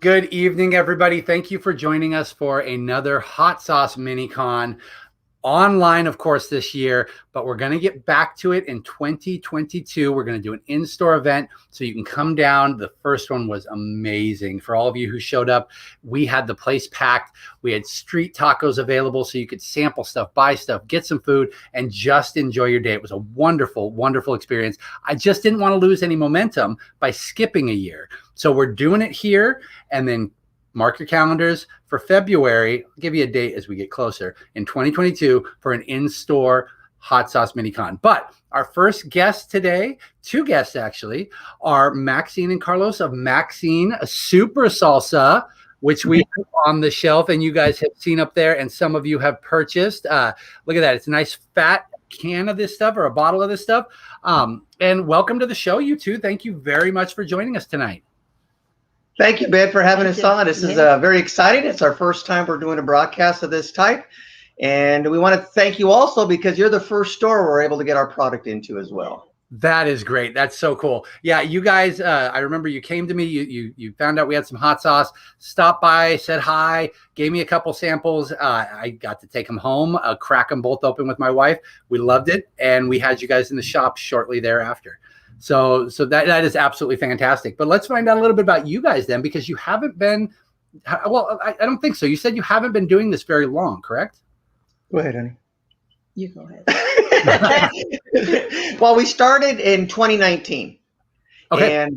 Good evening, everybody. Thank you for joining us for another Hot Sauce Mini-Con. Online, of course, this year, but we're going to get back to it in 2022. We're going to do an in-store event so you can come down. The first one was amazing. For all of you who showed up, we had the place packed. We had street tacos available so you could sample stuff, buy stuff, get some food, and just enjoy your day. It was a wonderful, wonderful experience. I just didn't want to lose any momentum by skipping a year. So we're doing it here, and then mark your calendars for February. I'll give you a date as we get closer in 2022 for an in-store Hot Sauce Mini-Con. But our first guest today, two guests actually, are Maxine and Carlos of Maxine Super Salsa, which we have on the shelf and you guys have seen up there and some of you have purchased. Look at that. It's a nice fat can of this stuff or a bottle of this stuff. And welcome to the show, you two. Thank you very much for joining us tonight. Thank you, Ben, for having us on. This is very exciting. It's our first time we're doing a broadcast of this type. And we want to thank you also because you're the first store we're able to get our product into as well. That is great. That's so cool. Yeah, you guys, I remember you came to me, you found out we had some hot sauce, stopped by, said hi, gave me a couple samples. I got to take them home, crack them both open with my wife. We loved it. And we had you guys in the shop shortly thereafter. So that is absolutely fantastic. But let's find out a little bit about you guys then, because you haven't been, well, I don't think so. You said you haven't been doing this very long, correct? Go ahead, honey. You go ahead. Well, we started in 2019. Okay. And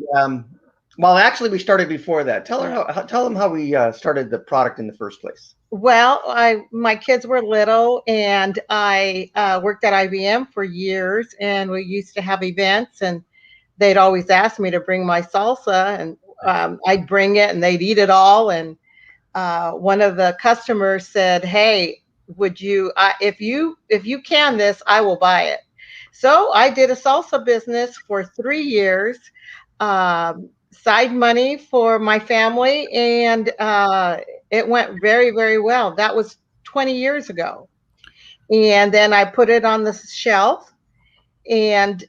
well, actually, we started before that. Tell them how we started the product in the first place. Well, my kids were little, and I worked at IBM for years, and we used to have events, and they'd always ask me to bring my salsa, and I'd bring it, and they'd eat it all. And one of the customers said, "Hey, would you, if you can this, I will buy it." So I did a salsa business for 3 years, side money for my family, and it went very, very well. That was 20 years ago. And then I put it on the shelf, and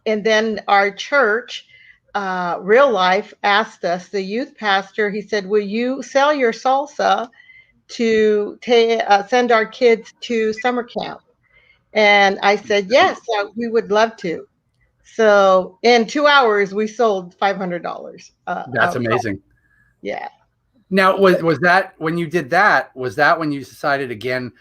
then our church, Real Life, asked us, the youth pastor, he said, "Will you sell your salsa to send our kids to summer camp?" And I said, "Yes, we would love to." So in 2 hours, we sold $500. That's amazing. Yeah. Now, was that when you did that? Was that when you decided again,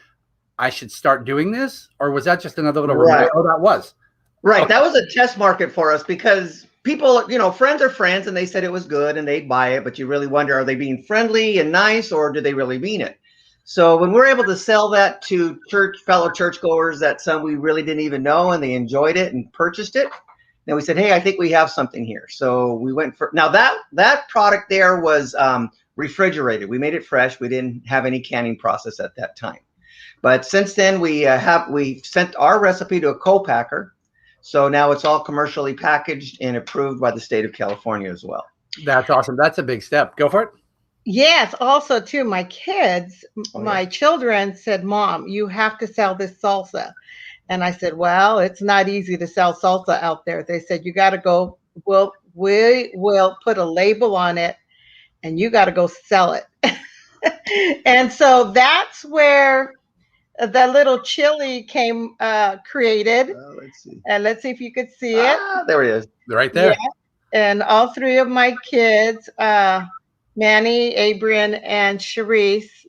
I should start doing this, or was that just another little? Right. Oh, that was right. Okay. That was a test market for us because people, friends are friends, and they said it was good, and they'd buy it. But you really wonder, are they being friendly and nice, or do they really mean it? So when we're able to sell that to fellow churchgoers, that some we really didn't even know, and they enjoyed it and purchased it, then we said, "Hey, I think we have something here." So we went for now that product there was refrigerated. We made it fresh. We didn't have any canning process at that time. But since then, we sent our recipe to a co-packer. So now it's all commercially packaged and approved by the state of California as well. That's awesome. That's a big step. Go for it. Yes. Also, too, my kids, my children said, "Mom, you have to sell this salsa." And I said, "Well, it's not easy to sell salsa out there." They said, "You got to go. We will put a label on it, and you got to go sell it." And so that's where the little chili came created. Let's see. And let's see if you could see it. There it is. Right there. Yeah. And all three of my kids, Manny, Abrian, and Sharice,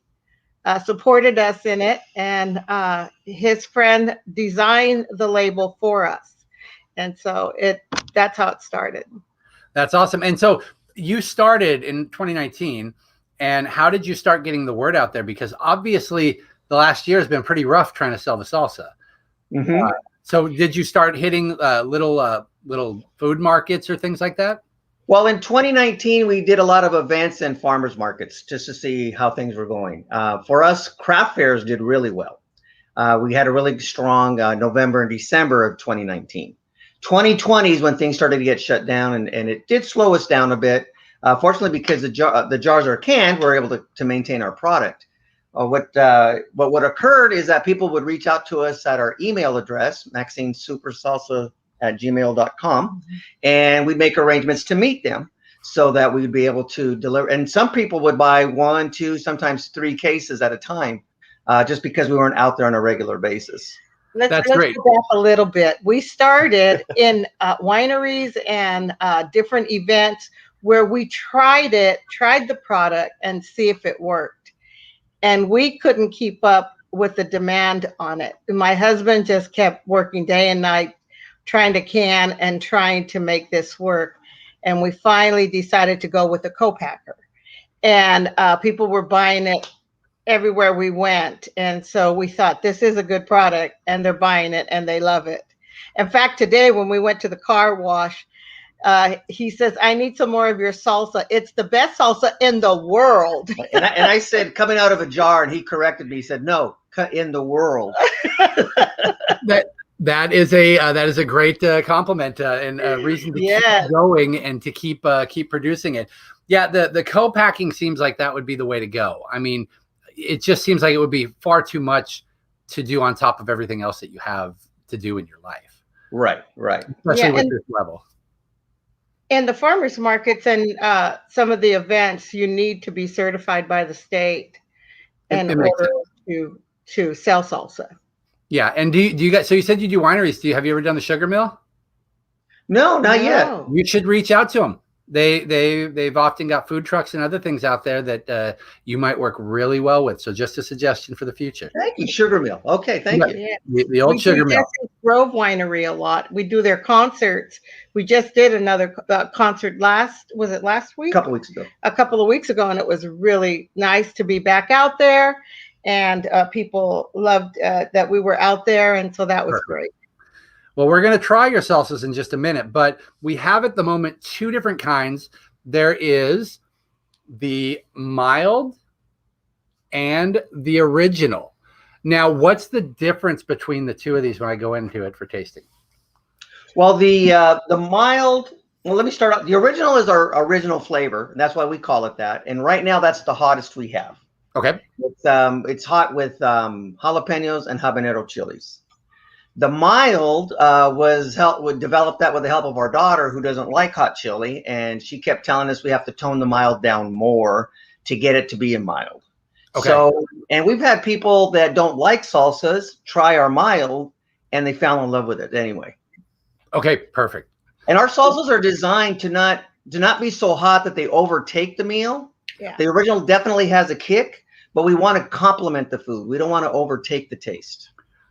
supported us in it, and his friend designed the label for us. And so that's how it started. That's awesome. And so you started in 2019, and how did you start getting the word out there? Because obviously the last year has been pretty rough trying to sell the salsa. Mm-hmm. So did you start hitting little food markets or things like that? Well, in 2019, we did a lot of events and farmers markets just to see how things were going. For us, craft fairs did really well. We had a really strong November and December of 2019. 2020 is when things started to get shut down, and it did slow us down a bit. Fortunately, because the jars are canned, we're able to maintain our product. What occurred is that people would reach out to us at our email address, maxinesupersalsa@gmail.com, and we'd make arrangements to meet them. so that we'd be able to deliver. And some people would buy 1, 2, sometimes 3 cases at a time, just because we weren't out there on a regular basis. That's Let's great. go back a little bit. We started in wineries and different events where we tried the product and see if it worked. And we couldn't keep up with the demand on it. My husband just kept working day and night, trying to can and trying to make this work. And we finally decided to go with a co-packer. And people were buying it everywhere we went. And so we thought, this is a good product, and they're buying it and they love it. In fact, today when we went to the car wash, he says, I need some more of your salsa. It's the best salsa in the world. And I said, coming out of a jar, and he corrected me. He said, no, in the world. That is a great compliment and a reason to keep going and to keep producing it. Yeah, the co-packing seems like that would be the way to go. I mean, it just seems like it would be far too much to do on top of everything else that you have to do in your life. Right. Especially with this level. In the farmers markets and some of the events, you need to be certified by the state in order to sell salsa. Yeah, and do you guys? So you said you do wineries. Have you ever done the sugar mill? No, not yet. You should reach out to them. They've often got food trucks and other things out there that you might work really well with. So just a suggestion for the future. Thank you, sugar mill. Okay, thank you. Yeah. The old sugar mill. Grove Winery a lot. We do their concerts. We just did another concert last week? A couple weeks ago. A couple of weeks ago, and it was really nice to be back out there. And people loved that we were out there, and so that was great. Well, we're going to try your salsas in just a minute, but we have at the moment 2 different kinds. There is the mild and the original. Now, what's the difference between the 2 of these when I go into it for tasting? Well, the mild. Well, let me start out. The original is our original flavor, and that's why we call it that. And right now, that's the hottest we have. Okay. It's hot with jalapenos and habanero chilies. The mild would develop that with the help of our daughter, who doesn't like hot chili, and she kept telling us we have to tone the mild down more to get it to be a mild. Okay. So, and we've had people that don't like salsas try our mild, and they fell in love with it anyway. Okay, perfect. And our salsas are designed to not be so hot that they overtake the meal. Yeah. The original definitely has a kick, but we want to complement the food. We don't want to overtake the taste.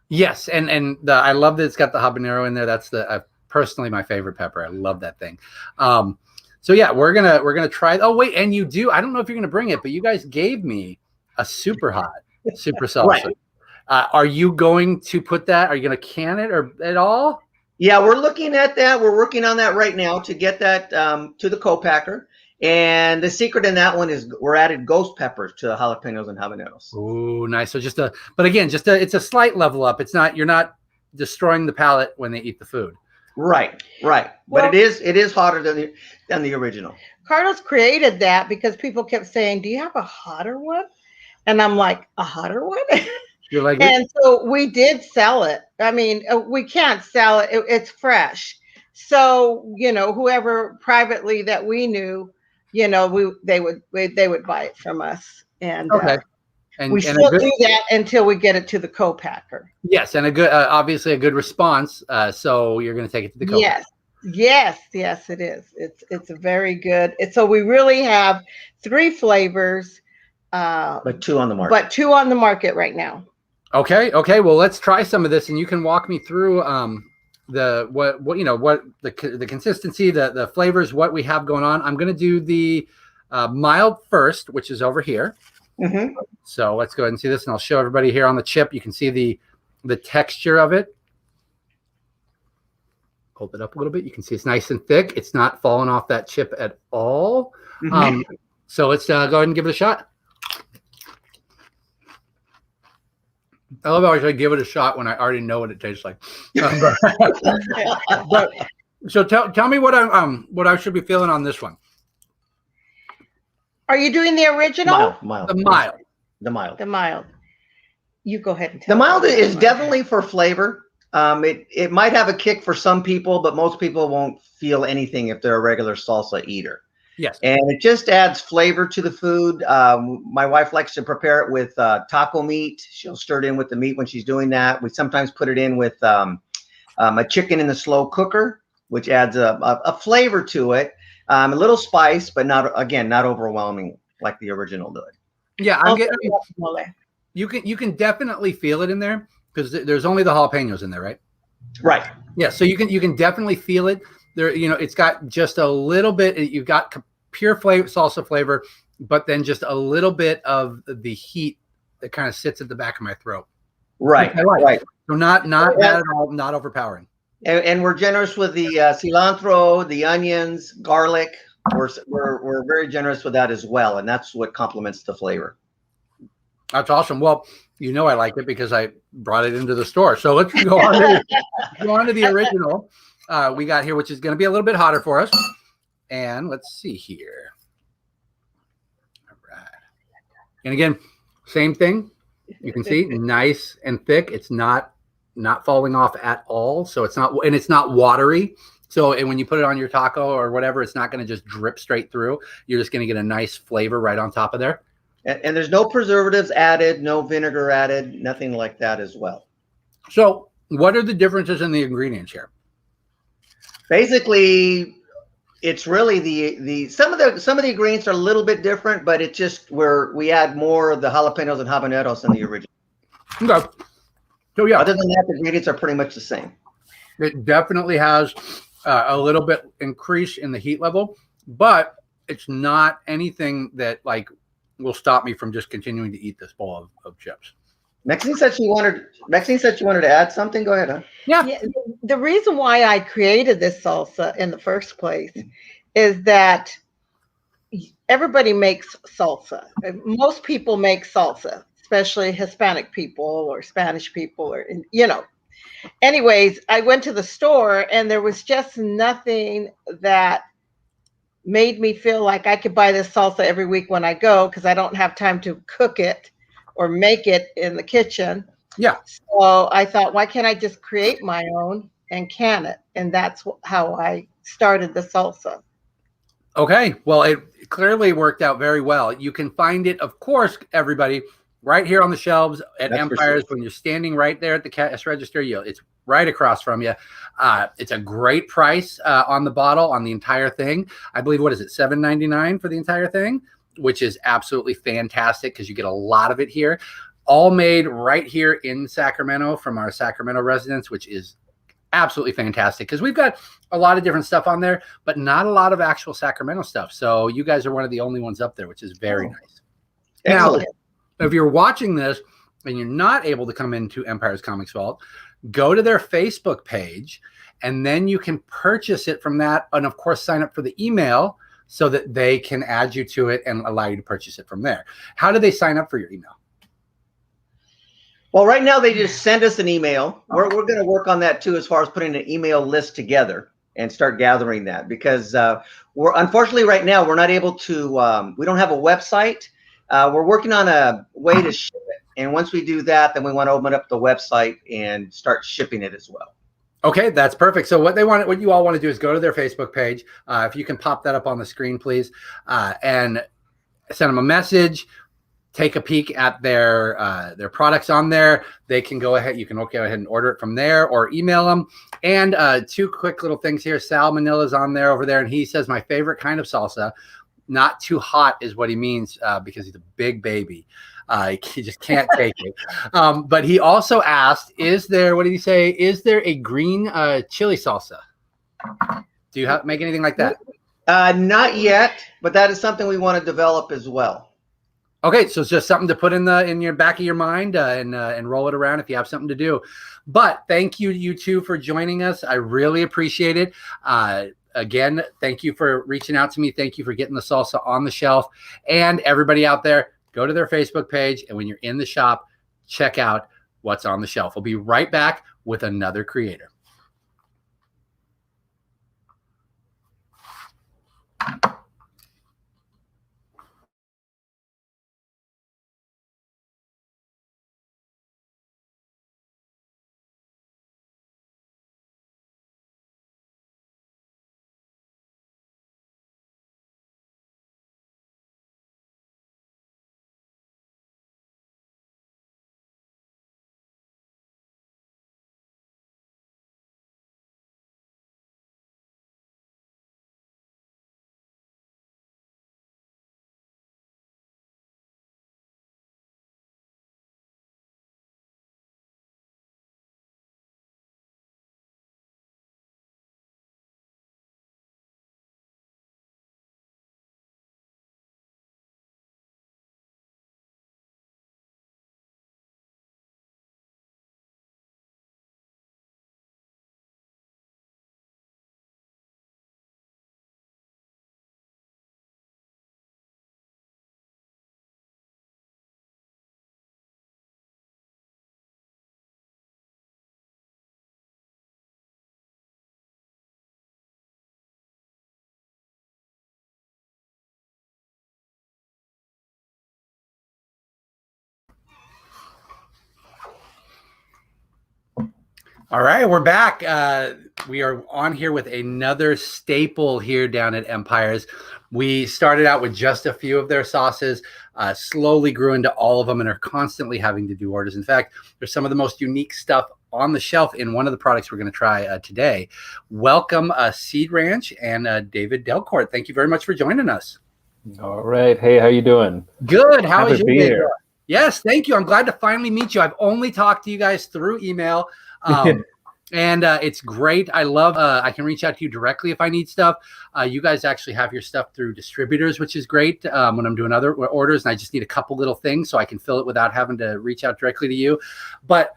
Yes, and I love that it's got the habanero in there. That's personally my favorite pepper. I love that thing. So yeah, we're gonna try. Oh wait, and you do. I don't know if you're gonna bring it, but you guys gave me a super salsa. Right. Are you going to put that? Are you gonna can it or at all? Yeah, we're looking at that. We're working on that right now to get that to the co-packer. And the secret in that one is we're added ghost peppers to the jalapenos and habaneros. Ooh, nice. So it's a slight level up. You're not destroying the palate when they eat the food. Right. Well, but it is hotter than the original. Carlos created that because people kept saying, "Do you have a hotter one?" And I'm like, "A hotter one?" You're like, and so we did sell it. I mean, we can't sell it. It's fresh. So, whoever privately that we knew, they would buy it from us, and okay. We still do that until we get it to the co-packer. Yes, and a good, obviously a good response. So you're going to take it to the co-packer. Yes, it is. It's a very good. So we really have 3 flavors, but 2 on the market. But 2 on the market right now. Okay. Well, let's try some of this, and you can walk me through the consistency, the flavors, what we have going on. I'm going to do the mild first, which is over here. Mm-hmm. So let's go ahead and see this, and I'll show everybody here on the chip. You can see the texture of it. Hold it up a little bit. You can see it's nice and thick. It's not falling off that chip at all. Mm-hmm. So let's go ahead and give it a shot. I love how I should give it a shot when I already know what it tastes like. But so tell me what I should be feeling on this one. Are you doing the original? Mild. The mild. You go ahead and tell me. The mild is definitely for flavor. It might have a kick for some people, but most people won't feel anything if they're a regular salsa eater. Yes. And it just adds flavor to the food. My wife likes to prepare it with taco meat. She'll stir it in with the meat when she's doing that. We sometimes put it in with a chicken in the slow cooker, which adds a flavor to it. A little spice, but not overwhelming like the original did. Yeah, I'm getting. Guacamole. You can definitely feel it in there because there's only the jalapenos in there, right? Right. Yeah, so you can definitely feel it there. You know, it's got just a little bit. You've got pure flavor, salsa flavor, but then just a little bit of the heat that kind of sits at the back of my throat. Right. Right. So not bad at all, not overpowering. And we're generous with the cilantro, the onions, garlic. We're very generous with that as well, and that's what complements the flavor. That's awesome. Well, you know I like it because I brought it into the store. So let's go on to the original we got here, which is going to be a little bit hotter for us. And let's see here. All right. And again, same thing. You can see nice and thick. It's not falling off at all. So it's not watery. So and when you put it on your taco or whatever, it's not going to just drip straight through. You're just going to get a nice flavor right on top of there. And there's no preservatives added, no vinegar added, nothing like that as well. So what are the differences in the ingredients here? Basically, it's really the some of the ingredients are a little bit different, but it's just where we add more of the jalapenos and habaneros in the original. Okay. So yeah, Other than that, the ingredients are pretty much the same. It definitely has a little bit increase in the heat level, but it's not anything that like will stop me from just continuing to eat this bowl of chips. Maxine said she wanted to add something. Go ahead, huh? Yeah, the reason why I created this salsa in the first place is that everybody makes salsa. Most people make salsa, especially Hispanic people or Spanish people, or Anyways, I went to the store and there was just nothing that made me feel like I could buy this salsa every week when I go because I don't have time to cook it or make it in the kitchen. Yeah. So I thought, why can't I just create my own and can it? And that's how I started the salsa. Okay. Well, it clearly worked out very well. You can find it, of course, everybody, right here on the shelves at Empire's. When you're standing right there at the cash register, it's right across from you. It's a great price on the bottle on the entire thing. I believe, what is it, $7.99 for the entire thing, which is absolutely fantastic because you get a lot of it here. All made right here in Sacramento from our Sacramento residents, which is absolutely fantastic because we've got a lot of different stuff on there, but not a lot of actual Sacramento stuff. So you guys are one of the only ones up there, which is very nice. Excellent. Now, if you're watching this and you're not able to come into Empire's Comics Vault, go to their Facebook page, and then you can purchase it from that. And of course, sign up for the email so that they can add you to it and allow you to purchase it from there. How do they sign up for your email? Well, right now they just send us an email. We're going to work on that too, as far as putting an email list together and start gathering that, because we're unfortunately right now we're not able to. We don't have a website. We're working on a way to ship it, and once we do that, then we want to open up the website and start shipping it as well. Okay, that's perfect. So what you all want to do is go to their Facebook page. If you can pop that up on the screen, please, and send them a message. Take a peek at their products on there. They can go ahead. You can go ahead and order it from there or email them. And two quick little things here. Sal Manila's on there over there, and he says my favorite kind of salsa, not too hot, is what he means because he's a big baby. He just can't take it. But he also asked, what did he say? Is there a green chili salsa? Do you make anything like that? Not yet, but that is something we want to develop as well. Okay, so it's just something to put in your back of your mind and roll it around if you have something to do. But thank you two for joining us. I really appreciate it. Again, thank you for reaching out to me. Thank you for getting the salsa on the shelf. And everybody out there, go to their Facebook page, and when you're in the shop, check out what's on the shelf. We'll be right back with another creator. All right, we're back. We are on here with another staple here down at Empires. We started out with just a few of their sauces, slowly grew into all of them, and are constantly having to do orders. In fact, there's some of the most unique stuff on the shelf in one of the products we're going to try today. Welcome, Seed Ranch and David Delcourt. Thank you very much for joining us. All right. Hey, how you doing? Good. How is your day? Here. Yes, thank you. I'm glad to finally meet you. I've only talked to you guys through email. And it's great. I love, I can reach out to you directly if I need stuff. You guys actually have your stuff through distributors, which is great when I'm doing other orders, and I just need a couple little things so I can fill it without having to reach out directly to you. But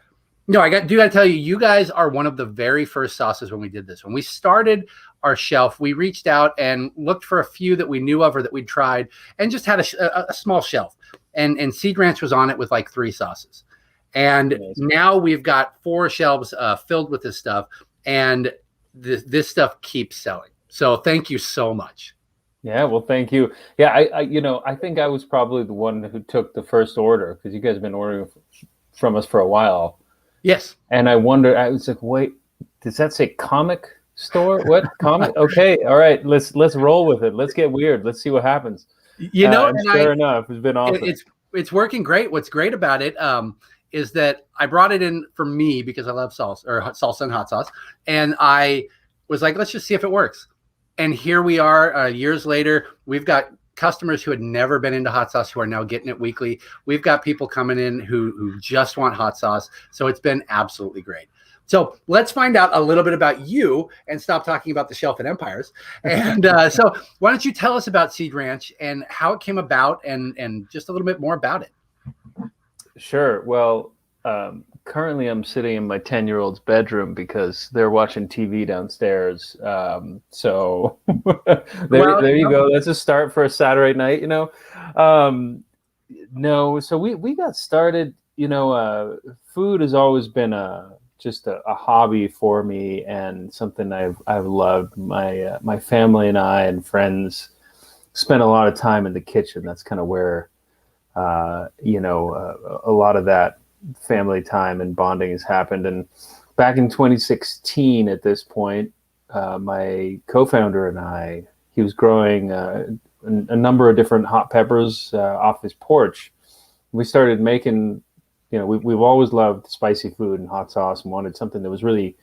no, I got to tell you, you guys are one of the very first sauces when we did this. When we started our shelf, we reached out and looked for a few that we knew of or that we'd tried, and just had a small shelf. And Seed Ranch was on it with like 3 sauces. And now we've got 4 shelves filled with this stuff, and this stuff keeps selling. So thank you so much. Yeah, well, thank you. Yeah, I think I was probably the one who took the first order, because you guys have been ordering from us for a while. Yes. And I wondered, I was like, wait, does that say comic store? What comic? Okay, all right, let's roll with it. Let's get weird. Let's see what happens. You know, and sure enough, it's been awesome. It's working great. What's great about it is that I brought it in for me because I love salsa and hot sauce. And I was like, let's just see if it works. And here we are years later. We've got customers who had never been into hot sauce who are now getting it weekly. We've got people coming in who just want hot sauce. So it's been absolutely great. So let's find out a little bit about you and stop talking about the shelf at Empires. And so why don't you tell us about Seed Ranch and how it came about and just a little bit more about it. Sure. Well, currently I'm sitting in my 10-year-old's bedroom because they're watching TV downstairs. So there you go. That's a start for a Saturday night, you know. No, so we got started, you know, food has always been just a hobby for me, and something I've loved. My family and I and friends spend a lot of time in the kitchen. That's kind of where a lot of that family time and bonding has happened. And back in 2016, at this point, my co-founder and I, he was growing a number of different hot peppers off his porch. We started making, you know, we've always loved spicy food and hot sauce and wanted something that was really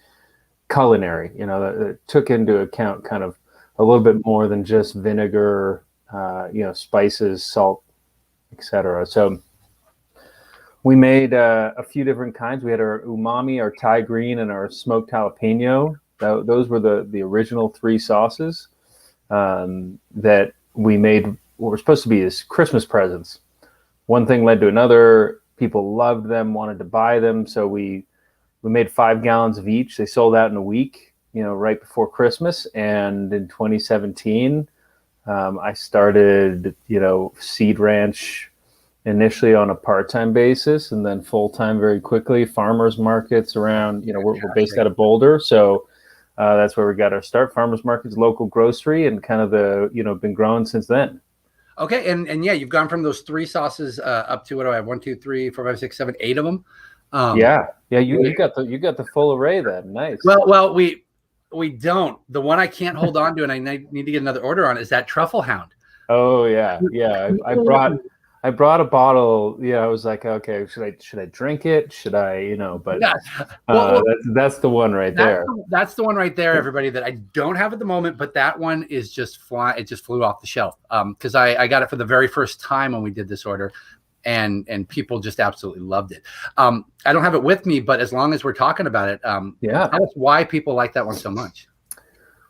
culinary, you know, that took into account kind of a little bit more than just vinegar, spices, salt, etc. So we made a few different kinds. We had our umami, our Thai green, and our smoked jalapeno. Those were the original 3 sauces that we made. What were supposed to be as Christmas presents. One thing led to another. People loved them, wanted to buy them, so we made 5 gallons of each. They sold out in a week, you know, right before Christmas. And in 2017. I started, you know, Seed Ranch initially on a part-time basis, and then full-time very quickly. Farmers markets around, you know, we're based out of Boulder, so that's where we got our start. Farmers markets, local grocery, and kind of been growing since then. Okay, and yeah, you've gone from those 3 sauces up to what do I have? 1, 2, 3, 4, 5, 6, 7, 8 of them. Yeah, you got the full array then. Nice. Well, we don't. The one I can't hold on to, and I need to get another order on, is that truffle hound. Oh yeah. I brought a bottle. Yeah, I was like, okay, should I drink it? Should I, you know? But yeah. That's the one right there. That's the one right there, everybody. That I don't have at the moment, but that one is just It just flew off the shelf because I got it for the very first time when we did this order. And people just absolutely loved it. I don't have it with me, but as long as we're talking about it, tell us why people like that one so much.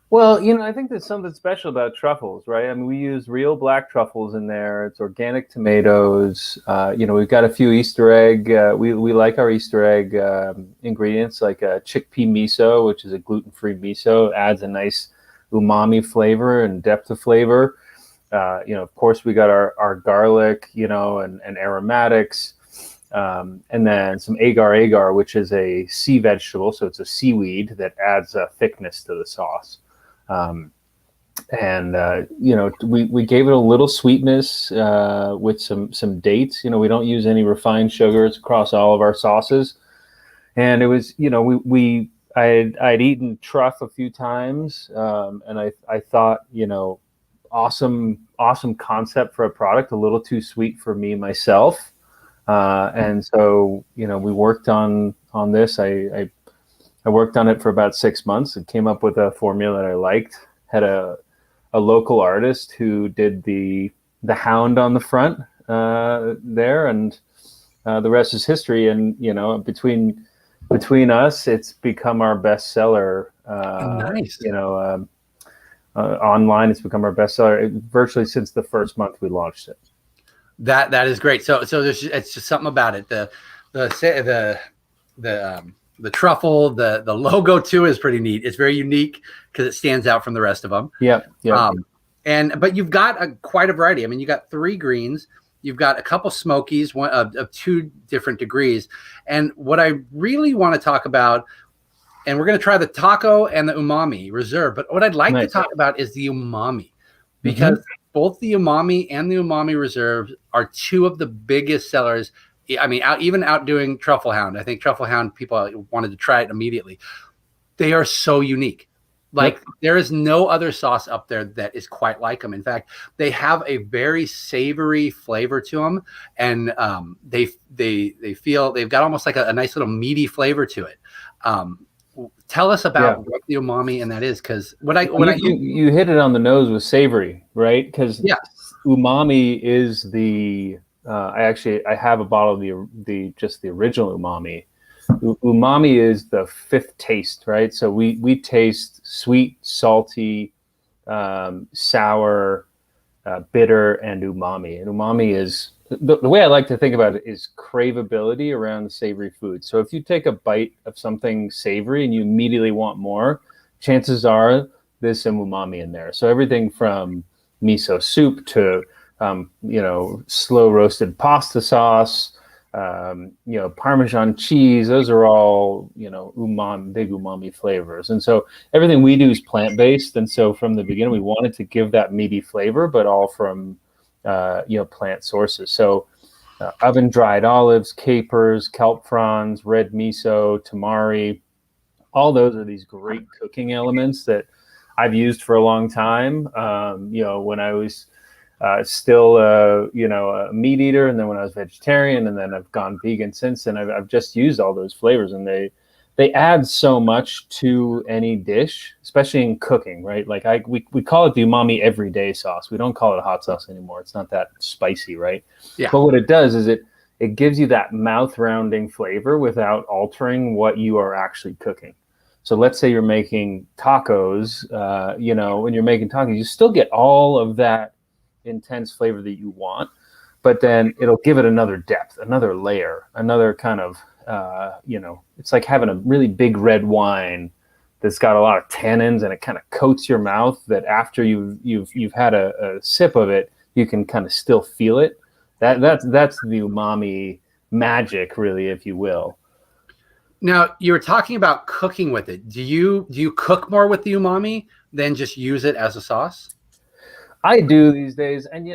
Well, you know, I think there's something special about truffles, right? I mean, we use real black truffles in there. It's organic tomatoes. We've got a few Easter egg. We like our Easter egg ingredients, like chickpea miso, which is a gluten-free miso. It adds a nice umami flavor and depth of flavor. Of course, we got our garlic, you know, and aromatics, and then some agar, which is a sea vegetable. So it's a seaweed that adds a thickness to the sauce. We gave it a little sweetness with some dates. You know, we don't use any refined sugars across all of our sauces. And it was, you know, we I'd eaten truff a few times, and I thought, awesome concept for a product, a little too sweet for me myself. And so, we worked on this. I worked on it for about 6 months and came up with a formula that I liked. Had a local artist who did the hound on the front there, and the rest is history. And between us, it's become our bestseller. Nice. Online, it's become our bestseller virtually since the first month we launched it. That is great. So it's just something about it. The truffle, the logo too is pretty neat. It's very unique because it stands out from the rest of them. Yeah. But you've got quite a variety. I mean, you got 3 greens, you've got a couple smokies, one of 2 different degrees. And what I really want to talk about, and we're going to try the taco and the umami reserve, but what I'd like to talk about is the umami, because both the umami and the umami reserve are 2 of the biggest sellers. I mean, even outdoing Truffle Hound. I think Truffle Hound, people wanted to try it immediately. They are so unique. Like there is no other sauce up there that is quite like them. In fact, they have a very savory flavor to them, and they feel they've got almost like a nice little meaty flavor to it. Tell us about what the umami and that is, because you hit it on the nose with savory, right? Because umami is the I have a bottle of the original umami. Umami is the 5th taste, right? So we taste sweet, salty, sour, bitter, and umami. And umami is the way I like to think about it is craveability around savory food. So if you take a bite of something savory and you immediately want more, chances are there's some umami in there. So everything from miso soup to slow roasted pasta sauce, Parmesan cheese, those are all, umami, big umami flavors. And so everything we do is plant-based. And so from the beginning, we wanted to give that meaty flavor, but all from, plant sources. So oven dried olives, capers, kelp fronds, red miso, tamari, all those are these great cooking elements that I've used for a long time. When I was still a meat eater, and then when I was vegetarian, and then I've gone vegan since, and I've just used all those flavors, and they add so much to any dish, especially in cooking, right? Like we call it the umami everyday sauce. We don't call it a hot sauce anymore. It's not that spicy, right? Yeah. But what it does is it gives you that mouth rounding flavor without altering what you are actually cooking. So let's say you're making tacos, when you're making tacos, you still get all of that intense flavor that you want, but then it'll give it another depth, another layer, another kind of, it's like having a really big red wine that's got a lot of tannins, and it kind of coats your mouth that after you've had a sip of it, you can kind of still feel it. That's the umami magic, really, if you will. Now, you were talking about cooking with it. Do you cook more with the umami than just use it as a sauce? I do these days, and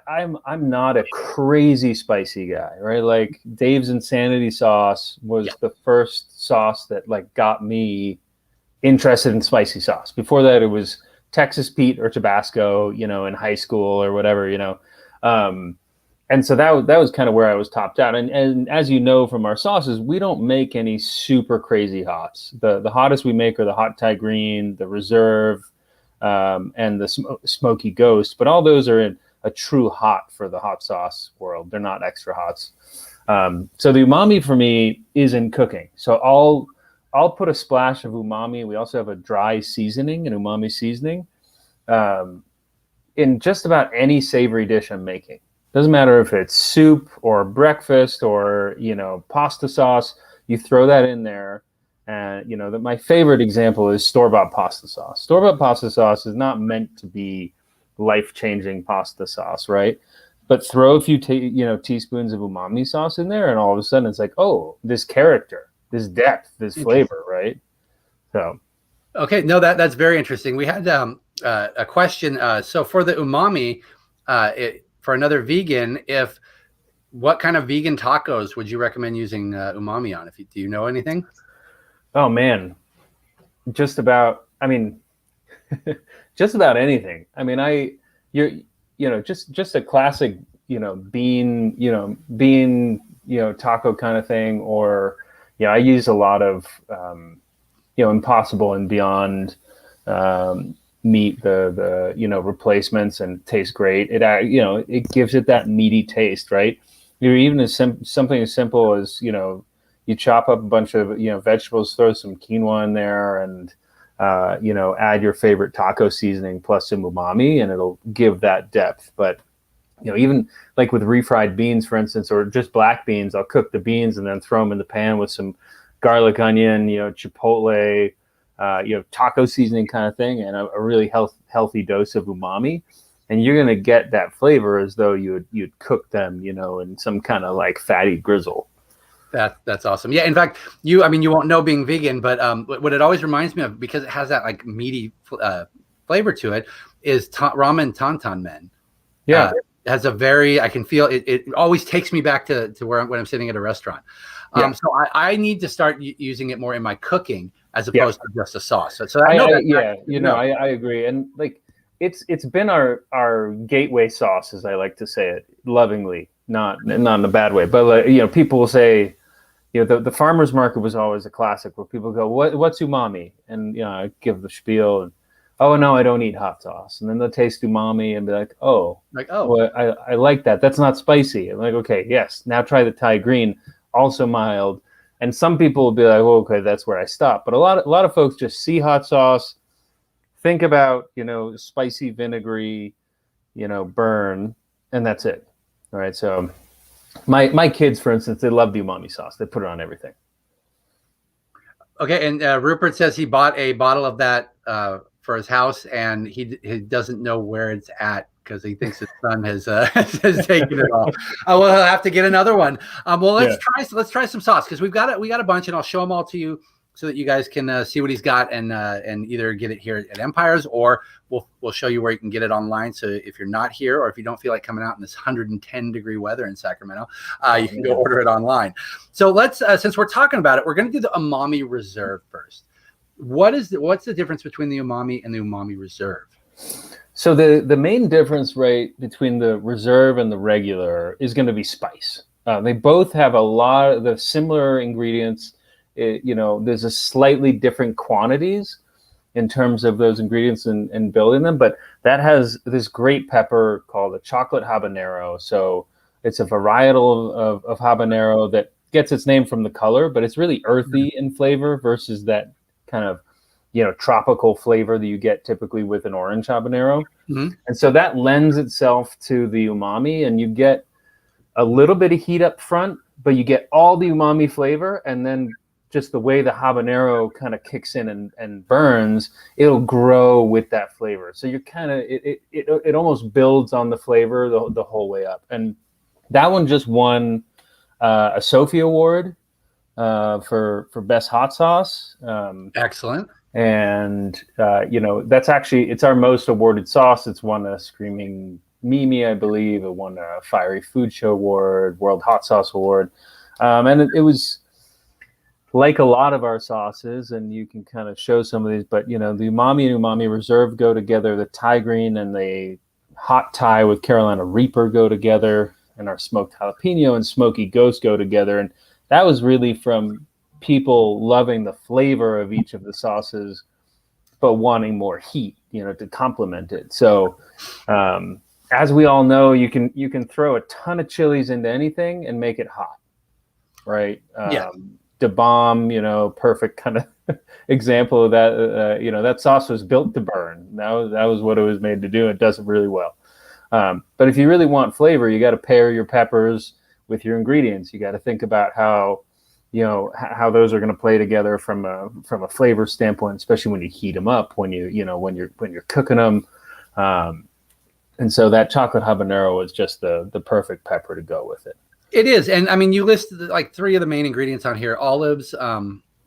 I'm not a crazy spicy guy, right? Like Dave's Insanity sauce was the first sauce that got me interested in spicy sauce. Before that, it was Texas Pete or Tabasco, in high school or whatever, and so that was kind of where I was topped out. And as you know from our sauces, we don't make any super crazy hots. The hottest we make are the hot Thai green, the reserve, and the smoky ghost, but all those are in a true hot for the hot sauce world. They're not extra hots. So the umami for me is in cooking. So I'll put a splash of umami. We also have a dry seasoning, an umami seasoning, in just about any savory dish I'm making. Doesn't matter if it's soup or breakfast or, pasta sauce, you throw that in there. And, my favorite example is store-bought pasta sauce. Store-bought pasta sauce is not meant to be life-changing pasta sauce, right? But throw a few, teaspoons of umami sauce in there, and all of a sudden it's like, oh, this character, this depth, this flavor, right? So. Okay, no, that's very interesting. We had a question. So for the umami, for another vegan, what kind of vegan tacos would you recommend using umami on? Do you know anything? Oh man, just about, I mean, just about anything. I mean, just a classic, bean taco kind of thing, or, I use a lot of, Impossible and Beyond meat, the replacements, and tastes great. It gives it that meaty taste, right? Even something as simple as, you chop up a bunch of, vegetables, throw some quinoa in there, and, add your favorite taco seasoning plus some umami, and it'll give that depth. But, even like with refried beans, for instance, or just black beans, I'll cook the beans and then throw them in the pan with some garlic, onion, chipotle, taco seasoning kind of thing, and a really healthy dose of umami. And you're going to get that flavor as though you'd cook them, in some kind of like fatty grizzle. That's awesome. Yeah. In fact, you won't know being vegan, but what it always reminds me of, because it has that like meaty flavor to it, is ramen tantan men. Yeah. Has a very, I can feel it. It always takes me back to when I'm sitting at a restaurant. Yeah. So I need to start using it more in my cooking as opposed to just a sauce. So I agree. And like, it's been our gateway sauce, as I like to say it lovingly, not in a bad way, but people will say, the farmer's market was always a classic where people go, what's umami? And, I give the spiel, and, oh, no, I don't eat hot sauce. And then they'll taste umami and be like, well, I like that. That's not spicy. I'm like, okay, yes. Now try the Thai green, also mild. And some people will be like, oh, okay, that's where I stop. But a lot of folks just see hot sauce, think about, spicy, vinegary, burn, and that's it. All right. So my kids, for instance, they love the umami sauce. They put it on everything. Okay. And Rupert says he bought a bottle of that for his house, and he doesn't know where it's at because he thinks his son has taken it all. We'll have to get another one. Let's try some sauce, because we got a bunch, and I'll show them all to you so that you guys can see what he's got, and either get it here at Empires, or we'll show you where you can get it online. So if you're not here, or if you don't feel like coming out in this 110-degree weather in Sacramento, you can go order it online. So let's since we're talking about it, we're going to do the Umami Reserve first. What's the difference between the Umami and the Umami Reserve? So the main difference, right, between the reserve and the regular is going to be spice. They both have a lot of the similar ingredients. There's a slightly different quantities in terms of those ingredients and building them, but that has this great pepper called a chocolate habanero. So it's a varietal of habanero that gets its name from the color, but it's really earthy in flavor versus that kind of tropical flavor that you get typically with an orange habanero. Mm-hmm. And so that lends itself to the umami, and you get a little bit of heat up front, but you get all the umami flavor, and then just the way the habanero kind of kicks in and burns, it'll grow with that flavor. So you're kind of, it almost builds on the flavor the whole way up. And that one just won a Sophie Award for best hot sauce. Excellent. And that's actually, it's our most awarded sauce. It's won a Screaming Mimi, I believe. It won a Fiery Food Show Award, World Hot Sauce Award, and it was like a lot of our sauces, and you can kind of show some of these. But the umami and umami reserve go together. The Thai green and the hot Thai with Carolina Reaper go together, and our smoked jalapeno and smoky ghost go together. And that was really from people loving the flavor of each of the sauces, but wanting more heat, to complement it. So, as we all know, you can throw a ton of chilies into anything and make it hot, right? Da Bomb, perfect kind of example of that. That sauce was built to burn. That was what it was made to do. It does it really well. But if you really want flavor, you got to pair your peppers with your ingredients. You got to think about how those are going to play together from a flavor standpoint, especially when you heat them up, when you're cooking them. And so that chocolate habanero is just the perfect pepper to go with it. It is. And I mean, you listed like three of the main ingredients on here: olives,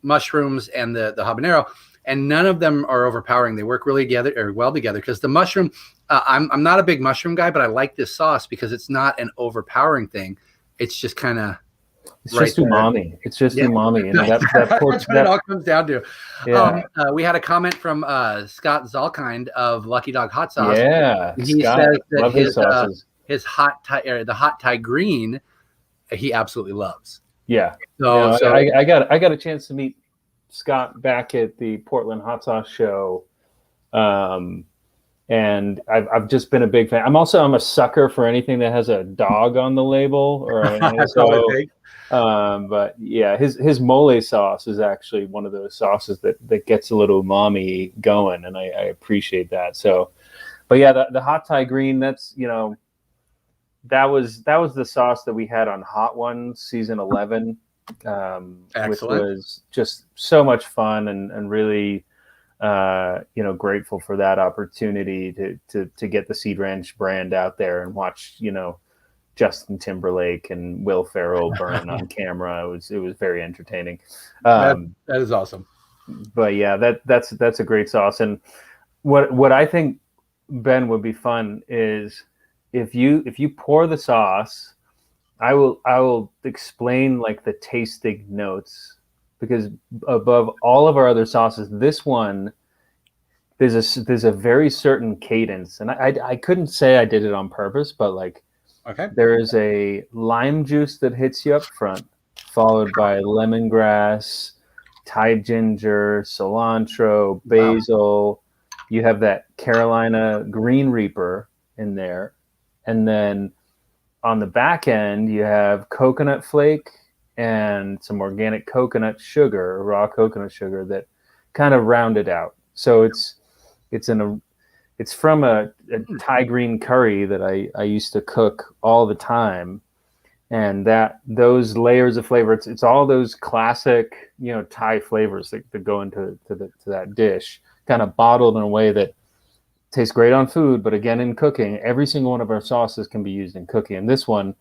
mushrooms, and the habanero. And none of them are overpowering. They work really well together, because the mushroom, I'm not a big mushroom guy, but I like this sauce because it's not an overpowering thing. It's just kind of It's right just there. umami. It's just Yeah. umami. And that pork, That's what it all comes down to. yeah. We had a comment from Scott Zalkind of Lucky Dog Hot Sauce. Yeah. He Scott, says that love his sauces. his the hot Thai green, he absolutely loves. Yeah. So, No, so I got a chance to meet Scott back at the Portland Hot Sauce show. And I've just been a big fan. I'm a sucker for anything that has a dog on the label, or but yeah, his mole sauce is actually one of those sauces that gets a little umami going, and I appreciate that. So, but yeah, the hot Thai green, that's that was the sauce that we had on Hot Ones season 11, which was just so much fun and really. Grateful for that opportunity to get the Seed Ranch brand out there and watch, Justin Timberlake and Will Ferrell burn on camera. It was very entertaining. That is awesome. But yeah, that's a great sauce. And what I think, Ben, would be fun is if you pour the sauce, I will explain like the tasting notes. Because above all of our other sauces, this one, there's a very certain cadence, and I couldn't say I did it on purpose, but like, okay, there is a lime juice that hits you up front, followed by lemongrass, Thai ginger, cilantro, basil. Wow. You have that Carolina green reaper in there, and then on the back end you have coconut flake and some organic coconut sugar, raw coconut sugar, that kind of round it out. So it's from a Thai green curry that I used to cook all the time, and those layers of flavor, it's all those classic Thai flavors that go into that dish, kind of bottled in a way that tastes great on food, but again in cooking. Every single one of our sauces can be used in cooking, and this one.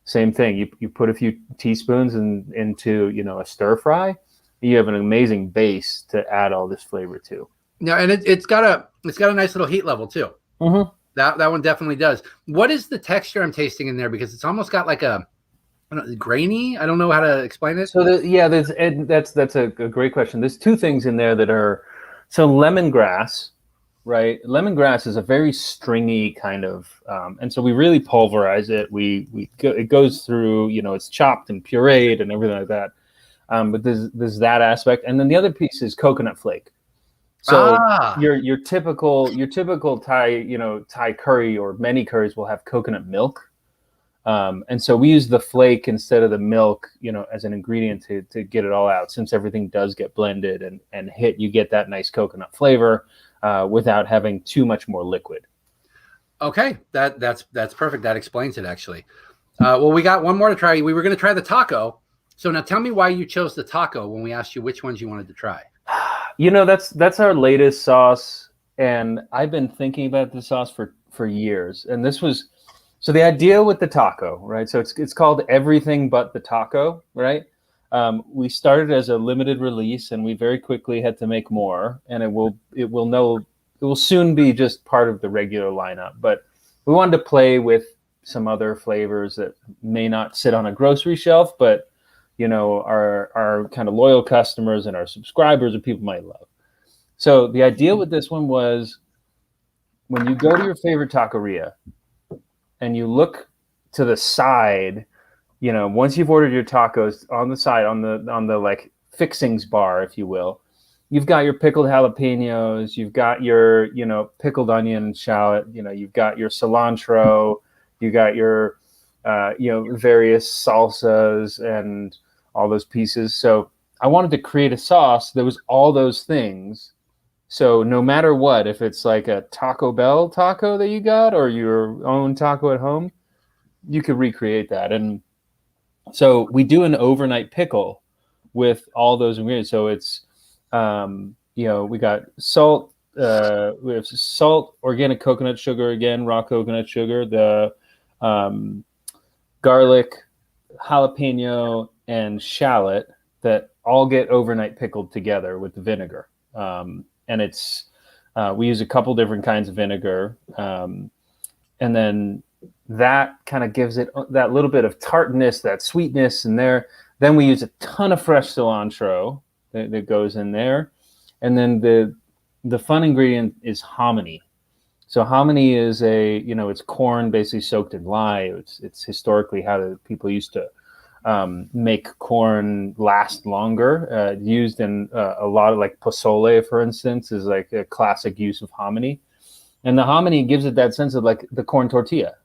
Same thing. You put a few teaspoons into a stir fry. You have an amazing base to add all this flavor to. Yeah, and it's got a nice little heat level too. Mm-hmm. That one definitely does. What is the texture I'm tasting in there? Because it's almost got like grainy. I don't know how to explain it. So that's a great question. There's two things in there that are lemongrass. Right, lemongrass is a very stringy kind of, and so we really pulverize it. It goes through, it's chopped and pureed and everything like that. But there's that aspect, and then the other piece is coconut flake. So your typical Thai Thai curry, or many curries, will have coconut milk, and so we use the flake instead of the milk, as an ingredient to get it all out. Since everything does get blended and hit, you get that nice coconut flavor. Without having too much more liquid. Okay, that's perfect. That explains it, actually. Well, we got one more to try. We were going to try the taco. So now tell me why you chose the taco when we asked you which ones you wanted to try. That's our latest sauce, and I've been thinking about this sauce for years. And this was the idea with the taco, right? So it's called Everything But the Taco, right? We started as a limited release, and we very quickly had to make more, and it will soon be just part of the regular lineup. But we wanted to play with some other flavors that may not sit on a grocery shelf, but our kind of loyal customers and our subscribers and people might love. So the idea with this one was, when you go to your favorite taqueria and you look to the side, once you've ordered your tacos, on the side, on the like fixings bar, if you will, you've got your pickled jalapenos, you've got your, pickled onion and shallot, you've got your cilantro, you got your, various salsas and all those pieces. So I wanted to create a sauce that was all those things. So no matter what, if it's like a Taco Bell taco that you got or your own taco at home, you could recreate that. And so we do an overnight pickle with all those ingredients. So it's, we got salt, we have salt, organic coconut sugar, again, raw coconut sugar, the garlic, jalapeno, and shallot that all get overnight pickled together with the vinegar. And it's, we use a couple different kinds of vinegar. And then that kind of gives it that little bit of tartness, that sweetness in there. Then we use a ton of fresh cilantro that goes in there. And then the fun ingredient is hominy. So hominy is it's corn basically soaked in lye. It's historically how the people used to make corn last longer. Used in a lot of like pozole, for instance, is like a classic use of hominy. And the hominy gives it that sense of like the corn tortilla.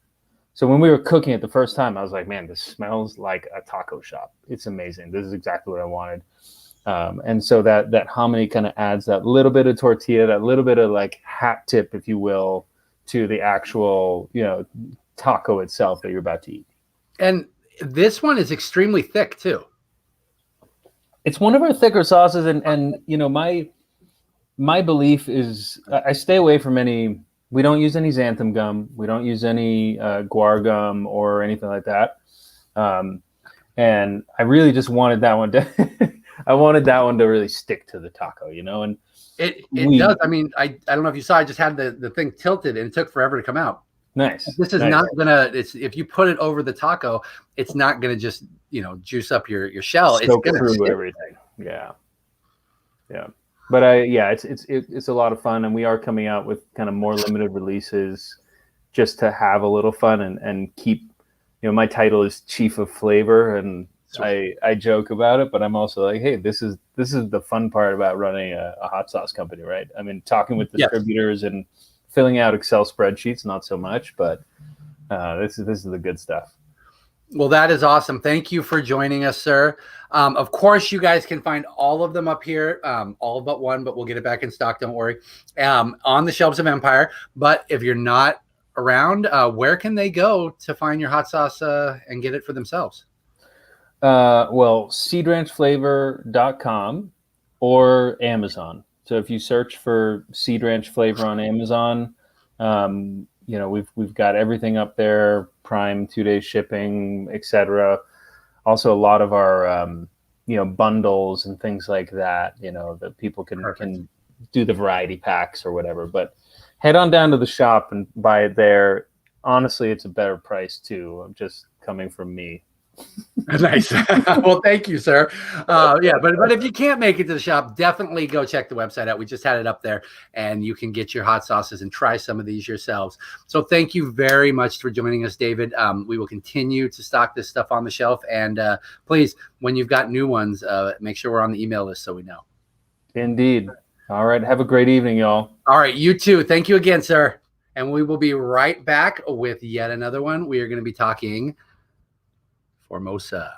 So when we were cooking it the first time, I was like, man, this smells like a taco shop. It's amazing. This is exactly what I wanted. And so that hominy kind of adds that little bit of tortilla, that little bit of like hat tip, if you will, to the actual, taco itself that you're about to eat. And this one is extremely thick too. It's one of our thicker sauces, and my belief is I stay away from any. We don't use any xanthan gum. We don't use any guar gum or anything like that. And I really just wanted that one to. I wanted that one to really stick to the taco, and it does. I mean, I don't know if you saw. I just had the thing tilted, and it took forever to come out. Nice. This is not gonna. It's if you put it over the taco, it's not gonna just juice up your shell. It's gonna through stick. Everything. Yeah. But it's a lot of fun, and we are coming out with kind of more limited releases, just to have a little fun and keep. My title is Chief of Flavor, and I joke about it, but I'm also like, hey, this is the fun part about running a hot sauce company, right? I mean, talking with distributors and filling out Excel spreadsheets, not so much, but this is the good stuff. Well, that is awesome. Thank you for joining us, sir. Of course, you guys can find all of them up here, all but one, but we'll get it back in stock. Don't worry. On the shelves of Empire. But if you're not around, where can they go to find your hot sauce and get it for themselves? Well, seedranchflavor.com or Amazon. So if you search for Seed Ranch Flavor on Amazon, we've got everything up there, Prime 2-day shipping, etc. Also, a lot of our bundles and things like that. That people can do the variety packs or whatever. But head on down to the shop and buy it there. Honestly, it's a better price too. Just coming from me. Nice. Well, thank you, sir. But if you can't make it to the shop, definitely go check the website out. We just had it up there, and you can get your hot sauces and try some of these yourselves. So thank you very much for joining us, David. We will continue to stock this stuff on the shelf, and please, when you've got new ones, make sure we're on the email list so we know. Indeed. All right. Have a great evening, y'all. All right. You too. Thank you again, sir. And we will be right back with yet another one. We are going to be talking Formosa.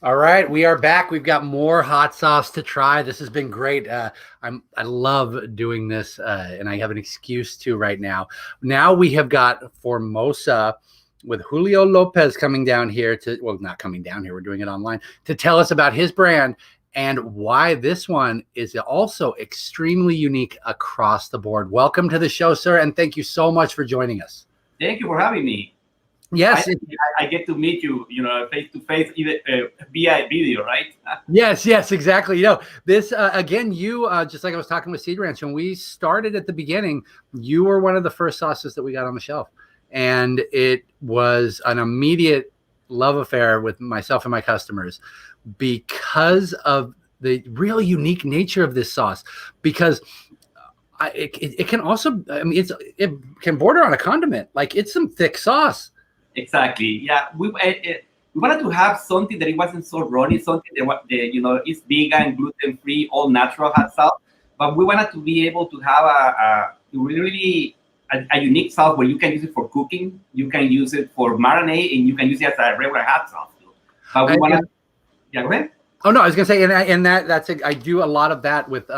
All right, we are back. We've got more hot sauce to try. This has been great. I love doing this, and I have an excuse to right now. Now we have got Formosa with Julio Lopez coming down here not coming down here. We're doing it online to tell us about his brand and why this one is also extremely unique across the board. Welcome to the show, sir, and thank you so much for joining us. Thank you for having me. Yes, I get to meet you, face to face, even via video, right? Yes, exactly. This again, you just like I was talking with Seed Ranch when we started at the beginning, you were one of the first sauces that we got on the shelf, and it was an immediate love affair with myself and my customers because of the real unique nature of this sauce. Because it can also, it can border on a condiment. Like it's some thick sauce. Exactly. Yeah, we wanted to have something that it wasn't so runny, something that is vegan, gluten free, all natural hot sauce. But we wanted to be able to have a unique sauce where you can use it for cooking, you can use it for marinade, and you can use it as a regular hot sauce too. But we wanted, go ahead. Oh no, I was gonna say, and that's I do a lot of that with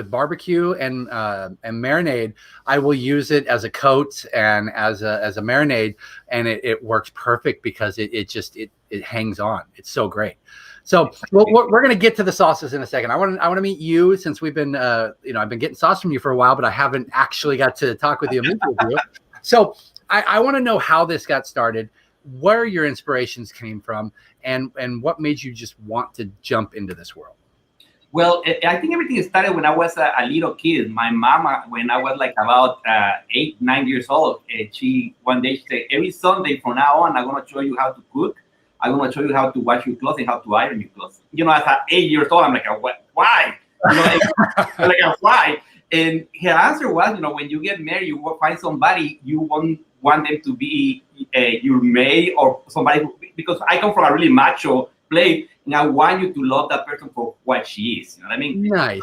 barbecue and marinade. I will use it as a coat and as a marinade, and it works perfect because it hangs on. It's so great. So we're gonna get to the sauces in a second. I want to meet you since we've been I've been getting sauce from you for a while, but I haven't actually got to talk with you. So I want to know how this got started, where your inspirations came from, and what made you just want to jump into this world. Well, I think everything started when I was a little kid. My mama, when I was like about 8, 9 years old, one day she said, every Sunday from now on, I'm going to show you how to cook. I'm going to show you how to wash your clothes and how to iron your clothes. As at 8 years old, I'm like, what? Why? Why? And her answer was, when you get married, you will find somebody you want them to be your maid or somebody because I come from a really macho place, and I want you to love that person for what she is. You know what I mean? Nice.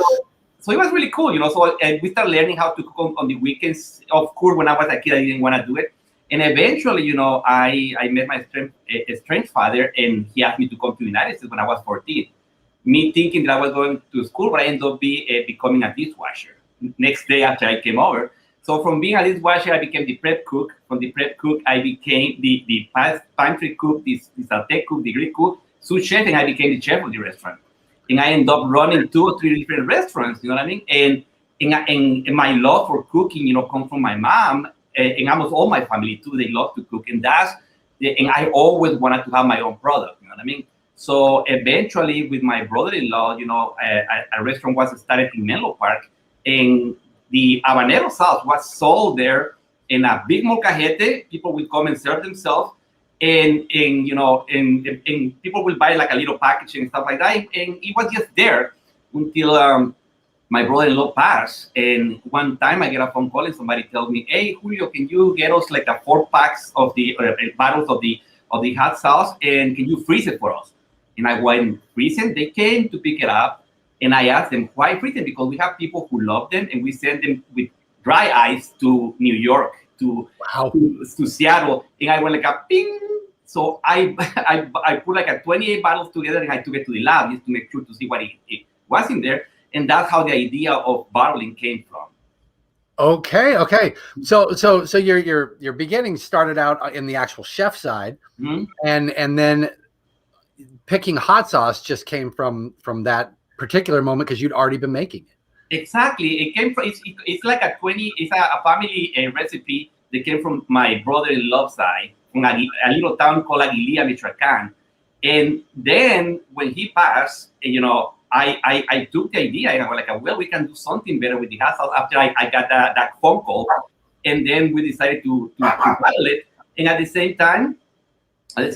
So it was really cool, So we started learning how to cook on the weekends. Of course, when I was a kid, I didn't want to do it, and eventually, I met my estranged father, and he asked me to come to the United States when I was 14. Me thinking that I was going to school, but I ended up becoming a dishwasher. Next day after I came over. So from being a dishwasher, I became the prep cook. From the prep cook, I became the pantry cook, the saute cook, the Greek cook, sous chef, and I became the chef of the restaurant. And I ended up running 2 or 3 different restaurants, you know what I mean? And my love for cooking, comes from my mom, and almost all my family too. They love to cook, and I always wanted to have my own product, you know what I mean? So eventually, with my brother-in-law, a restaurant was started in Menlo Park, and the habanero sauce was sold there in a big molcajete. People would come and serve themselves, and people will buy like a little package and stuff like that. And it was just there until my brother-in-law passed. And one time I get a phone call and somebody tells me, "Hey, Julio, can you get us like 4 packs of the bottles of the hot sauce, and can you freeze it for us?" And I went freeze it. They came to pick it up. And I asked them, why freeze them? Because we have people who love them, and we send them with dry ice to New York, to Seattle. And I went like a ping. So I put like 28 bottles together, and I took it to the lab just to make sure to see what it was in there. And that's how the idea of bottling came from. Okay. So your beginning started out in the actual chef side, mm-hmm. and then picking hot sauce just came from that particular moment because you'd already been making it. Exactly. It came from it's like it's a family recipe that came from my brother-in-law's side from a little town called Aguililla, Michoacan. And then when he passed, I took the idea and I was like, well, we can do something better with the hot sauce after I got that phone call. And then we decided to bottle it. And at the same time, we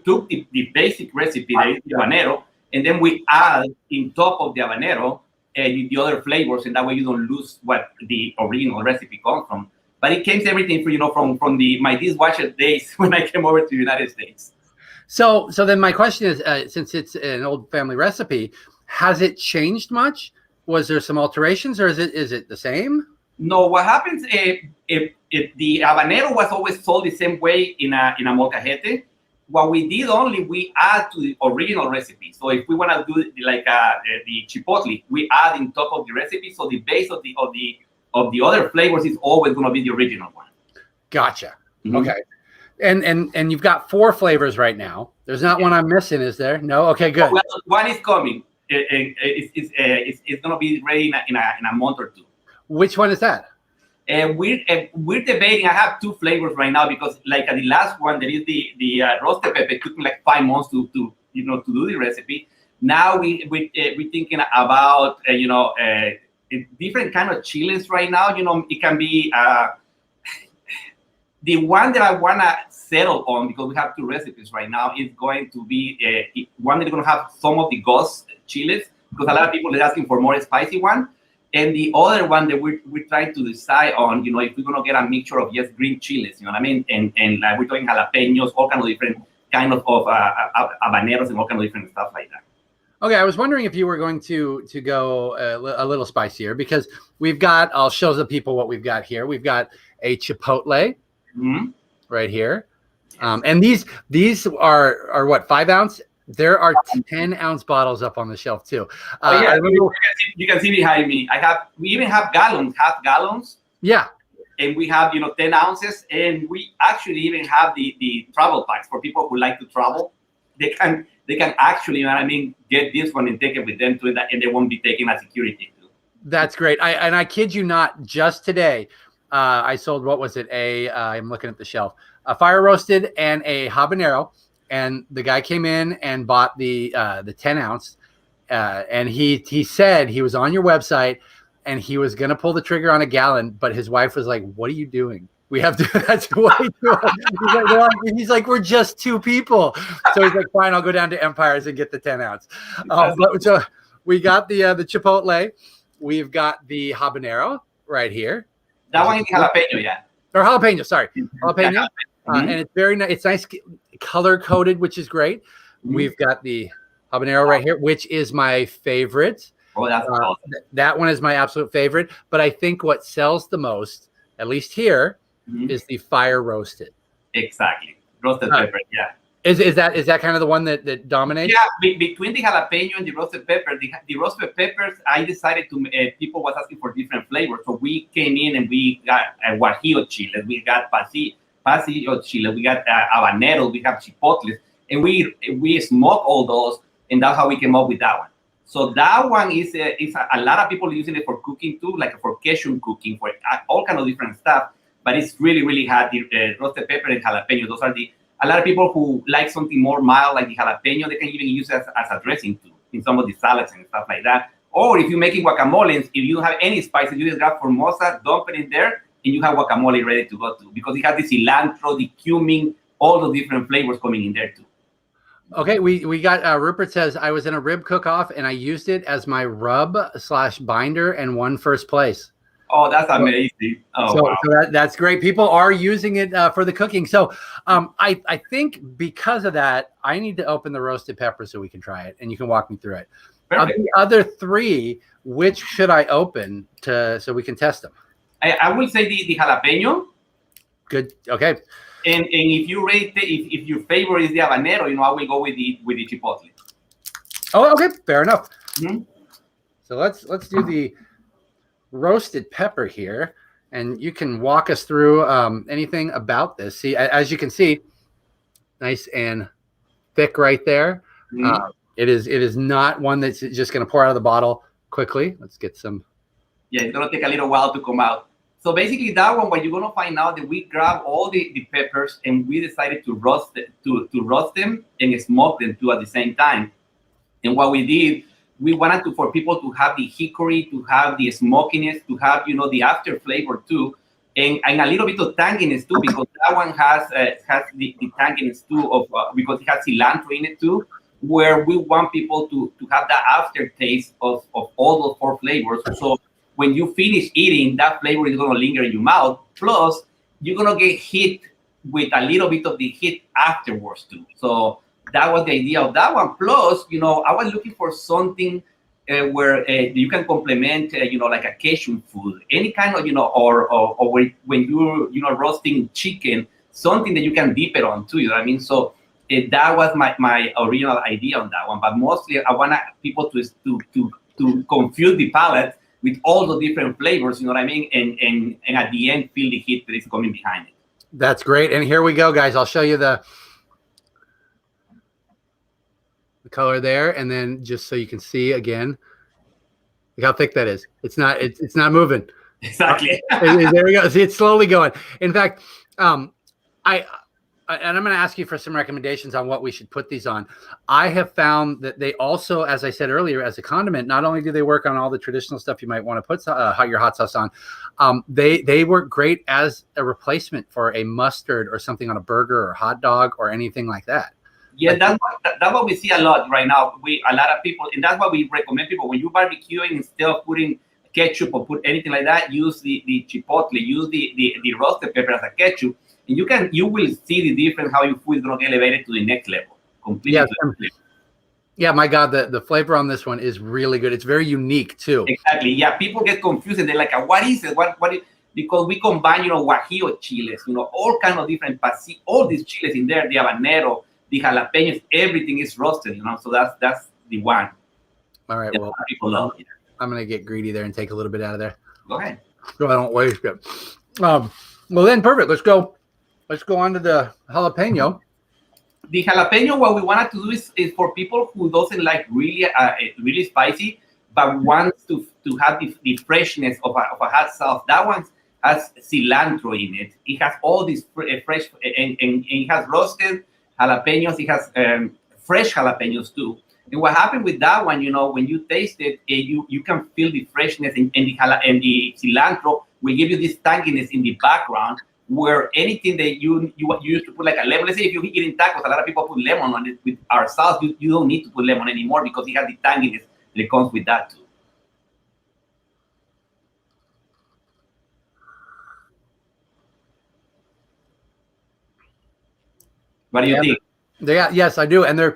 took the basic recipe, the habanero, and then we add in top of the habanero the other flavors, and that way you don't lose what the original recipe comes from. But it came everything from my dishwasher days when I came over to the United States. So then my question is, since it's an old family recipe, has it changed much? Was there some alterations, or is it the same? No, what happens if the habanero was always sold the same way in a molcajete, what we did only, we add to the original recipe. So if we want to do like the chipotle, we add in top of the recipe. So the base of the other flavors is always going to be the original one. Gotcha. Okay. And you've got 4 flavors right now. There's not one I'm missing, is there? No. Okay, good. Well, one is coming. It's going to be ready in a month or 2. Which one is that? We're debating. I have 2 flavors right now because, like the last one, there is the roasted pepper. It took me like 5 months to do the recipe. Now we're thinking about different kind of chiles right now. It can be the one that I wanna settle on, because we have 2 recipes right now, is going to be one that's gonna have some of the ghost chiles, because a lot of people are asking for more spicy one. And the other one that we're trying to decide on, if we're gonna get a mixture of just green chilies, you know what I mean? And we're talking jalapenos, all kind of different kind of habaneros and all kind of different stuff like that. Okay, I was wondering if you were going to go a little spicier, because we've got, I'll show the people what we've got here. We've got a chipotle right here. And these are what, 5 ounce? There are 10-ounce bottles up on the shelf too. You can see behind me. We even have gallons, half gallons. Yeah. And we have 10 ounces, and we actually even have the travel packs for people who like to travel. They can actually, get this one and take it with them too, and they won't be taking a security too. That's great. I kid you not, just today, I sold, what was it? I'm looking at the shelf, a fire roasted and a habanero. And the guy came in and bought the 10 ounce. And he said he was on your website and he was going to pull the trigger on a gallon, but his wife was like, "What are you doing? We have to, that's way too much." He's like, "We're just 2 people." So he's like, "Fine, I'll go down to Empire's and get the 10 ounce. So we got the chipotle. We've got the habanero right here. That one is jalapeno, yeah. Or jalapeno, sorry. Jalapeno. And it's very nice. It's nice color coded, which is great. We've got the habanero right here, which is my favorite. Oh, that's awesome. That one is my absolute favorite. But I think what sells the most, at least here, is the fire roasted. Exactly. Roasted pepper, yeah. Is that kind of the one that dominates? Yeah, between the jalapeno and the roasted pepper, the roasted peppers, I decided to, people was asking for different flavors. So we came in and we got guajillo chile, we got pasillo chile, we got habanero, we have chipotles, and we smoke all those, and that's how we came up with that one. So that one is a lot of people using it for cooking too, like for Cajun cooking, for all kind of different stuff. But it's really, really hot. The roasted pepper and jalapeno, those are a lot of people who like something more mild, like the jalapeno, they can even use it as a dressing too, in some of the salads and stuff like that. Or if you're making guacamole, if you have any spices, you just grab Formosa, dump it in there, and you have guacamole ready to go too, because it has the cilantro, the cumin, all the different flavors coming in there too. Okay, we got Rupert says, "I was in a rib cook-off and I used it as my rub/binder and won first place." Oh, that's amazing! So that's great. People are using it for the cooking. So I think because of that, I need to open the roasted pepper so we can try it, and you can walk me through it. Of the other 3, which should I open so we can test them? I will say the jalapeno. Good. Okay. And if you rate if your favorite is the habanero, I will go with the chipotle. Oh, okay, fair enough. So let's do the roasted pepper here, and you can walk us through anything about this. See, as you can see, nice and thick right there. It is not one that's just going to pour out of the bottle quickly. Let's get some. Yeah, it's going to take a little while to come out. So basically that one, what you're going to find out that we grab all the peppers and we decided to roast them and smoke them too at the same time. And what we did, we wanted for people to have the hickory, to have the smokiness, to have, the after flavor too, and a little bit of tanginess too, because that one has the tanginess too because it has cilantro in it too, where we want people to have that aftertaste of all those 4 flavors. So when you finish eating, that flavor is going to linger in your mouth. Plus, you're going to get hit with a little bit of the heat afterwards too. So that was the idea of that one. Plus, I was looking for something where you can complement, like a Cajun food, any kind of, or when you're, roasting chicken, something that you can dip it on too. You know what I mean? So That was my original idea on that one. But mostly, I want people to confuse the palate with all the different flavors. You know what I mean? And at the end, feel the heat that is coming behind it. That's great. And here we go, guys. I'll show you the color there, and then just so you can see again, look how thick that is. It's not moving. Exactly. There we go. See, it's slowly going. In fact, and I'm going to ask you for some recommendations on what we should put these on. I have found that they also, as I said earlier, as a condiment, not only do they work on all the traditional stuff you might want to put your hot sauce on, they work great as a replacement for a mustard or something on a burger or hot dog or anything like that. Yeah, that's what we see a lot right now. A lot of people, and that's what we recommend people, when you're barbecuing, instead of putting ketchup or put anything like that, use the chipotle, use the roasted pepper as a ketchup, and you will see the difference, how your food is going to get elevated to the next level. Completely. Yeah, my God, the flavor on this one is really good. It's very unique too. Exactly. Yeah, people get confused and they're like, what is it? What is, because we combine, guajillo chiles, all kind of different all these chiles in there, the habanero, the jalapenos, everything is roasted, so that's the one. All right, well, people love it. I'm gonna get greedy there and take a little bit out of there. Go ahead. So I don't waste it. Well then, perfect. Let's go on to the jalapeno. The jalapeno, what we wanted to do is for people who doesn't like really spicy, but wants to have the freshness of a hot sauce. That one has cilantro in it. It has all these fresh, and it has roasted jalapenos. It has fresh jalapenos too. And what happened with that one, when you taste it, you can feel the freshness and the cilantro will give you this tanginess in the background, where anything that you used to put like a lemon. Let's say if you're eating tacos, a lot of people put lemon on it. With our sauce, you don't need to put lemon anymore because it has the tanginess that comes with that too. What do you think? Yes, I do. And they're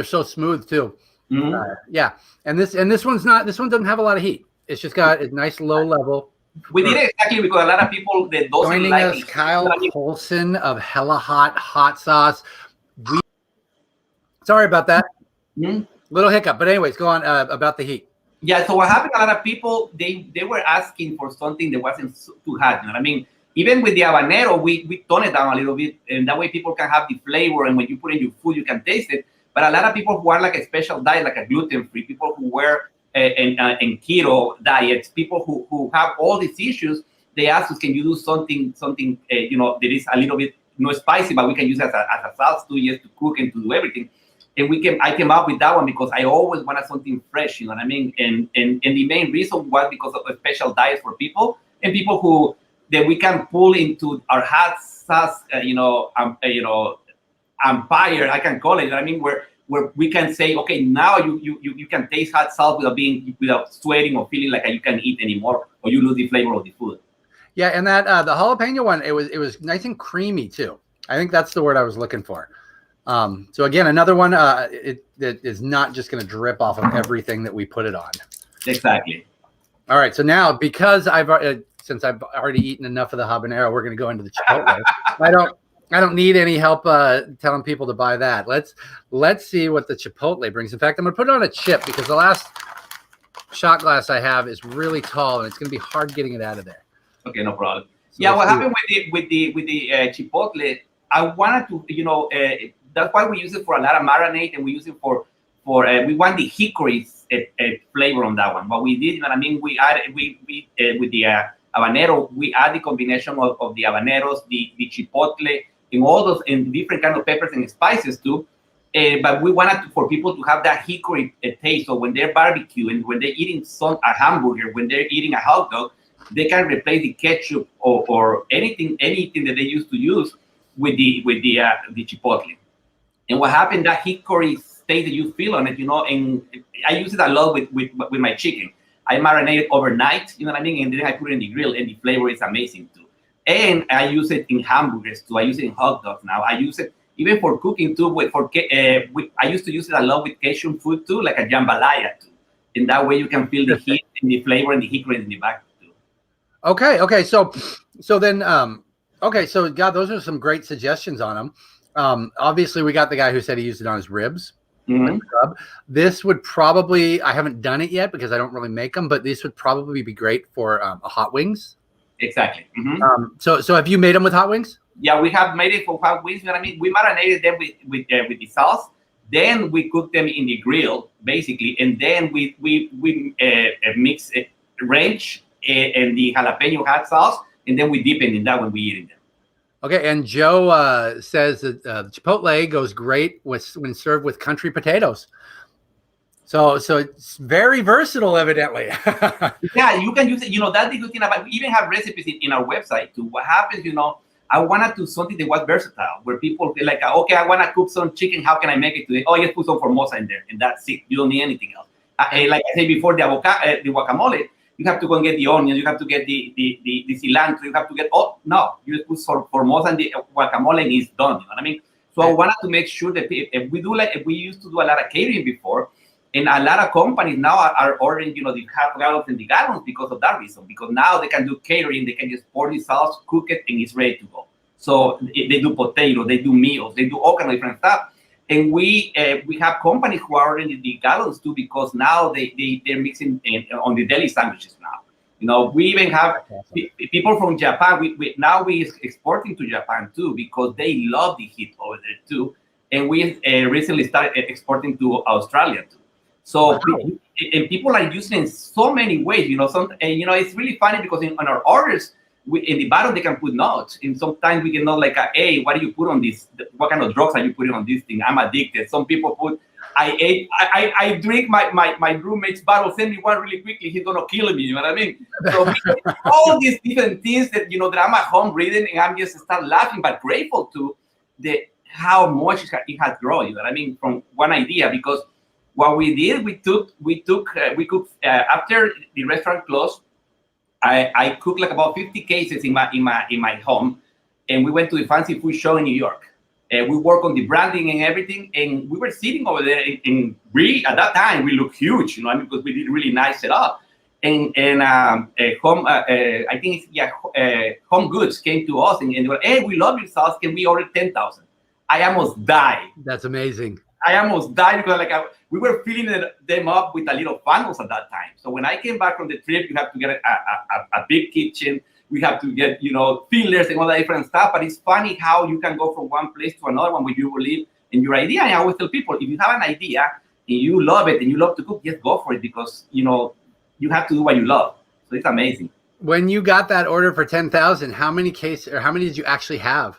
so smooth too. Mm-hmm. Yeah. And this one doesn't have a lot of heat. It's just got a nice low level. We did it exactly because a lot of people that doesn't joining like us, it. Kyle Colson of Hella Hot Sauce. Sorry about that. Mm-hmm. Little hiccup, but anyways, go on about the heat. Yeah, so what happened, a lot of people, they were asking for something that wasn't too hot. You know what I mean? Even with the habanero, we tone it down a little bit, and that way people can have the flavor, and when you put in your food, you can taste it. But a lot of people who are like a special diet, like a gluten-free, people who were in keto diets, people who have all these issues, they ask us, can you do something that is a little bit not spicy, but we can use it as a sauce too, just to cook and to do everything. And I came up with that one because I always wanted something fresh, you know what I mean? And the main reason was because of a special diet for people, and people that we can pull into our hot sauce, empire, I can call it. You know what I mean, where we can say, okay, now you can taste hot sauce without sweating or feeling like you can't eat anymore, or you lose the flavor of the food. Yeah, and that the jalapeno one, it was nice and creamy too. I think that's the word I was looking for. So again, another one that is not just going to drip off of everything that we put it on. Exactly. All right, so now because since I've already eaten enough of the habanero, we're going to go into the chipotle. I don't need any help telling people to buy that. Let's see what the chipotle brings. In fact, I'm going to put it on a chip because the last shot glass I have is really tall, and it's going to be hard getting it out of there. Okay, no problem. So yeah, what happened with the chipotle? I wanted to, that's why we use it for a lot of marinade, and we use it for we want the hickory flavor on that one. What we did, you know what I mean? We added with the habanero, we add the combination of the habaneros, the chipotle, and all those and different kind of peppers and spices too. But we wanted for people to have that hickory taste. So when they're barbecuing, when they're eating a hamburger, when they're eating a hot dog, they can replace the ketchup or anything that they used to use with the chipotle. And what happened, that hickory taste that you feel on it, and I use it a lot with my chicken. I marinate it overnight, you know what I mean? And then I put it in the grill, and the flavor is amazing too. And I use it in hamburgers too. I use it in hot dogs now. I use it even for cooking too. I used to use it a lot with Cajun food too, like a jambalaya too. And that way you can feel the heat and the flavor and the hickory in the back too. Okay. So then, so God, those are some great suggestions on them. Obviously, we got the guy who said he used it on his ribs. Mhm. This would probably, I haven't done it yet because I don't really make them, but this would probably be great for a hot wings. Exactly. Mhm. So have you made them with hot wings? Yeah, we have made it for hot wings. You know what I mean? We marinated them with the sauce. Then we cook them in the grill, basically, and then we mix ranch and the jalapeno hot sauce, and then we dip it in that when we eat them. Okay, and Joe says that Chipotle goes great when served with country potatoes. So it's very versatile, evidently. Yeah, you can use it. You know, that's the good thing about. We even have recipes in our website too. What happens, you know, I want to do something that was versatile, where people feel like, okay, I want to cook some chicken. How can I make it today? Oh, just put some Formosa in there, and that's it. You don't need anything else. Like I said before, the guacamole, you have to go and get the onions, you have to get the cilantro, you have to get no, you just put some Formosa and the guacamole, and it's done. You know what I mean? So I wanted to make sure that if we used to do a lot of catering before. And a lot of companies now are ordering, you know, the half gallons and the gallons because of that reason. Because now they can do catering, they can just pour the sauce, cook it, and it's ready to go. So they do potatoes, they do meals, they do all kind of different stuff. And we have companies who are ordering the gallons too, because now they're mixing on the deli sandwiches now. You know, we even have people from Japan. We exporting to Japan too, because they love the heat over there too. And we recently started exporting to Australia too. So, wow. And people are using it in so many ways, you know. You know, it's really funny because on our orders, in the bottom they can put notes, and sometimes we can know like, hey, what do you put on this? What kind of drugs are you putting on this thing? I'm addicted. Some people put, I drink my roommate's bottle. Send me one really quickly. He's gonna kill me. You know what I mean? So all these different things that, you know, that I'm at home reading, and I'm just start laughing, but grateful to how much it has grown. You know what I mean? From one idea, because what we did, we cooked after the restaurant closed. I cooked like about 50 cases in my home, and we went to the fancy food show in New York. We worked on the branding and everything, and we were sitting over there. And we at that time we looked huge, you know, because we did really nice setup. And home, I think Home Goods came to us and they were, hey, we love your sauce. Can we order 10,000? I almost died. That's amazing. I almost died because we were filling them up with a little funnels at that time. So when I came back from the trip, you have to get a big kitchen. We have to get, you know, fillers and all that different stuff. But it's funny how you can go from one place to another one where you believe in your idea. And I always tell people, if you have an idea and you love it and you love to cook, just go for it, because, you know, you have to do what you love. So it's amazing. When you got that order for 10,000, how many cases, or how many did you actually have?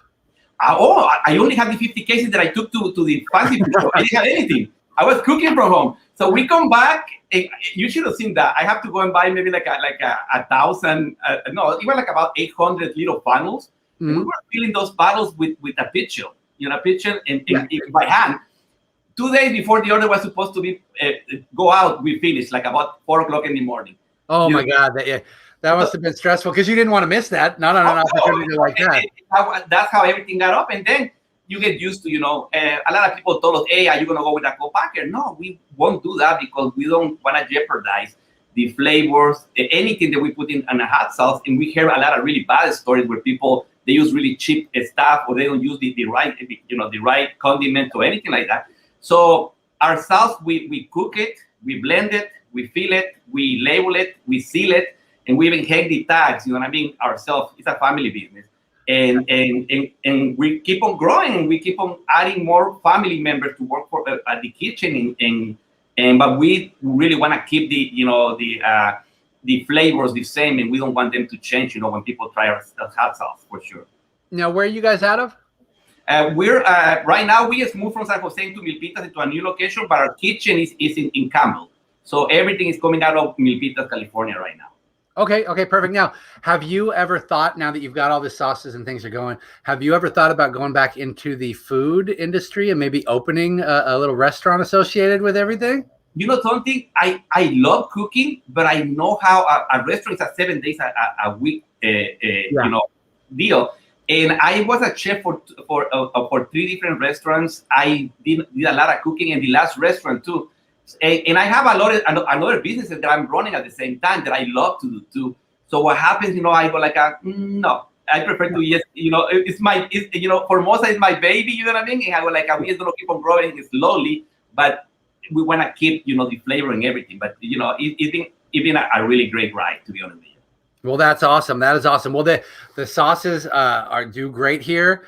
I only had the 50 cases that I took to the fancy food show. I didn't have anything. I was cooking from home. So we come back, and you should have seen that. I have to go and buy maybe like a 1,000, no, even like about 800 little funnels. Mm-hmm. And we were filling those bottles with a pitcher, you know, and by hand. 2 days before the order was supposed to be go out, we finished like about 4 o'clock in the morning. Oh my God. That must have been stressful because you didn't want to miss that. Not on an opportunity like that. That's how everything got up. And then you get used to, you know, a lot of people told us, hey, are you going to go with a co-packer? No, we won't do that because we don't want to jeopardize the flavors, anything that we put in a hot sauce. And we hear a lot of really bad stories where people, they use really cheap stuff, or they don't use the right condiment or anything like that. So our sauce, we cook it, we blend it, we fill it, we label it, we seal it. And we even hang the tags, you know what I mean, ourselves. It's a family business. And we keep on growing, and we keep on adding more family members to work for at the kitchen. But we really want to keep the flavors the same, and we don't want them to change, you know, when people try our hot sauce, for sure. Now, where are you guys out of? We're right now, we just moved from San Jose to Milpitas into a new location, but our kitchen is in Campbell. So everything is coming out of Milpitas, California right now. Okay, perfect. Now, have you ever thought, now that you've got all the sauces and things are going, have you ever thought about going back into the food industry and maybe opening a little restaurant associated with everything? You know something, I love cooking, but I know how a restaurant is a 7 days a week you know, deal. And I was a chef for 3 different restaurants. I did a lot of cooking in the last restaurant too. And I have a lot of another businesses that I'm running at the same time that I love to do too. So what happens, you know, I go like, no, I prefer to yes, Formosa is my baby, you know what I mean? And I was like, we just gonna keep on growing it slowly, but we wanna keep, the flavor and everything. But it's been a really great ride, to be honest with you. Well, that's awesome. That is awesome. Well, the sauces do great here.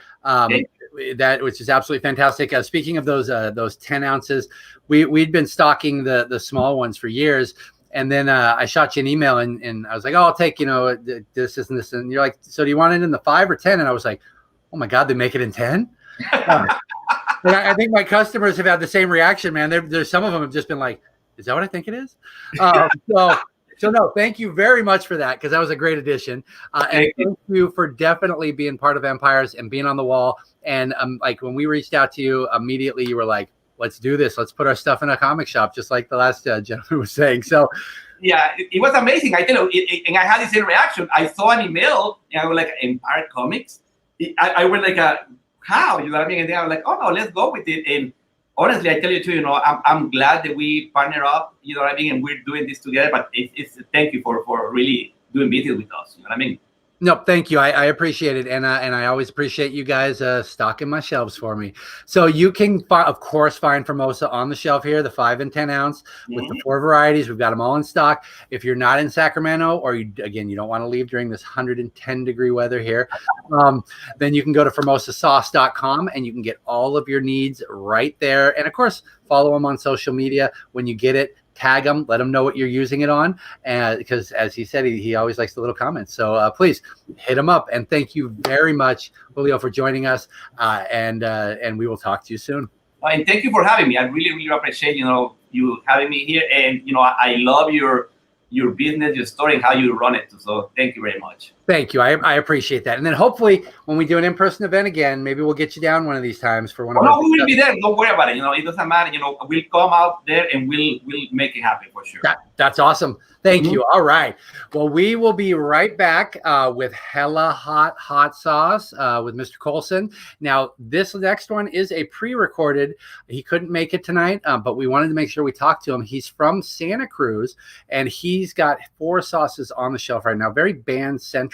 Which is absolutely fantastic. Speaking of those 10 ounces, we'd been stocking the small ones for years. And then I shot you an email and I was like, oh, I'll take, this and this. And you're like, so do you want it in the 5 or 10? And I was like, oh my God, they make it in 10? And I think my customers have had the same reaction, man. There's some of them have just been like, is that what I think it is? So no, thank you very much for that, because that was a great addition. And thank you for definitely being part of Empires and being on the wall. And like when we reached out to you, immediately you were like, let's do this. Let's put our stuff in a comic shop, just like the last gentleman was saying. So yeah, it was amazing. I tell you, and I had the same reaction. I saw an email and I was like, Empire Comics? I was like, how? You know what I mean? And then I was like, oh no, let's go with it. And honestly, I tell you too, I'm glad that we partner up, you know what I mean, and we're doing this together. But it's thank you for really doing business with us. You know what I mean? No, thank you. I appreciate it. And I always appreciate you guys stocking my shelves for me. So you can, of course, find Formosa on the shelf here, the 5 and 10 ounce with the 4 varieties. We've got them all in stock. If you're not in Sacramento, or you don't want to leave during this 110-degree weather here, then you can go to formosasauce.com and you can get all of your needs right there. And of course, follow them on social media. When you get it, tag them, let them know what you're using it on, and because as he said, he always likes the little comments. So please hit him up. And thank you very much, Julio, for joining us. And we will talk to you soon. And thank you for having me. I really, really appreciate you having me here. And I love your business, your story, and how you run it. So thank you very much. Thank you. I appreciate that. And then hopefully when we do an in-person event again, maybe we'll get you down one of these times for one of our. No, we will be there. Don't worry about it. It doesn't matter. We'll come out there and we'll make it happen for sure. That's awesome. Thank you. All right. Well, we will be right back with Hella Hot Sauce with Mr. Colson. Now, this next one is a pre-recorded. He couldn't make it tonight, but we wanted to make sure we talked to him. He's from Santa Cruz, and he's got 4 sauces on the shelf right now. Very band-centric.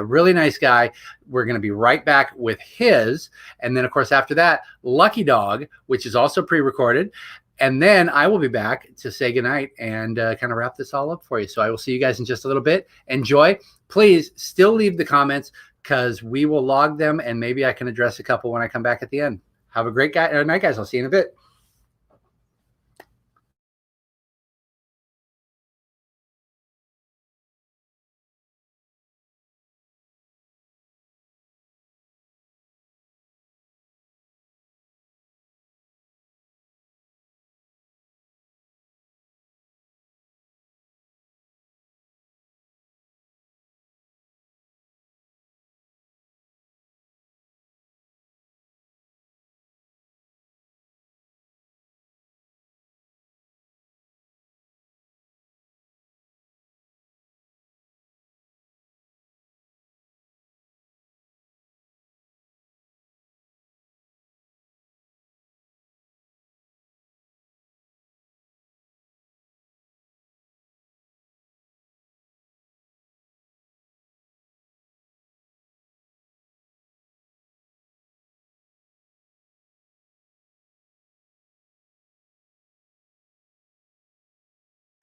Really nice guy. We're going to be right back with his. And then, of course, after that, Lucky Dog, which is also pre-recorded. And then I will be back to say goodnight and kind of wrap this all up for you. So I will see you guys in just a little bit. Enjoy. Please still leave the comments, because we will log them, and maybe I can address a couple when I come back at the end. Have a great night, guys. I'll see you in a bit.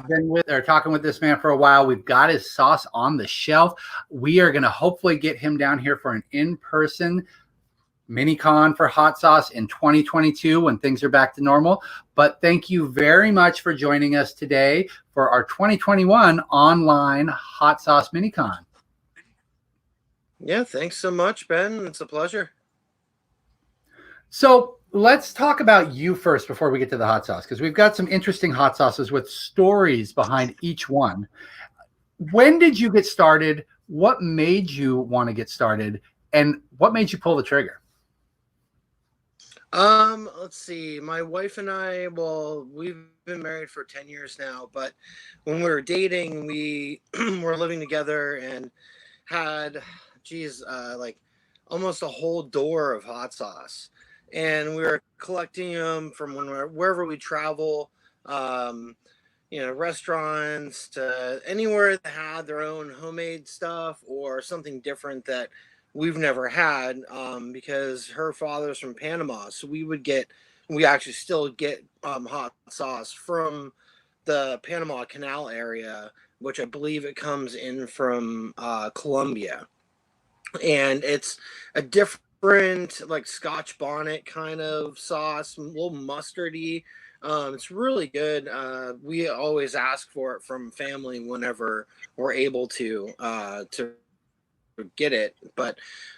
Been talking with this man for a while. We've got his sauce on the shelf. We are going to hopefully get him down here for an in-person mini con for hot sauce in 2022 when things are back to normal. But thank you very much for joining us today for our 2021 online hot sauce mini con. Yeah, thanks so much, Ben. It's a pleasure. So let's talk about you first before we get to the hot sauce, because we've got some interesting hot sauces with stories behind each one. When did you get started? What made you want to get started? And what made you pull the trigger? Let's see. My wife and I, we've been married for 10 years now, but when we were dating, we were living together and had, like almost a whole door of hot sauce. And we were collecting them from wherever we travel. restaurants to anywhere that had their own homemade stuff or something different that we've never had, because her father's from Panama. So we actually still get hot sauce from the Panama Canal area, which I believe it comes in from Colombia. And it's a different, like, Scotch bonnet kind of sauce, a little mustardy. It's really good. We always ask for it from family whenever we're able to get it. But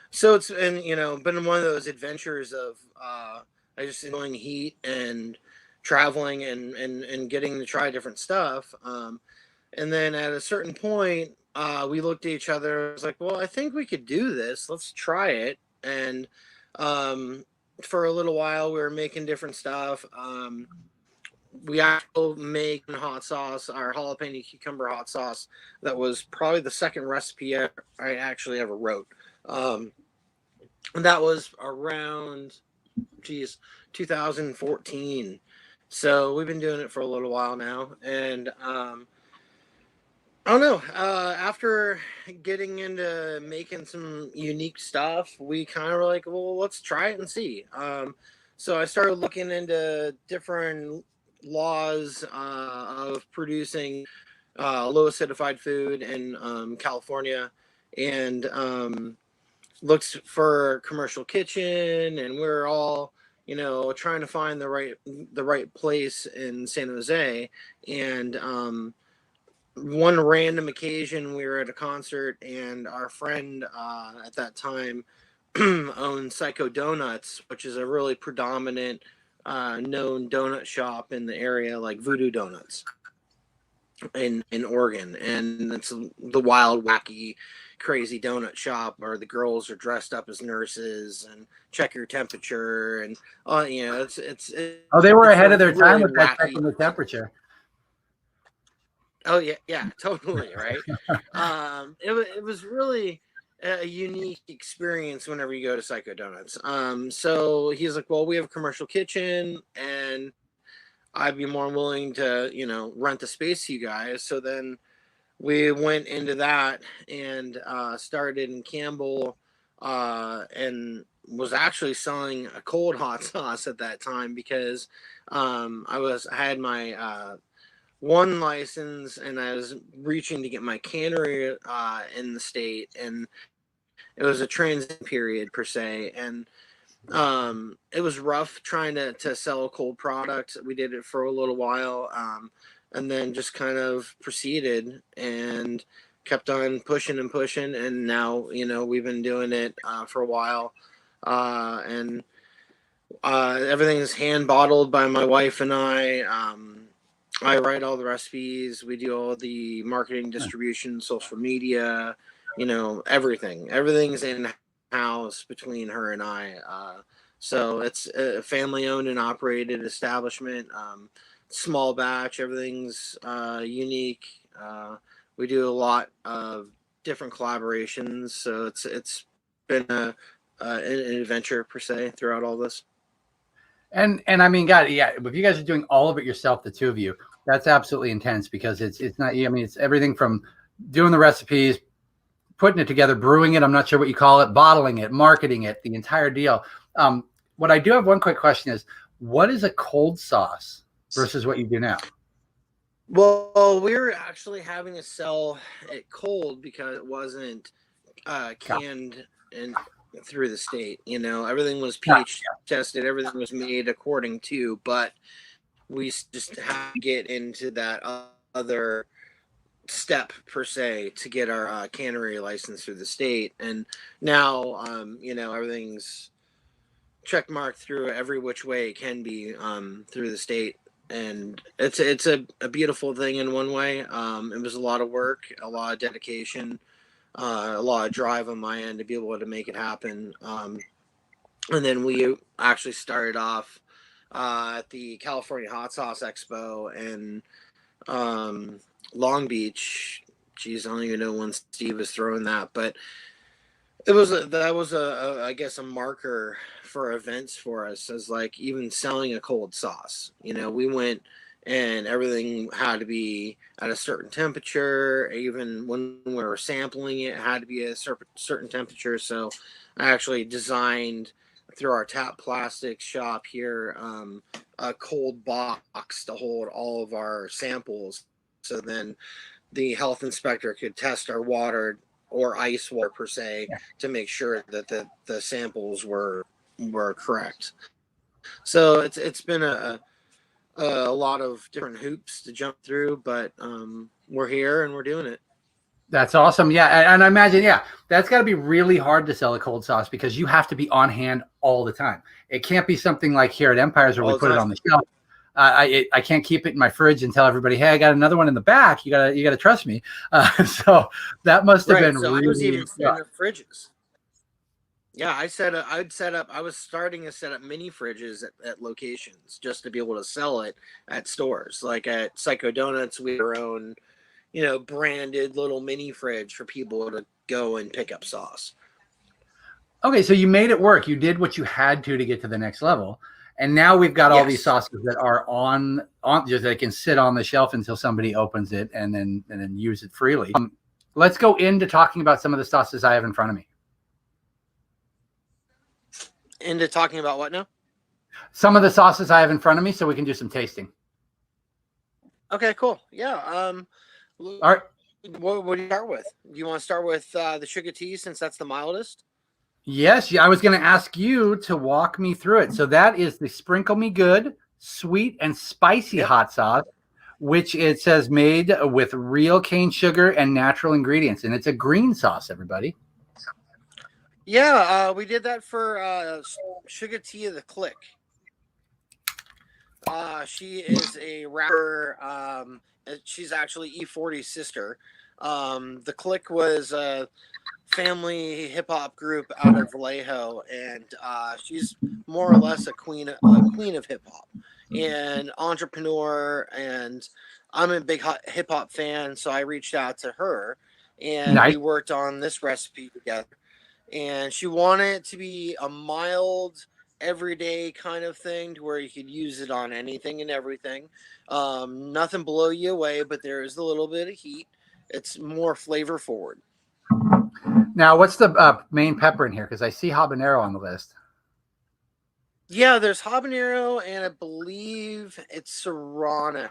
so it's been one of those adventures of I just enjoying heat and traveling and getting to try different stuff. And then at a certain point, we looked at each other. I was like, well, I think we could do this. Let's try it. And for a little while, we were making different stuff. We actually make hot sauce, our jalapeno cucumber hot sauce. That was probably the second recipe I actually ever wrote. And that was around, 2014. So we've been doing it for a little while now. And I don't know. After getting into making some unique stuff, we kind of were like, well, let's try it and see. So I started looking into different laws of producing low acidified food in California, and looked for commercial kitchen, and we were all trying to find the right place in San Jose. And one random occasion, we were at a concert, and our friend at that time owned Psycho Donuts, which is a really predominant known donut shop in the area, like Voodoo Donuts in Oregon. And it's the wild, wacky, crazy donut shop where the girls are dressed up as nurses and check your temperature, and it's Oh, they were ahead of their time really with that, wacky. checking the temperature. Oh yeah, totally, right. It was really a unique experience whenever you go to Psycho Donuts. So he's like, well, we have a commercial kitchen, and I'd be more willing to rent the space to you guys. So then we went into that and started in Campbell, and was actually selling a cold hot sauce at that time, because I had my one license, and I was reaching to get my cannery in the state, and it was a transit period per se, and it was rough trying to sell a cold product. We did it for a little while, and then just kind of proceeded and kept on pushing and pushing, and now we've been doing it for a while, and everything's hand bottled by my wife and I write all the recipes. We do all the marketing, distribution, social media, everything. Everything's in house between her and I. So it's a family owned and operated establishment. Small batch. Everything's unique. We do a lot of different collaborations. So it's been an adventure per se throughout all this. And I mean, God, yeah, if you guys are doing all of it yourself, the two of you, that's absolutely intense, because it's not, I mean, it's everything from doing the recipes, putting it together, brewing it, I'm not sure what you call it, bottling it, marketing it, the entire deal. What I do have one quick question is, what is a cold sauce versus what you do now? Well, we were actually having to sell it cold because it wasn't canned and through the state. Everything was pH tested, everything was made according to, but we just had to get into that other step per se to get our cannery license through the state. And now everything's check marked through every which way it can be through the state. And it's a beautiful thing in one way. It was a lot of work, a lot of dedication, a lot of drive on my end to be able to make it happen. And then we actually started off at the California Hot Sauce Expo in Long Beach. Geez, I don't even know when Steve was throwing that, but that was I guess a marker for events for us, as like even selling a cold sauce. We went and everything had to be at a certain temperature. Even when we were sampling it, it had to be at a certain temperature. So I actually designed through our Tap Plastics shop here a cold box to hold all of our samples. So then the health inspector could test our water or ice water per se to make sure that the samples were correct. So it's been a lot of different hoops to jump through, but we're here and we're doing it. That's awesome. Yeah. And I imagine, yeah, that's got to be really hard to sell a cold sauce because you have to be on hand all the time. It can't be something like here at Empires where we put it on the shelf. I can't keep it in my fridge and tell everybody, hey, I got another one in the back. You gotta trust me. So that must have been so really. I was even setting up fridges. Yeah, I was starting to set up mini fridges at locations just to be able to sell it at stores. Like at Psycho Donuts, we had our own, branded little mini fridge for people to go and pick up sauce. Okay, so you made it work. You did what you had to get to the next level. And now we've got all these sauces that are on just they can sit on the shelf until somebody opens it and then use it freely. Let's go into talking about some of the sauces I have in front of me. Into talking about what now? Some of the sauces I have in front of me, so we can do some tasting. Okay, cool. Yeah. All right. What do you start with? Do you want to start with the sugar tea since that's the mildest? Yes, I was going to ask you to walk me through it. So that is the Sprinkle Me Good sweet and spicy hot sauce, which it says made with real cane sugar and natural ingredients, and it's a green sauce. Everybody. Yeah, we did that for Sugar Tea of the Click. She is a rapper. She's actually E40's sister. The Click was a family hip hop group out of Vallejo, and she's more or less a queen of hip hop and entrepreneur. And I'm a big hip hop fan, so I reached out to her, and we worked on this recipe together. And she wanted it to be a mild, everyday kind of thing to where you could use it on anything and everything. Nothing blow you away, but there is a little bit of heat. It's more flavor forward. Now, what's the main pepper in here? Because I see habanero on the list. Yeah, there's habanero, and I believe it's serrano.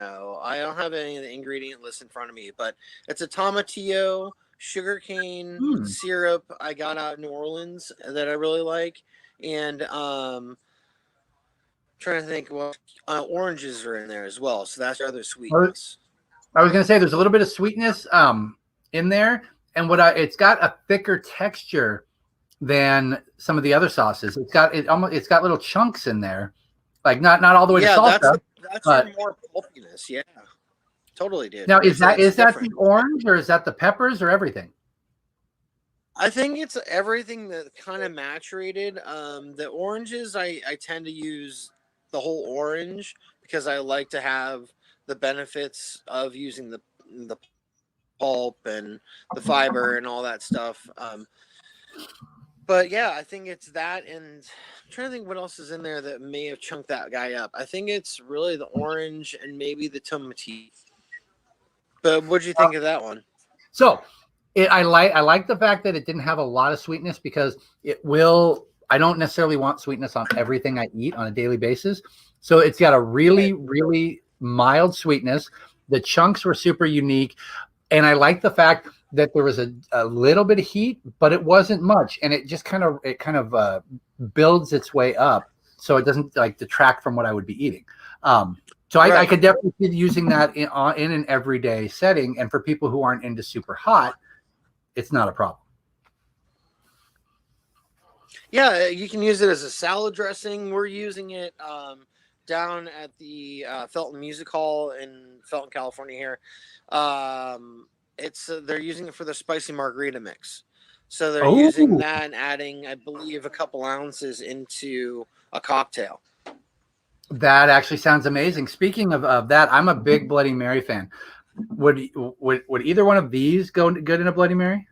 I don't have any of the ingredient list in front of me, but it's a tomatillo, sugarcane syrup I got out of New Orleans that I really like, and trying to think what oranges are in there as well, so that's other sweetness. I was going to say there's a little bit of sweetness in there, and it's got a thicker texture than some of the other sauces. It's got little chunks in there, like not all the way to salsa. That's more pulpiness, yeah. Totally, dude. Now, is that the orange, or is that the peppers, or everything? I think it's everything that kind of maturated. The oranges, I tend to use the whole orange because I like to have the benefits of using the pulp and the fiber and all that stuff. But yeah, I think it's that, and I'm trying to think what else is in there that may have chunked that guy up. I think it's really the orange and maybe the tomatillo. But what do you think of that one? So, I like the fact that it didn't have a lot of sweetness because I don't necessarily want sweetness on everything I eat on a daily basis. So it's got a really, really mild sweetness. The chunks were super unique. And I like the fact that there was a little bit of heat, but it wasn't much. And it just kind of builds its way up. So it doesn't like detract from what I would be eating. So I could definitely be using that in an everyday setting. And for people who aren't into super hot, it's not a problem. Yeah, you can use it as a salad dressing. We're using it down at the Felton Music Hall in Felton, California here. They're using it for the spicy margarita mix. So they're using that and adding, I believe, a couple ounces into a cocktail. That actually sounds amazing. Speaking of that, I'm a big Bloody Mary fan. Would either one of these go good in a Bloody Mary?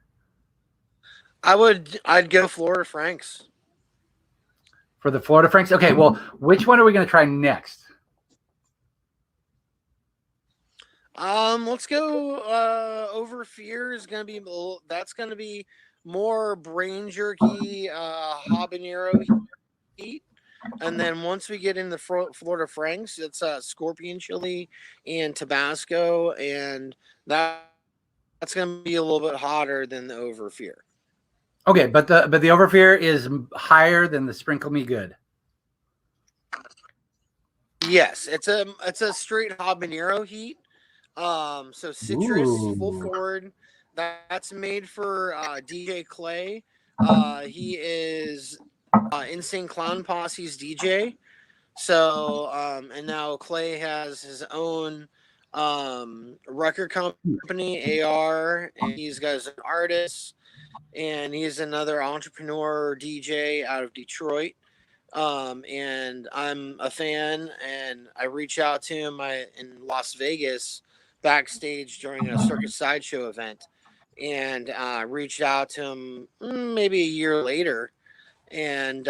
I'd go Florida Franks. For the Florida Franks? Okay, well, which one are we going to try next? Let's go. Over fear is gonna be that's gonna be more brain jerky, habanero heat, and then once we get into Florida Franks, it's scorpion chili and Tabasco, and that's gonna be a little bit hotter than the over fear. Okay, but the over fear is higher than the sprinkle me good. Yes, it's a straight habanero heat. So citrus full Ooh. forward. That's made for DJ Clay. He is Insane Clown Posse's DJ. So and now Clay has his own record company, AR, and he's got his own artist, and he's another entrepreneur DJ out of Detroit. And I'm a fan, and I reach out to him in Las Vegas backstage during a Circus Sideshow event, and reached out to him maybe a year later, and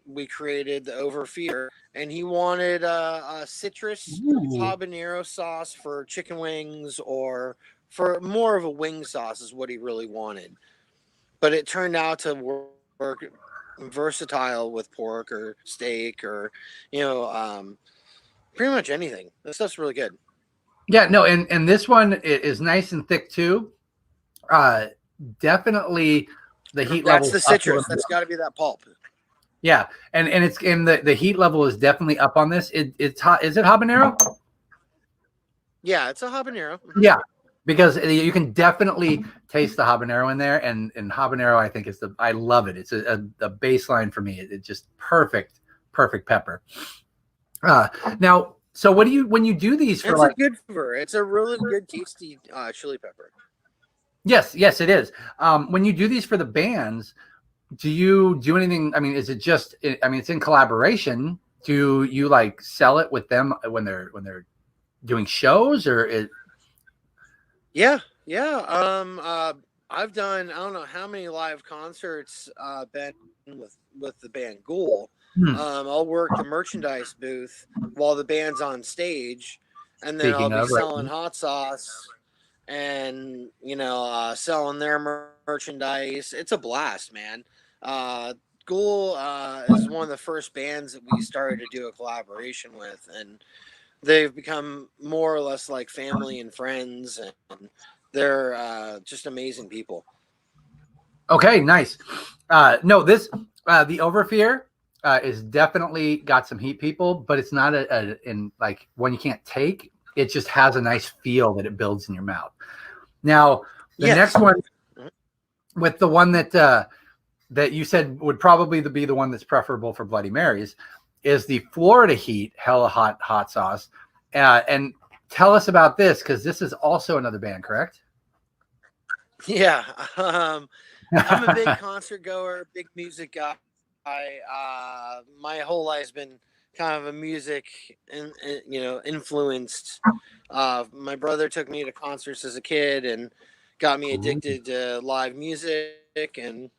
we created the Over Fear, and he wanted a citrus habanero sauce for chicken wings, or for more of a wing sauce is what he really wanted, but it turned out to work versatile with pork or steak or pretty much anything. This stuff's really good. Yeah, no, and this one is nice and thick too. Definitely the heat level. That's the citrus. That's got to be that pulp. Yeah, and it's in the heat level is definitely up on this. It's hot. Is it habanero? Yeah, it's a habanero. Yeah, because you can definitely taste the habanero in there, and habanero I think is I love it. It's a baseline for me. It's just perfect pepper. Now, so what do you when you do these for? It's a good flavor. It's a really good tasty chili pepper. Yes, it is. When you do these for the bands, do you do anything? I mean, is it just? I mean, it's in collaboration. Do you like sell it with them when they're doing shows, or it? Yeah. I've done I don't know how many live concerts been with the band Ghoul. I'll work the merchandise booth while the band's on stage, and then I'll be selling hot sauce and selling their merchandise. It's a blast, man. Ghoul is one of the first bands that we started to do a collaboration with, and they've become more or less like family and friends, and they're just amazing people. Okay, nice. No, this the Overfear is definitely got some heat, people, but it's not in like one you can't take. It just has a nice feel that it builds in your mouth. Now, the next one, with the one that you said would probably be the one that's preferable for Bloody Marys, is the Florida Heat Hella Hot Sauce. And tell us about this, because this is also another band, correct? Yeah. I'm a big concert goer, big music guy. My whole life's been kind of a music influenced. My brother took me to concerts as a kid and got me addicted to live music, and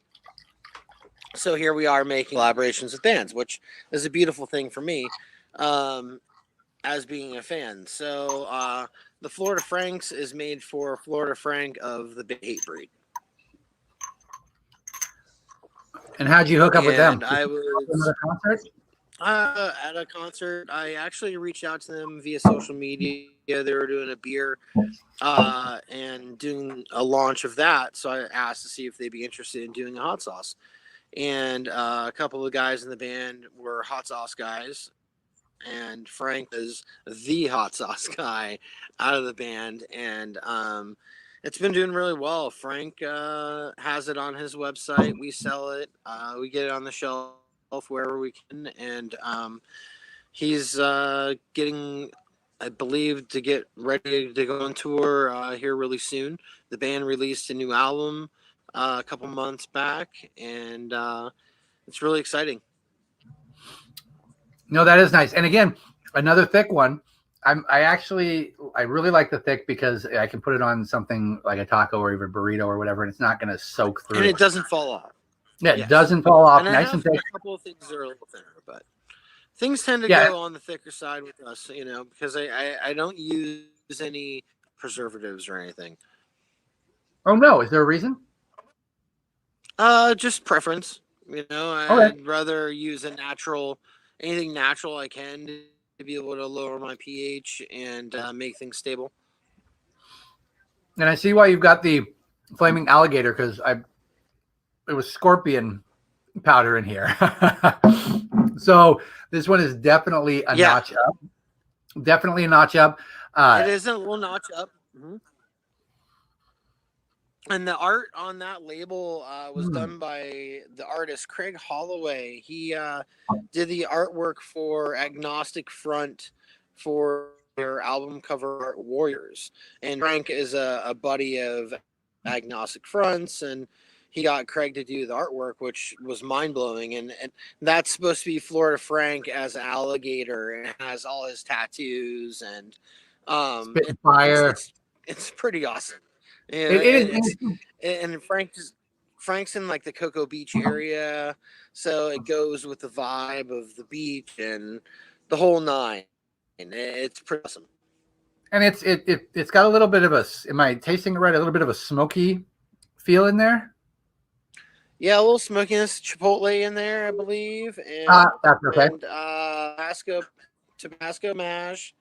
so here we are making collaborations with bands, which is a beautiful thing for me as being a fan. So the Florida Franks is made for Florida Frank of the Big Hate Breed. And how'd you hook up with them? I was at a concert. I actually reached out to them via social media. They were doing a beer and doing a launch of that. So I asked to see if they'd be interested in doing a hot sauce. And a couple of guys in the band were hot sauce guys. And Frank is the hot sauce guy out of the band. And it's been doing really well. Frank has it on his website. We sell it. We get it on the shelf wherever we can. And he's getting, I believe, to get ready to go on tour here really soon. The band released a new album a couple months back, and it's really exciting. No, that is nice. And again, another thick one. I really like the thick because I can put it on something like a taco or even a burrito or whatever, and it's not going to soak through. And it doesn't fall off. Yeah, it doesn't fall off. And nice and thick. A couple of things are a little thinner, but things tend to go on the thicker side with us, because I don't use any preservatives or anything. Oh no, is there a reason? Just preference. You know, Okay. I'd rather use anything natural I can to be able to lower my pH and make things stable. And I see why you've got the flaming alligator, because it was scorpion powder in here. So this one is definitely a notch up. Definitely a notch up. It is a little notch up. Mm-hmm. And the art on that label was done by the artist Craig Holloway. He did the artwork for Agnostic Front for their album cover art Warriors. And Frank is a buddy of Agnostic Front's, and he got Craig to do the artwork, which was mind-blowing. And that's supposed to be Florida Frank as alligator, and has all his tattoos, and fire. it's pretty awesome. Yeah, It is. and Frank's in like the Cocoa Beach area, so it goes with the vibe of the beach and the whole nine. And it's pretty awesome. And it's got a little bit of am I tasting it right? A little bit of a smoky feel in there. Yeah, a little smokiness, chipotle in there, I believe, and that's okay. And Tabasco mash.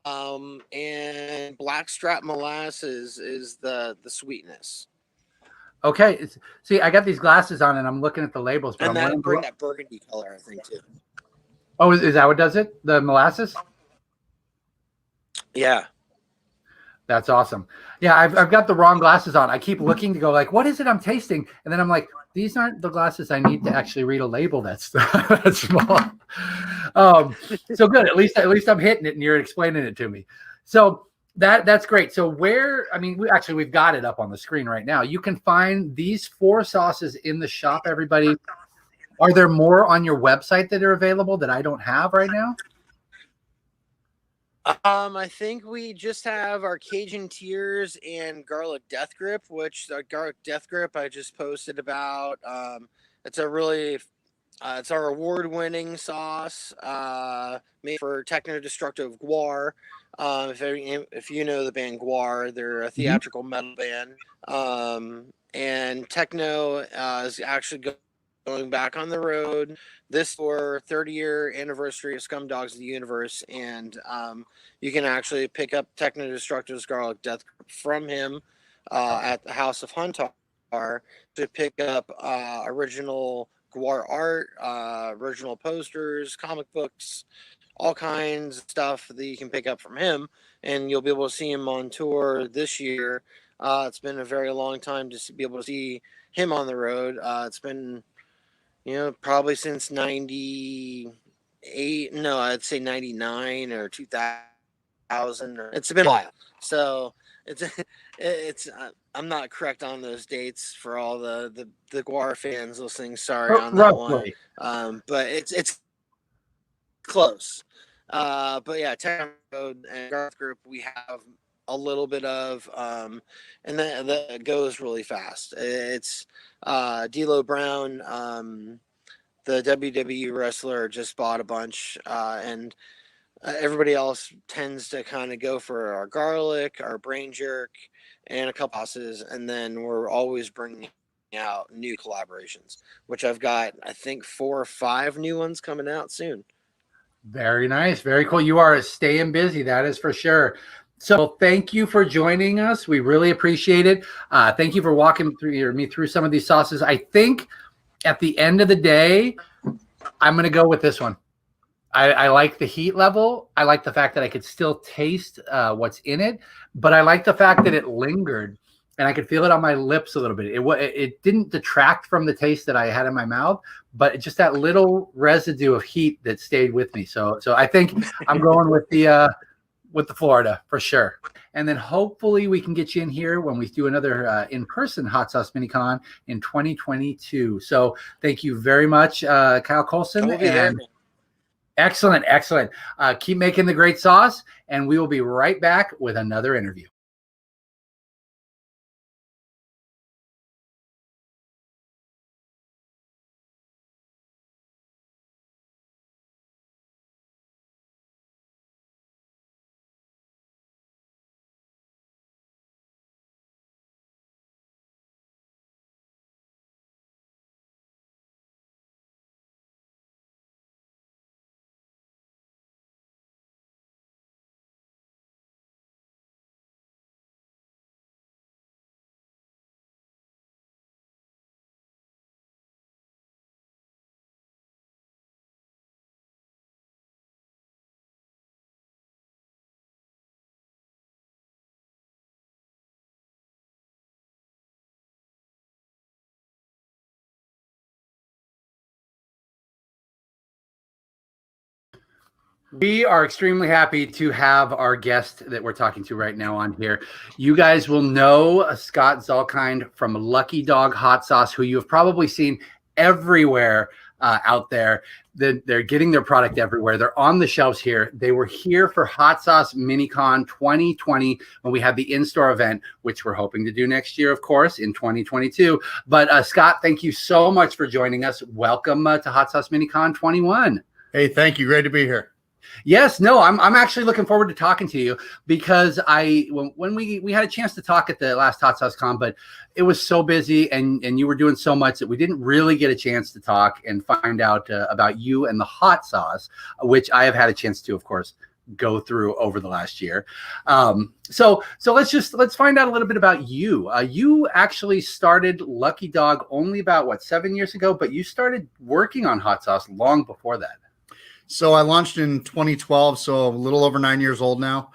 And blackstrap molasses is the sweetness. Okay. See, I got these glasses on and I'm looking at the labels, but and that bring that burgundy color, I think, too. Oh, is that what does it? The molasses? Yeah. That's awesome. Yeah, I've got the wrong glasses on. I keep looking to go like, what is it I'm tasting? And then I'm like, these aren't the glasses I need to actually read a label that's small. So good. At least I'm hitting it and you're explaining it to me. So that's great. So we've got it up on the screen right now. You can find these 4 sauces in the shop, everybody. Are there more on your website that are available that I don't have right now? I think we just have our Cajun Tears and Garlic Death Grip, which the Garlic Death Grip I just posted about. It's it's our award-winning sauce made for Techno-Destructive Guar. If you know the band Guar, they're a theatrical metal band. And Techno is actually going back on the road this for 30-year anniversary of Scum Dogs of the Universe, and you can actually pick up Techno Destructive's Garlic Death from him at the House of Huntar to pick up original Guar art, original posters, comic books, all kinds of stuff that you can pick up from him, and you'll be able to see him on tour this year. It's been a very long time to be able to see him on the road. It's been probably since 98. No, I'd say 99 or 2000. It's been a while. So it's I'm not correct on those dates for all the Guar fans listening. Sorry on that one. But it's close. But yeah, Techno and Garth Group, we have a little bit of, and that goes really fast. It's D'Lo Brown, the WWE wrestler, just bought a bunch, and everybody else tends to kind of go for our garlic, our brain jerk, and a couple sauces, and then we're always bringing out new collaborations, which I've got, I think, 4 or 5 new ones coming out soon. Very nice. Very cool. You are staying busy. That is for sure. So thank you for joining us. We really appreciate it. Thank you for walking me through some of these sauces. I think at the end of the day, I'm going to go with this one. I like the heat level. I like the fact that I could still taste what's in it, but I like the fact that it lingered and I could feel it on my lips a little bit. It didn't detract from the taste that I had in my mouth, but just that little residue of heat that stayed with me. So I think I'm going with the Florida for sure. And then hopefully we can get you in here when we do another in-person Hot Sauce Minicon in 2022. So thank you very much, Kyle Colson. Excellent. Keep making the great sauce, and we will be right back with another interview. We are extremely happy to have our guest that we're talking to right now on here. You guys will know Scott Zalkind from Lucky Dog Hot Sauce, who you have probably seen everywhere out there. They're getting their product everywhere. They're on the shelves here. They were here for Hot Sauce MiniCon 2020 when we had the in-store event, which we're hoping to do next year, of course, in 2022. But Scott, thank you so much for joining us. Welcome to Hot Sauce MiniCon 21. Hey, thank you. Great to be here. Yes, no, I'm actually looking forward to talking to you because when we had a chance to talk at the last Hot Sauce Con, but it was so busy and you were doing so much that we didn't really get a chance to talk and find out about you and the hot sauce, which I have had a chance to, of course, go through over the last year. So let's find out a little bit about you. You actually started Lucky Dog only about 7 years ago, but you started working on hot sauce long before that. So I launched in 2012, so a little over 9 years old now.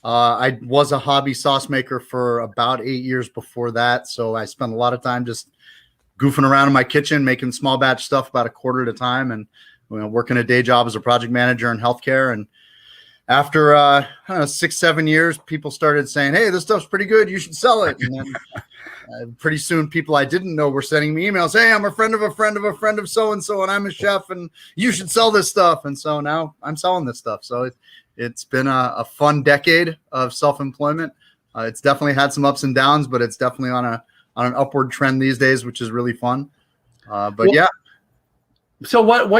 I was a hobby sauce maker for about 8 years before that. So I spent a lot of time just goofing around in my kitchen, making small batch stuff about a quarter at a time and working a day job as a project manager in healthcare. And after 6-7 years, people started saying, hey, this stuff's pretty good. You should sell it. And then pretty soon people I didn't know were sending me emails. Hey, I'm a friend of a friend of a friend of so-and-so, and I'm a chef, and you should sell this stuff. And so now I'm selling this stuff. So it's been a fun decade of self-employment. It's definitely had some ups and downs, but it's definitely on an upward trend these days, which is really fun. Yeah. So what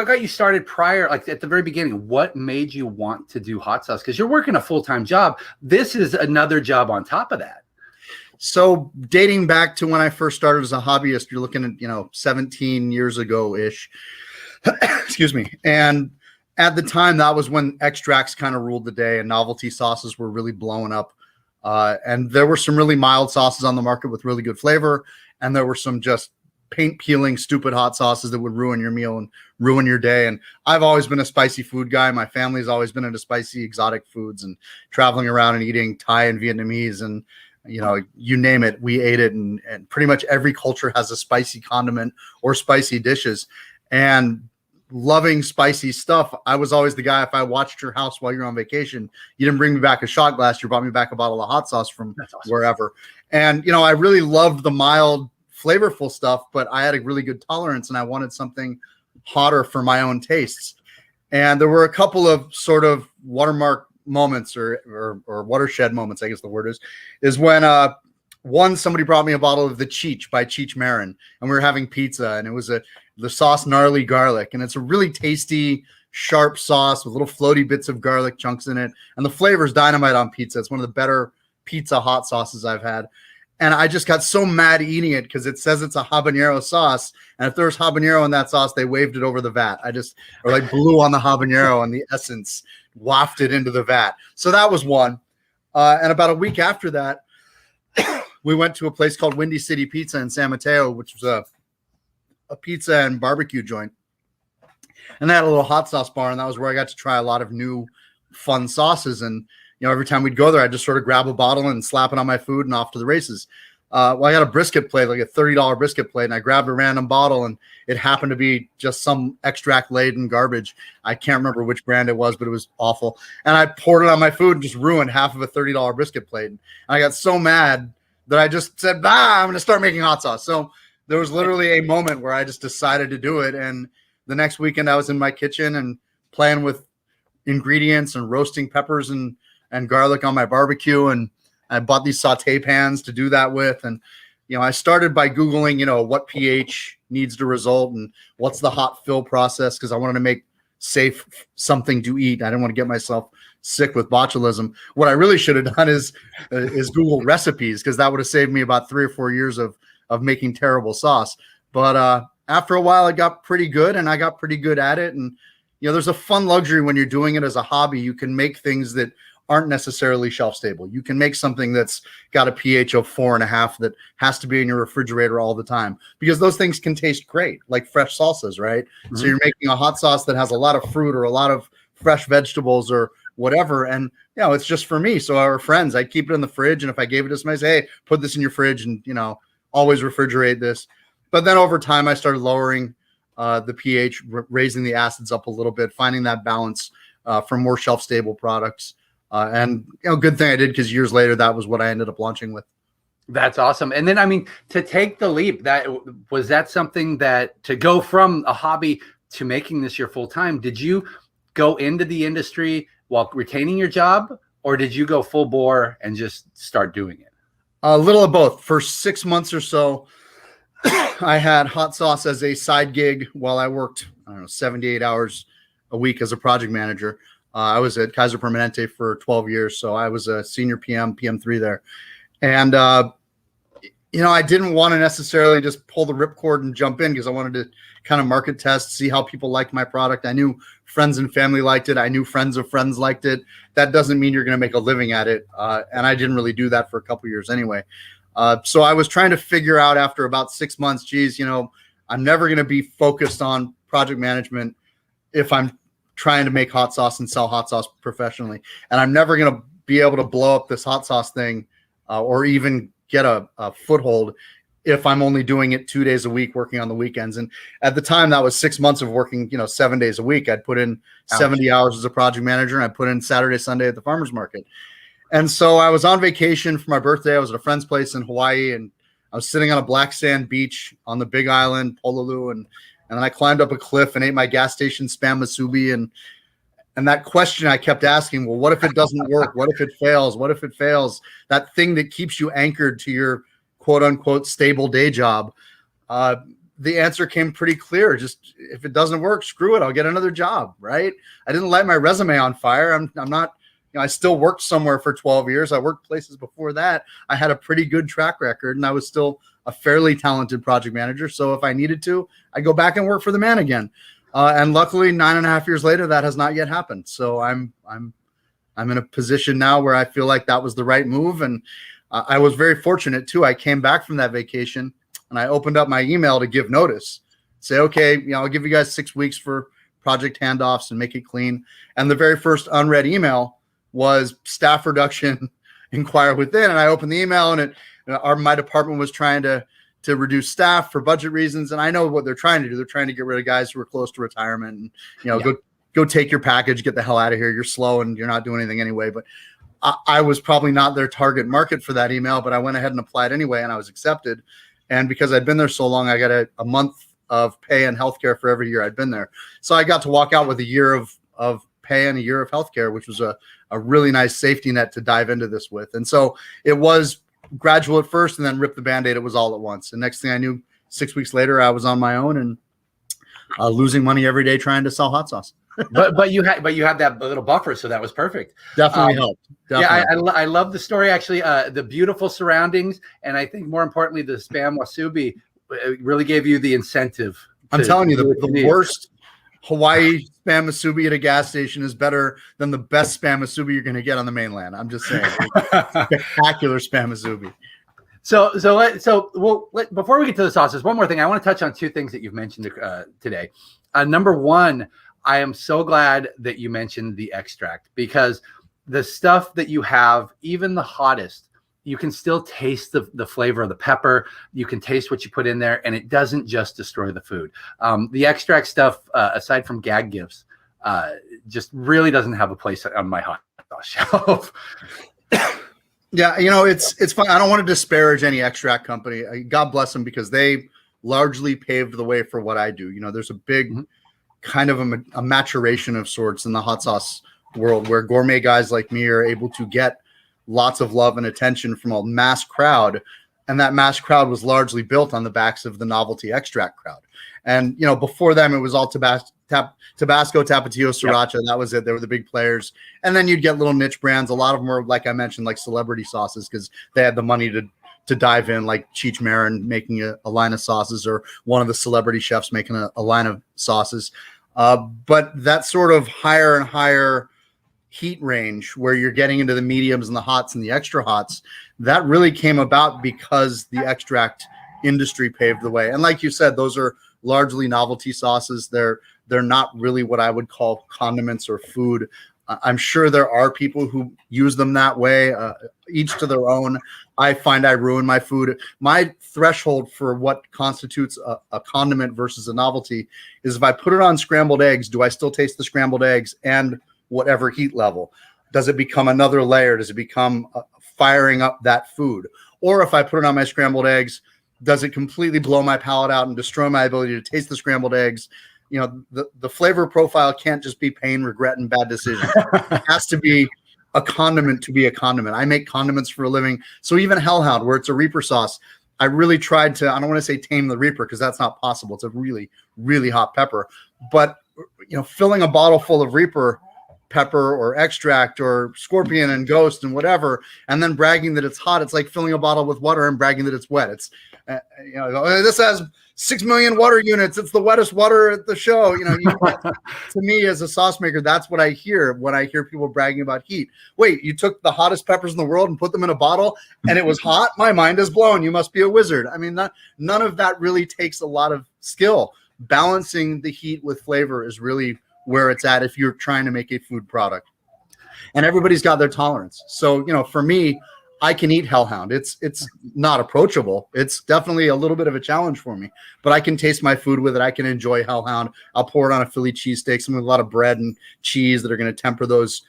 got you started prior, like at the very beginning? What made you want to do hot sauce? Because you're working a full-time job. This is another job on top of that. So dating back to when I first started as a hobbyist, you're looking at, 17 years ago-ish. Excuse me. And at the time, that was when extracts kind of ruled the day and novelty sauces were really blowing up. And there were some really mild sauces on the market with really good flavor. And there were some just paint peeling, stupid hot sauces that would ruin your meal and ruin your day. And I've always been a spicy food guy. My family's always been into spicy exotic foods and traveling around and eating Thai and Vietnamese and you name it, we ate it. And pretty much every culture has a spicy condiment or spicy dishes. And loving spicy stuff, I was always the guy, if I watched your house while you're on vacation, you didn't bring me back a shot glass, you brought me back a bottle of hot sauce from wherever. And, I really loved the mild, flavorful stuff, but I had a really good tolerance and I wanted something hotter for my own tastes. And there were a couple of sort of watermark moments or watershed moments, I guess the word is when somebody brought me a bottle of the Cheech by Cheech Marin, and we were having pizza, and it was the sauce gnarly garlic, and it's a really tasty, sharp sauce with little floaty bits of garlic chunks in it, and the flavor is dynamite on pizza. It's one of the better pizza hot sauces I've had. And I just got so mad eating it because it says it's a habanero sauce. And if there's habanero in that sauce, they waved it over the vat. Blew on the habanero and the essence wafted into the vat. So that was one. And about a week after that, we went to a place called Windy City Pizza in San Mateo, which was a pizza and barbecue joint. And they had a little hot sauce bar. And that was where I got to try a lot of new fun sauces. And every time we'd go there, I'd just sort of grab a bottle and slap it on my food and off to the races. I got a brisket plate, like a $30 brisket plate, and I grabbed a random bottle, and it happened to be just some extract-laden garbage. I can't remember which brand it was, but it was awful. And I poured it on my food and just ruined half of a $30 brisket plate. And I got so mad that I just said, I'm going to start making hot sauce. So there was literally a moment where I just decided to do it. And the next weekend, I was in my kitchen and playing with ingredients and roasting peppers and garlic on my barbecue. And I bought these saute pans to do that with. And, I started by Googling, what pH needs to result and what's the hot fill process. Cause I wanted to make safe something to eat. I didn't want to get myself sick with botulism. What I really should have done is Google recipes. Cause that would have saved me about 3 or 4 years of making terrible sauce. But, after a while I got pretty good and I got pretty good at it. And, there's a fun luxury when you're doing it as a hobby. You can make things that aren't necessarily shelf stable. You can make something that's got a pH of 4.5 that has to be in your refrigerator all the time because those things can taste great, like fresh salsas, right? Mm-hmm. So you're making a hot sauce that has a lot of fruit or a lot of fresh vegetables or whatever. And, it's just for me. So our friends, I'd keep it in the fridge. And if I gave it to somebody, say, hey, put this in your fridge and, always refrigerate this. But then over time, I started lowering the pH, raising the acids up a little bit, finding that balance for more shelf stable products. And good thing I did, because years later that was what I ended up launching with. That's awesome. And then, I mean, to take the leap, was that something that, to go from a hobby to making this your full time, did you go into the industry while retaining your job, or did you go full bore and just start doing it? A little of both. For 6 months or so, I had hot sauce as a side gig while I worked, 78 hours a week as a project manager. I was at Kaiser Permanente for 12 years. So I was a senior PM3 there. And, I didn't want to necessarily just pull the ripcord and jump in, because I wanted to kind of market test, see how people liked my product. I knew friends and family liked it. I knew friends of friends liked it. That doesn't mean you're going to make a living at it. And I didn't really do that for a couple years anyway. So I was trying to figure out after about 6 months, geez, I'm never going to be focused on project management if I'm trying to make hot sauce and sell hot sauce professionally. And I'm never going to be able to blow up this hot sauce thing or even get a foothold if I'm only doing it 2 days a week, working on the weekends. And at the time, that was 6 months of working, 7 days a week. I'd put in 70 hours as a project manager, and I put in Saturday, Sunday at the farmer's market. And so I was on vacation for my birthday. I was at a friend's place in Hawaii, and I was sitting on a black sand beach on the Big Island, Pololu, and then I climbed up a cliff and ate my gas station spam musubi. And that question I kept asking, well, what if it doesn't work? What if it fails? What if it fails? That thing that keeps you anchored to your quote unquote stable day job. The answer came pretty clear. Just, if it doesn't work, screw it. I'll get another job. Right. I didn't light my resume on fire. I'm not, I still worked somewhere for 12 years. I worked places before that. I had a pretty good track record, and I was still a fairly talented project manager. So if I needed to, I go back and work for the man again. And luckily 9.5 years later, that has not yet happened. So I'm in a position now where I feel like that was the right move. And I was very fortunate too. I came back from that vacation and I opened up my email to give notice, say, okay, I'll give you guys 6 weeks for project handoffs and make it clean. And the very first unread email was staff reduction, inquire within. And I opened the email, and my department was trying to reduce staff for budget reasons. And I know what they're trying to do. They're trying to get rid of guys who are close to retirement and, go take your package, get the hell out of here. You're slow and you're not doing anything anyway. But I was probably not their target market for that email, but I went ahead and applied anyway, and I was accepted. And because I'd been there so long, I got a month of pay and healthcare for every year I'd been there. So I got to walk out with a year of pay and a year of healthcare, which was a really nice safety net to dive into this with. And so it was gradual at first, and then rip the Band-Aid. It was all at once. And next thing I knew, 6 weeks later, I was on my own and losing money every day trying to sell hot sauce. but you had that little buffer, so that was perfect. Definitely helped. Definitely. Yeah, I love the story, actually. The beautiful surroundings, and I think more importantly, the spam wasubi really gave you the incentive. I'm telling you, the worst Hawaii spam musubi at a gas station is better than the best spam musubi you're going to get on the mainland. I'm just saying, spectacular spam musubi. Before we get to the sauces, one more thing. I want to touch on two things that you've mentioned today. Number one, I am so glad that you mentioned the extract, because the stuff that you have, even the hottest, you can still taste the flavor of the pepper. You can taste what you put in there, and it doesn't just destroy the food. The extract stuff, aside from gag gifts, just really doesn't have a place on my hot sauce shelf. Yeah, it's fun. I don't want to disparage any extract company. God bless them, because they largely paved the way for what I do. There's a big kind of a maturation of sorts in the hot sauce world, where gourmet guys like me are able to get lots of love and attention from a mass crowd. And that mass crowd was largely built on the backs of the novelty extract crowd. And, before them, it was all Tabasco, Tapatio, Sriracha. Yep. That was it. They were the big players. And then you'd get little niche brands. A lot of them were, like I mentioned, like celebrity sauces, because they had the money to dive in, like Cheech Marin making a line of sauces, or one of the celebrity chefs making a line of sauces. But that sort of higher and higher heat range, where you're getting into the mediums and the hots and the extra hots, that really came about because the extract industry paved the way. And like you said, those are largely novelty sauces. They're not really what I would call condiments or food. I'm sure there are people who use them that way, each to their own. I find I ruin my food. My threshold for what constitutes a condiment versus a novelty is, if I put it on scrambled eggs, do I still taste the scrambled eggs? And whatever heat level? Does it become another layer? Does it become firing up that food? Or if I put it on my scrambled eggs, does it completely blow my palate out and destroy my ability to taste the scrambled eggs? You know, the flavor profile can't just be pain, regret, and bad decisions. It has to be a condiment to be a condiment. I make condiments for a living. So even Hellhound, where it's a Reaper sauce, I really tried to, I don't want to say tame the Reaper because that's not possible. It's a really, really hot pepper. But, you know, filling a bottle full of Reaper pepper or extract or scorpion and ghost and whatever, and then bragging that it's hot, it's like filling a bottle with water and bragging that it's wet. It's, you know, this has 6 million water units. It's the wettest water at the show. You know, to me as a sauce maker, that's what I hear when I hear people bragging about heat. Wait, you took the hottest peppers in the world and put them in a bottle and it was hot? My mind is blown. You must be a wizard. I mean, none of that really takes a lot of skill. Balancing the heat with flavor is really where it's at if you're trying to make a food product. And everybody's got their tolerance. So, you know, for me, I can eat Hellhound. It's not approachable. It's definitely a little bit of a challenge for me, but I can taste my food with it. I can enjoy Hellhound. I'll pour it on a Philly cheesesteak, some with a lot of bread and cheese that are going to temper those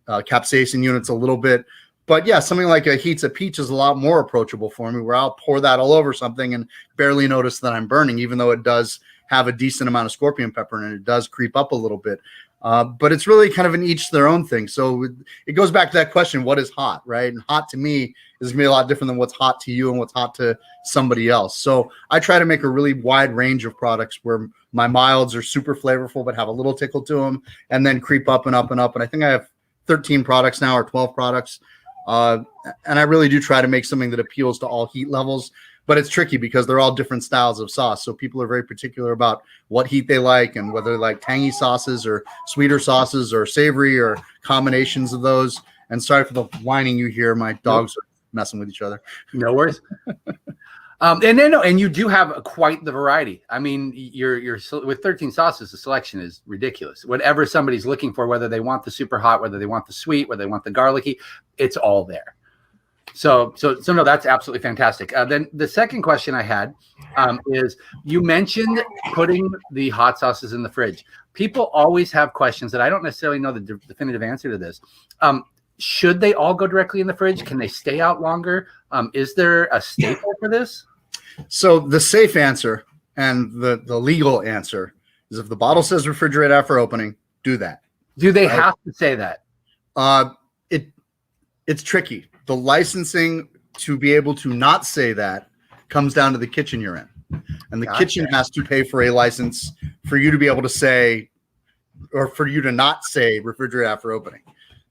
capsaicin units a little bit. But yeah, something like a Heat's a Peach is a lot more approachable for me, where I'll pour that all over something and barely notice that I'm burning, even though it does have a decent amount of scorpion pepper and it does creep up a little bit. But it's really kind of an each their own thing. So it goes back to that question, what is hot, right? And hot to me is gonna be a lot different than what's hot to you and what's hot to somebody else. So I try to make a really wide range of products where my milds are super flavorful but have a little tickle to them and then creep up and up and up. And I think I have 13 products now or 12 products. And I really do try to make something that appeals to all heat levels. But it's tricky because they're all different styles of sauce. So people are very particular about what heat they like and whether they like tangy sauces or sweeter sauces or savory or combinations of those. And sorry for the whining you hear. My dogs are messing with each other. No worries. And you do have quite the variety. I mean, you're with 13 sauces, the selection is ridiculous. Whatever somebody's looking for, whether they want the super hot, whether they want the sweet, whether they want the garlicky, it's all there. So no, that's absolutely fantastic. Then the second question I had is, you mentioned putting the hot sauces in the fridge. People always have questions that I don't necessarily know the definitive answer to this. Should they all go directly in the fridge? Can they stay out longer? Is there a staple for this? So the safe answer and the legal answer is if the bottle says refrigerate after opening, do that. Do they have to say that? It's tricky. The licensing to be able to not say that comes down to the kitchen you're in. And the kitchen has to pay for a license for you to be able to say, or for you to not say refrigerate after opening.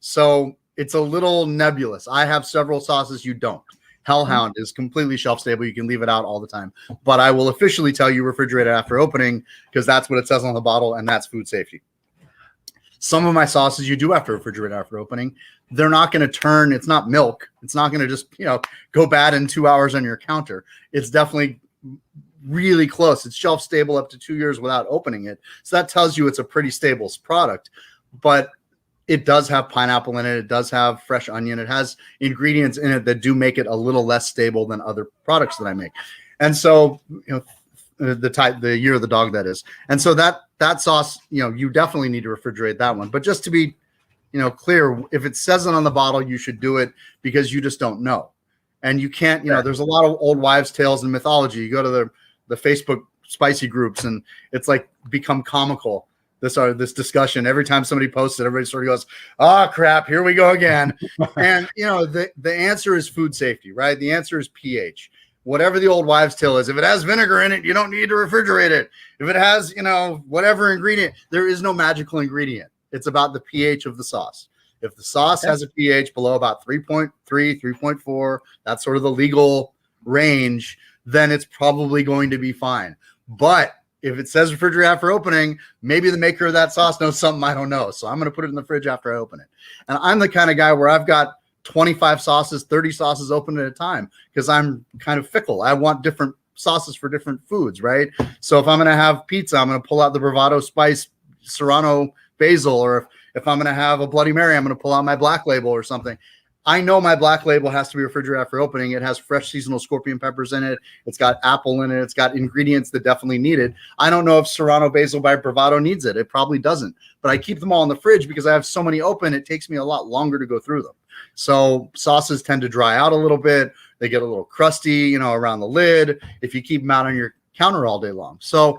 So it's a little nebulous. I have several sauces you don't. Hellhound is completely shelf stable. You can leave it out all the time. But I will officially tell you refrigerate after opening because that's what it says on the bottle and that's food safety. Some of my sauces you do have to refrigerate after opening. They're not going to turn. It's not milk. It's not going to just, go bad in 2 hours on your counter. It's definitely really close. It's shelf stable up to 2 years without opening it. So that tells you it's a pretty stable product, but it does have pineapple in it. It does have fresh onion. It has ingredients in it that do make it a little less stable than other products that I make. And so, the year of the dog, that is. And so that sauce, you definitely need to refrigerate that one. But just to be, clear, if it says it on the bottle, you should do it because you just don't know. And you can't, there's a lot of old wives' tales and mythology. You go to the Facebook spicy groups and it's like become comical. This discussion, every time somebody posts it, everybody sort of goes, oh crap, here we go again. And the answer is food safety, right? The answer is pH. Whatever the old wives' tale is, if it has vinegar in it, you don't need to refrigerate it. If it has, whatever ingredient, there is no magical ingredient. It's about the pH of the sauce. If the sauce has a pH below about 3.3, 3.4, that's sort of the legal range, then it's probably going to be fine. But if it says refrigerate after opening, maybe the maker of that sauce knows something I don't know. So I'm going to put it in the fridge after I open it. And I'm the kind of guy where I've got 25 sauces, 30 sauces open at a time because I'm kind of fickle. I want different sauces for different foods, right? So if I'm going to have pizza, I'm going to pull out the Bravado Spice Serrano Basil, or if I'm going to have a Bloody Mary, I'm going to pull out my Black Label or something. I know my black label has to be refrigerated after opening. It has fresh seasonal scorpion peppers in it. It's got apple in it. It's got ingredients that definitely need it. I don't know if Serrano Basil by Bravado needs it. It probably doesn't. But I keep them all in the fridge because I have so many open. It takes me a lot longer to go through them. So sauces tend to dry out a little bit. They get a little crusty, around the lid if you keep them out on your counter all day long. So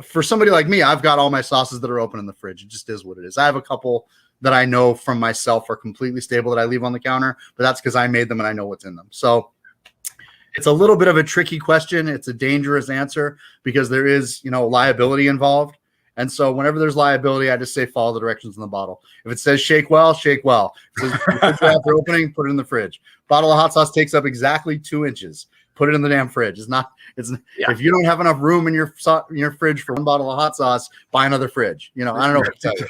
for somebody like me, I've got all my sauces that are open in the fridge. It just is what it is. I have a couple that I know from myself are completely stable that I leave on the counter, but that's because I made them and I know what's in them. So it's a little bit of a tricky question. It's a dangerous answer because there is, liability involved. And so whenever there's liability, I just say follow the directions in the bottle. If it says shake well, shake well. If it says after opening, put it in the fridge. Bottle of hot sauce takes up exactly 2 inches. Put it in the damn fridge. If you don't have enough room in your fridge for one bottle of hot sauce, buy another fridge. I don't know what to tell you.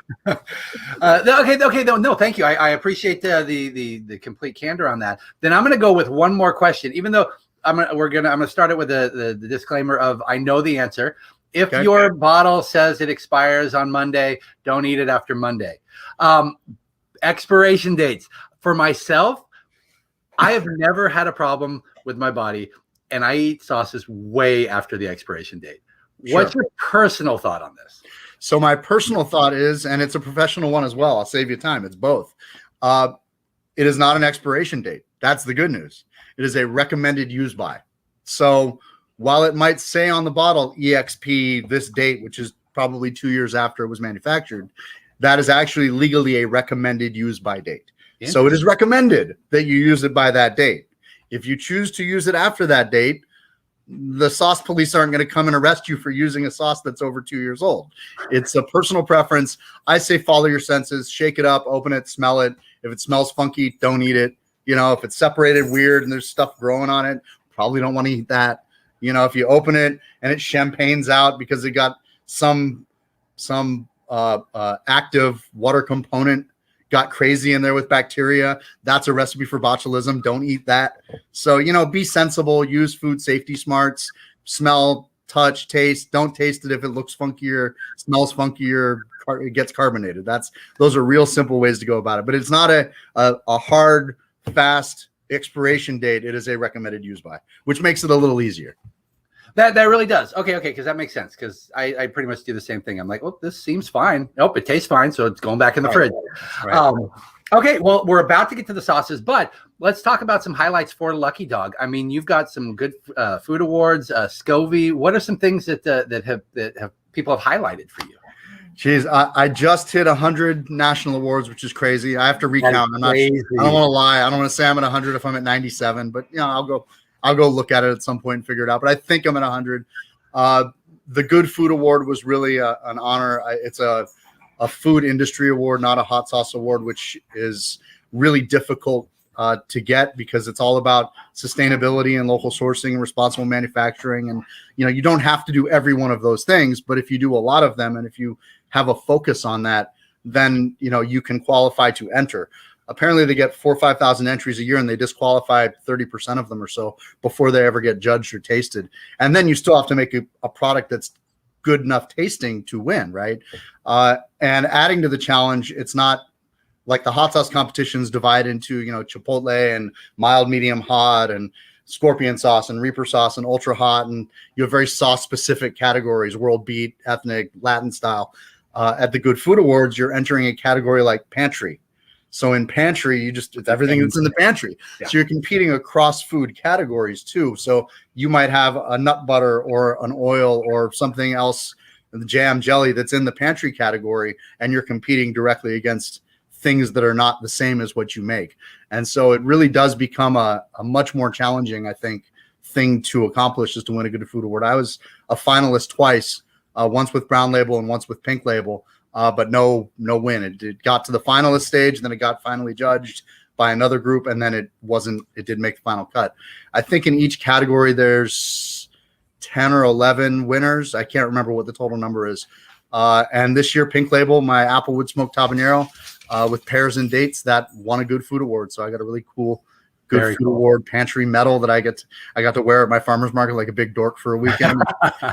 Okay. No, thank you. I appreciate the complete candor on that. Then I'm going to go with one more question, even though I'm going to start it with the disclaimer of I know the answer. If your bottle says it expires on Monday, don't eat it after Monday. Expiration dates. For myself, I have never had a problem with my body, and I eat sauces way after the expiration date. What's your personal thought on this? So my personal thought is, and it's a professional one as well, I'll save you time. It's both. It is not an expiration date. That's the good news. It is a recommended use by. So while it might say on the bottle EXP this date, which is probably 2 years after it was manufactured, that is actually legally a recommended use by date. So it is recommended that you use it by that date. If you choose to use it after that date, the sauce police aren't going to come and arrest you for using a sauce that's over 2 years old. It's a personal preference. I say follow your senses, shake it up, open it, smell it. If it smells funky, don't eat it. If it's separated weird and there's stuff growing on it, probably don't want to eat that. If you open it and it champagnes out because it got some active water component got crazy in there with bacteria, that's a recipe for botulism. Don't eat that. So, be sensible, use food safety smarts, smell, touch, taste. Don't taste it if it looks funkier, smells funkier, it gets carbonated. Those are real simple ways to go about it. But it's not a hard, fast expiration date. It is a recommended use by, which makes it a little easier. That really does. Okay, because that makes sense. Because I pretty much do the same thing. I'm like, well, this seems fine. Nope, it tastes fine, so it's going back in the fridge. Right. Okay, well, we're about to get to the sauces, but let's talk about some highlights for Lucky Dog. I mean, you've got some good food awards, Scovie. What are some things that have people have highlighted for you? Jeez, I just hit 100 national awards, which is crazy. I have to recount. I don't want to lie. I don't want to say I'm at 100 if I'm at 97, but I'll go look at it at some point and figure it out. But I think I'm at 100. The Good Food Award was really an honor. It's a food industry award, not a hot sauce award, which is really difficult to get because it's all about sustainability and local sourcing and responsible manufacturing. And, you don't have to do every one of those things, but if you do a lot of them and if you have a focus on that, then, you can qualify to enter. Apparently they get 4,000 or 5,000 entries a year and they disqualify 30% of them or so before they ever get judged or tasted. And then you still have to make a product that's good enough tasting to win, right? And adding to the challenge, it's not like the hot sauce competitions divide into, Chipotle and mild, medium, hot and scorpion sauce and reaper sauce and ultra hot. And you have very sauce specific categories, world beat, ethnic, Latin style. At the Good Food Awards, you're entering a category like pantry. So in pantry, it's everything that's in the pantry. Yeah. So you're competing across food categories too. So you might have a nut butter or an oil or something else, the jam, jelly that's in the pantry category, and you're competing directly against things that are not the same as what you make. And so it really does become a much more challenging, I think, thing to accomplish is to win a Good Food Award. I was a finalist twice, once with Brown Label and once with Pink Label. But no win. It got to the finalist stage, and then it got finally judged by another group, and then it didn't make the final cut. I think in each category there's 10 or 11 winners. I can't remember what the total number is. And this year, Pink Label, my Applewood Smoked Habanero with pears and dates, that won a Good Food Award. So I got a really cool Good Food Award pantry medal that I got to wear at my farmer's market like a big dork for a weekend.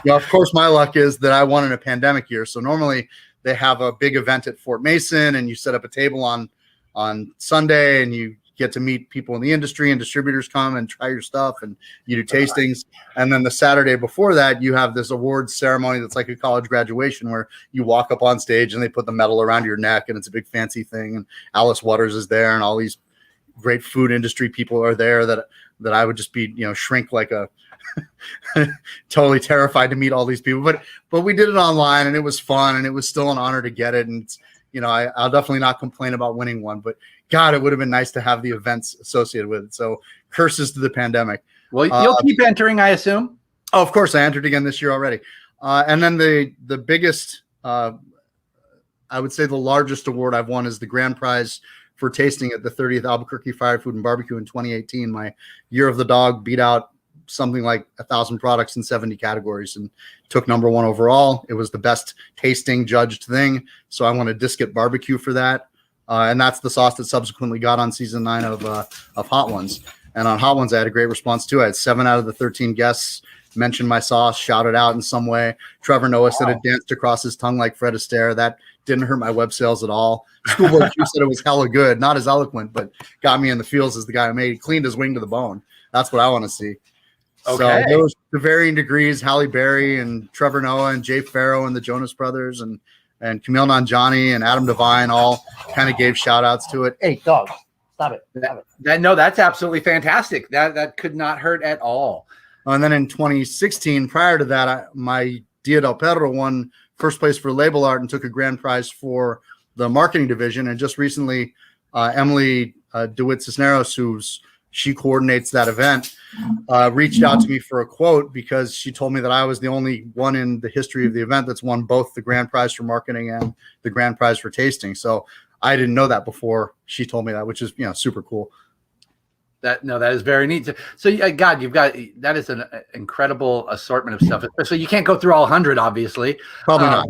Of course, my luck is that I won in a pandemic year. So normally they have a big event at Fort Mason and you set up a table on Sunday and you get to meet people in the industry, and distributors come and try your stuff, and you do tastings. And then the Saturday before that, you have this awards ceremony that's like a college graduation, where you walk up on stage and they put the medal around your neck, and it's a big fancy thing. And Alice Waters is there, and all these great food industry people are there that I would just be, shrink like a totally terrified to meet all these people. But we did it online, and it was fun, and it was still an honor to get it. And it's, I'll definitely not complain about winning one, but God, it would have been nice to have the events associated with it. So curses to the pandemic. Well, you'll keep entering, I assume. Oh, of course, I entered again this year already. And then the biggest, I would say the largest award I've won is the grand prize for tasting at the 30th Albuquerque Fire Food and Barbecue in 2018. My Year of the Dog beat out something like 1,000 products in 70 categories and took number 1 overall. It was the best tasting judged thing. So I won a Disket barbecue for that. And that's the sauce that subsequently got on season 9 of Hot Ones. And on Hot Ones, I had a great response too. I had 7 out of the 13 guests mention my sauce, shout it out in some way. Trevor Noah said it danced across his tongue like Fred Astaire. That didn't hurt my web sales at all. Schoolboy Q said it was hella good, not as eloquent, but got me in the feels as the guy who made it. Cleaned his wing to the bone. That's what I want to see. Okay. So those to varying degrees, Halle Berry and Trevor Noah and Jay Farrow and the Jonas Brothers and Camille Nanjiani and Adam Devine all kind of gave shout outs to it. Hey, dog, stop it. Stop it. No, that's absolutely fantastic. That could not hurt at all. And then in 2016, prior to that, my Dia del Perro won first place for label art and took a grand prize for the marketing division. And just recently, Emily DeWitt Cisneros, she coordinates that event, reached out to me for a quote because she told me that I was the only one in the history of the event that's won both the grand prize for marketing and the grand prize for tasting. So I didn't know that before she told me that, which is, super cool. That is very neat. So God, that is an incredible assortment of stuff. Especially you can't go through all 100, obviously. Probably not.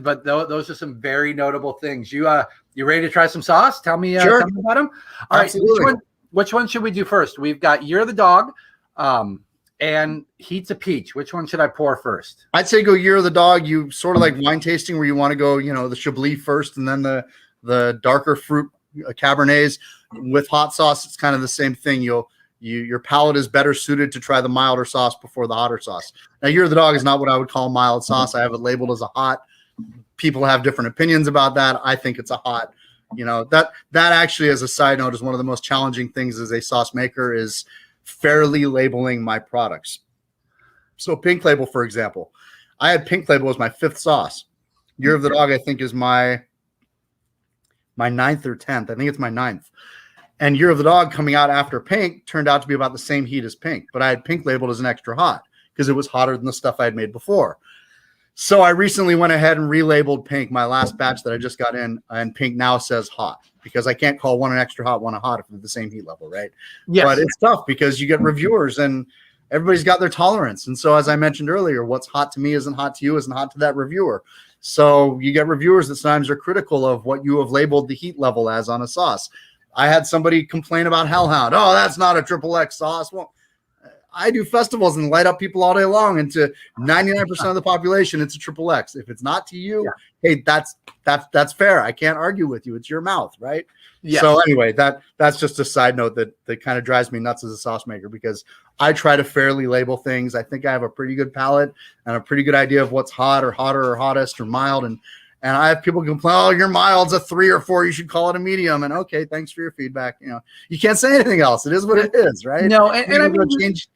But those are some very notable things. You ready to try some sauce? Tell me, sure. Tell me about them. All Absolutely. right, which one should we do first? We've got Year of the Dog, and Heat's a Peach. Which one should I pour first? I'd say go Year of the Dog. You sort of like wine tasting where you want to go, the Chablis first, and then the darker fruit Cabernets. With hot sauce, it's kind of the same thing. Your palate is better suited to try the milder sauce before the hotter sauce. Now, Year of the Dog is not what I would call mild sauce. I have it labeled as a hot. People have different opinions about that. I think it's a hot. That actually, as a side note, is one of the most challenging things as a sauce maker is fairly labeling my products. So Pink Label, for example, I had Pink Label as my 5th sauce. Year of the Dog, I think, is my 9th or 10th. I think it's my 9th. And Year of the Dog coming out after Pink turned out to be about the same heat as Pink, but I had Pink labeled as an extra hot because it was hotter than the stuff I had made before. So I recently went ahead and relabeled Pink, my last batch that I just got in, and Pink now says hot because I can't call one an extra hot, one a hot if they're the same heat level, right? Yes. But it's tough because you get reviewers and everybody's got their tolerance. And so as I mentioned earlier, what's hot to me isn't hot to you, isn't hot to that reviewer. So you get reviewers that sometimes are critical of what you have labeled the heat level as on a sauce. I had somebody complain about Hellhound. Oh, that's not a XXX sauce. Well, I do festivals and light up people all day long. And to 99% of the population, it's a XXX. If it's not to you, hey, that's fair. I can't argue with you. It's your mouth, right? Yes. So anyway, that's just a side note that kind of drives me nuts as a sauce maker because I try to fairly label things. I think I have a pretty good palate and a pretty good idea of what's hot or hotter or hottest or mild. And I have people complain, oh, your mild's a 3 or 4. You should call it a medium. And okay, thanks for your feedback. You can't say anything else. It is what it is, right? No, and I mean, change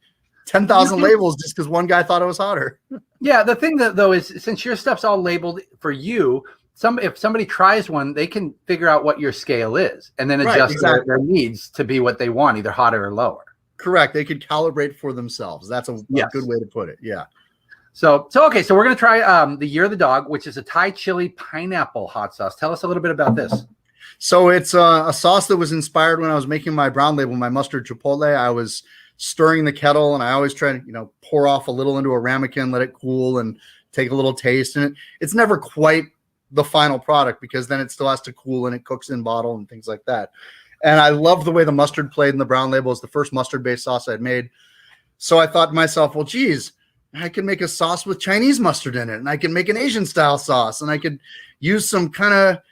10,000 labels just because one guy thought it was hotter. Yeah, the thing though is since your stuff's all labeled for you, if somebody tries one, they can figure out what your scale is and then adjust their needs to be what they want, either hotter or lower. Correct. They could calibrate for themselves. That's a good way to put it. Yeah. So okay, so we're gonna try the Year of the Dog, which is a Thai chili pineapple hot sauce. Tell us a little bit about this. So it's a sauce that was inspired when I was making my brown label, my mustard chipotle. I was stirring the kettle, and I always try to pour off a little into a ramekin, let it cool, and take a little taste. And it's never quite the final product because then it still has to cool and it cooks in bottle and things like that. And I love the way the mustard played in the brown label. It's the first mustard-based sauce I'd made. So I thought to myself, well, geez, I can make a sauce with Chinese mustard in it, and I can make an Asian style sauce, and I could use some kind of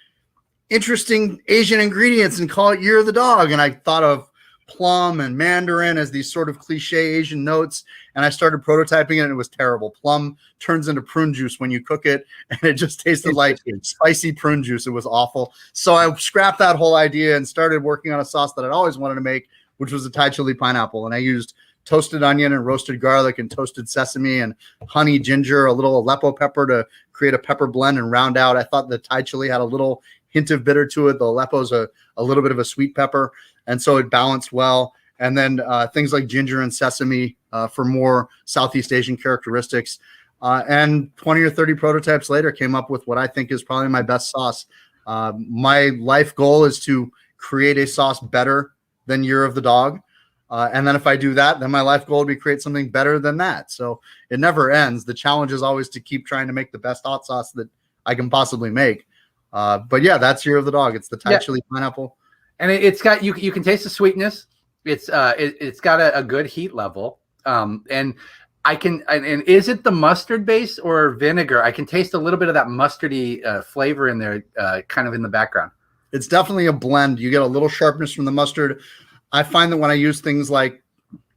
interesting Asian ingredients and call it Year of the Dog. And I thought of plum and mandarin as these sort of cliche Asian notes. And I started prototyping it and it was terrible. Plum turns into prune juice when you cook it. And it just tasted like spicy prune juice. It was awful. So I scrapped that whole idea and started working on a sauce that I'd always wanted to make, which was a Thai chili pineapple. And I used toasted onion and roasted garlic and toasted sesame and honey, ginger, a little Aleppo pepper to create a pepper blend and round out. I thought the Thai chili had a little hint of bitter to it. The Aleppo's a little bit of a sweet pepper. And so it balanced well. And then things like ginger and sesame for more Southeast Asian characteristics. And 20 or 30 prototypes later came up with what I think is probably my best sauce. My life goal is to create a sauce better than Year of the Dog. And then if I do that, then my life goal would be create something better than that. So it never ends. The challenge is always to keep trying to make the best hot sauce that I can possibly make. But yeah, that's Year of the Dog. It's the Thai chili pineapple. And it's got, you can taste the sweetness. It's got a good heat level. And is it the mustard base or vinegar? I can taste a little bit of that mustardy flavor in there, kind of in the background. It's definitely a blend. You get a little sharpness from the mustard. I find that when I use things like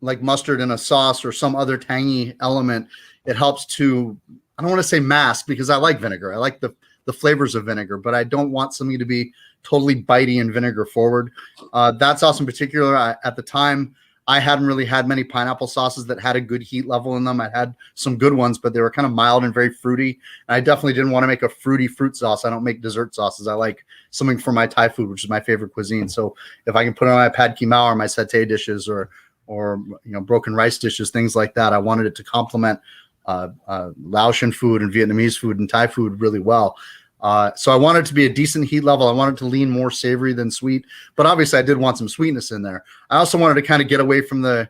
mustard in a sauce or some other tangy element, it helps to, I don't want to say mask because I like vinegar. I like the flavors of vinegar, but I don't want something to be totally bitey and vinegar forward. That sauce in particular, at the time, I hadn't really had many pineapple sauces that had a good heat level in them. I had some good ones, but they were kind of mild and very fruity. And I definitely didn't want to make a fruity fruit sauce. I don't make dessert sauces. I like something for my Thai food, which is my favorite cuisine. So if I can put it on my pad ki mao or my satay dishes or broken rice dishes, things like that, I wanted it to complement Laotian food and Vietnamese food and Thai food really well. So I wanted it to be a decent heat level. I wanted it to lean more savory than sweet, but obviously I did want some sweetness in there. I also wanted to kind of get away from the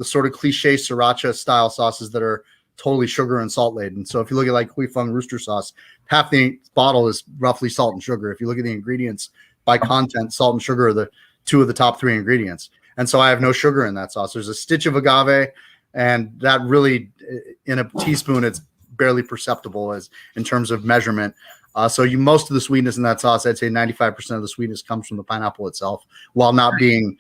sort of cliche sriracha style sauces that are totally sugar and salt laden. So if you look at like Hui Feng rooster sauce, half the bottle is roughly salt and sugar. If you look at the ingredients by content, salt and sugar are the two of the top three ingredients. And so I have no sugar in that sauce. There's a stitch of agave, and that really, in a teaspoon, it's barely perceptible as in terms of measurement. So most of the sweetness in that sauce, I'd say 95% of the sweetness comes from the pineapple itself, while not being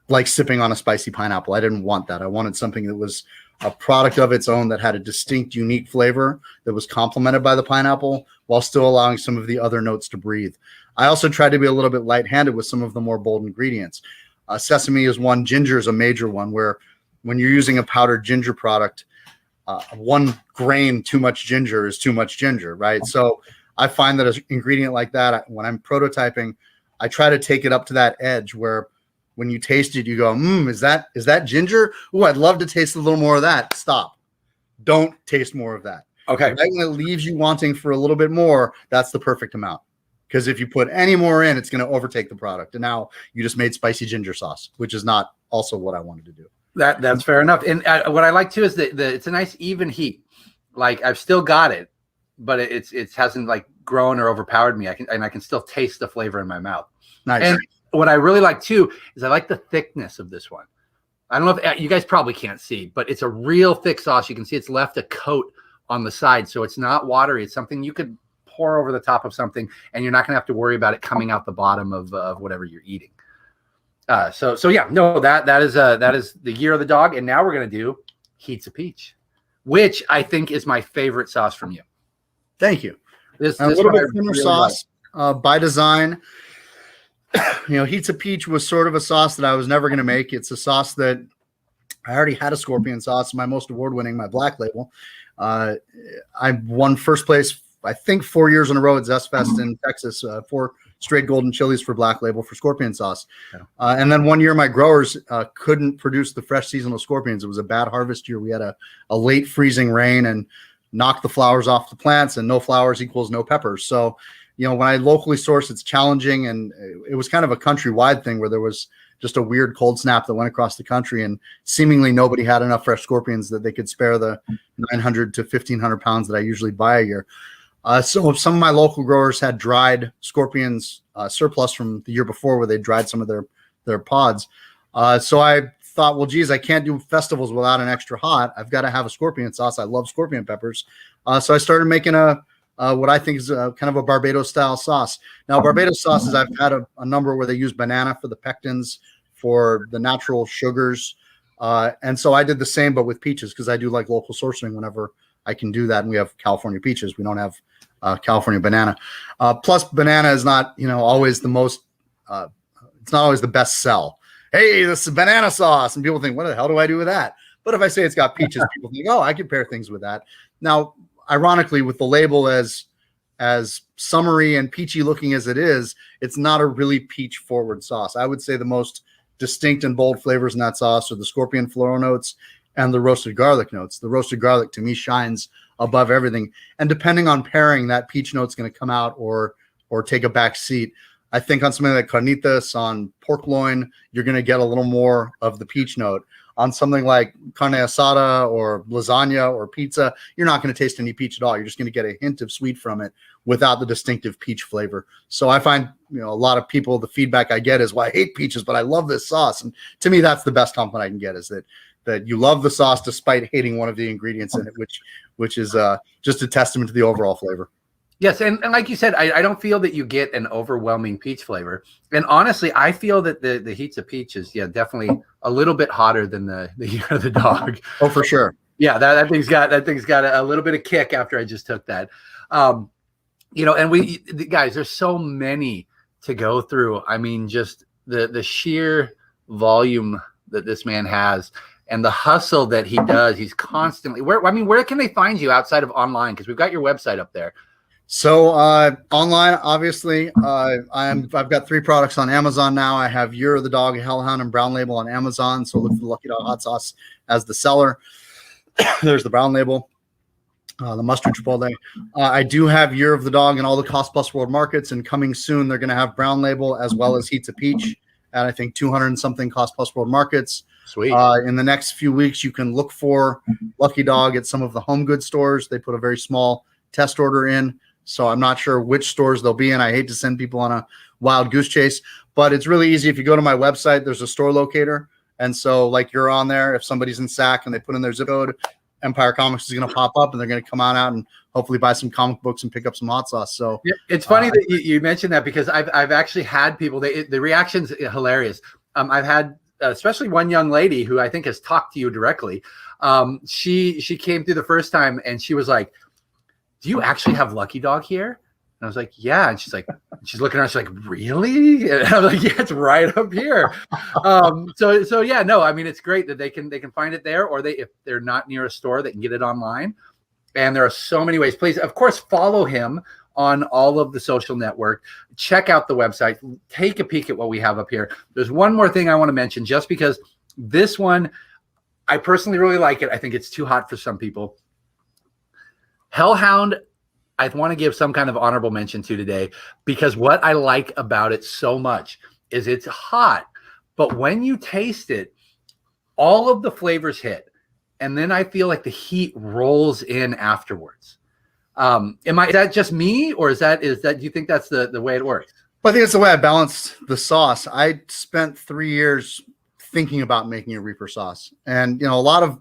like sipping on a spicy pineapple. I didn't want that. I wanted something that was a product of its own that had a distinct, unique flavor that was complemented by the pineapple while still allowing some of the other notes to breathe. I also tried to be a little bit light-handed with some of the more bold ingredients. Sesame is one. Ginger is a major one, where when you're using a powdered ginger product, 1 grain too much ginger is too much ginger, right? So I find that an ingredient like that, when I'm prototyping, I try to take it up to that edge where when you taste it, you go, is that ginger? Oh, I'd love to taste a little more of that. Stop. Don't taste more of that. Okay. Right when it leaves you wanting for a little bit more, that's the perfect amount. Because if you put any more in, it's going to overtake the product. And now you just made spicy ginger sauce, which is not also what I wanted to do. That's fair enough. And what I like too is that it's a nice even heat. Like I've still got it, but it hasn't like grown or overpowered me. I can still taste the flavor in my mouth. Nice. And what I really like too is I like the thickness of this one. I don't know if you guys probably can't see, but it's a real thick sauce. You can see it's left a coat on the side, so it's not watery. It's something you could pour over the top of something, and you're not going to have to worry about it coming out the bottom of whatever you're eating. So yeah, no, that is the Year of the Dog, and now we're going to do Heat's a Peach, which I think is my favorite sauce from you. Thank you. This a little bit really thinner sauce by design. Heat's a Peach was sort of a sauce that I was never going to make. It's a sauce that I already had a scorpion sauce, my most award-winning, my black label. I won first place, I think 4 years in a row at Zest Fest in Texas, 4 straight golden chilies for black label for scorpion sauce. And then one year my growers couldn't produce the fresh seasonal scorpions. It was a bad harvest year. We had a late freezing rain and knocked the flowers off the plants, and no flowers equals no peppers. So, when I locally source, it's challenging. And it was kind of a countrywide thing where there was just a weird cold snap that went across the country, and seemingly nobody had enough fresh scorpions that they could spare the 900 to 1,500 pounds that I usually buy a year. So some of my local growers had dried scorpions surplus from the year before, where they dried some of their pods. So I thought, well, geez, I can't do festivals without an extra hot. I've got to have a scorpion sauce. I love scorpion peppers. So I started making a what I think is kind of a Barbados style sauce. Now, Barbados sauces, I've had a number where they use banana for the pectins, for the natural sugars. And so I did the same, but with peaches, because I do like local sourcing whenever I can do that. And we have California peaches. We don't have California banana. Plus, banana is not, always the most, it's not always the best sell. Hey, this is banana sauce. And people think, what the hell do I do with that? But if I say it's got peaches, people think, oh, I can pair things with that. Now, ironically, with the label as summery and peachy looking as it is, it's not a really peach forward sauce. I would say the most distinct and bold flavors in that sauce are the scorpion floral notes and the roasted garlic notes. The roasted garlic to me shines above everything. And depending on pairing, that peach note's going to come out or take a back seat. I think on something like carnitas, on pork loin, you're going to get a little more of the peach note. On something like carne asada or lasagna or pizza, you're not going to taste any peach at all. You're just going to get a hint of sweet from it without the distinctive peach flavor. So I find, a lot of people, the feedback I get is, well, I hate peaches, but I love this sauce. And to me, that's the best compliment I can get, is that you love the sauce despite hating one of the ingredients in it, which is just a testament to the overall flavor. Yes, and like you said, I don't feel that you get an overwhelming peach flavor. And honestly, I feel that the Heats of Peach is, definitely a little bit hotter than the Year of the Dog. Oh, for sure. Yeah, that thing's got a little bit of kick after I just took that. And guys, there's so many to go through. I mean, just the sheer volume that this man has and the hustle that he does. He's constantly where can they find you outside of online? Because we've got your website up there. So online, obviously, I've got 3 products on Amazon now. I have Year of the Dog, Hellhound, and Brown Label on Amazon. So look for the Lucky Dog Hot Sauce as the seller. There's the Brown Label, the Mustard Chipotle. I do have Year of the Dog in all the Cost Plus World Markets, and coming soon, they're going to have Brown Label as well as Heats of Peach at, I think, 200 and something Cost Plus World Markets. Sweet. In the next few weeks, you can look for Lucky Dog at some of the home goods stores. They put a very small test order in. So I'm not sure which stores they'll be in. I hate to send people on a wild goose chase, but it's really easy. If you go to my website, there's a store locator. And so like you're on there, if somebody's in SAC and they put in their zip code, Empire Comics is going to pop up and they're going to come on out and hopefully buy some comic books and pick up some hot sauce. So it's funny that you mentioned that, because I've actually had people, the reaction's hilarious. I've had especially one young lady who I think has talked to you directly. She came through the first time and she was like, do you actually have Lucky Dog here? And I was like, yeah. And she's looking around, she's like, really? And I was like, yeah, it's right up here. So yeah, no, I mean, it's great that they can find it there, or if they're not near a store, they can get it online. And there are so many ways. Please, of course, follow him on all of the social network. Check out the website. Take a peek at what we have up here. There's one more thing I want to mention, just because this one, I personally really like it. I think it's too hot for some people. Hellhound, I want to give some kind of honorable mention to today, because what I like about it so much is it's hot, but when you taste it, all of the flavors hit, and then I feel like the heat rolls in afterwards. Is that just me, or is that do you think that's the way it works? Well, I think it's the way I balanced the sauce. I spent 3 years thinking about making a Reaper sauce, and a lot of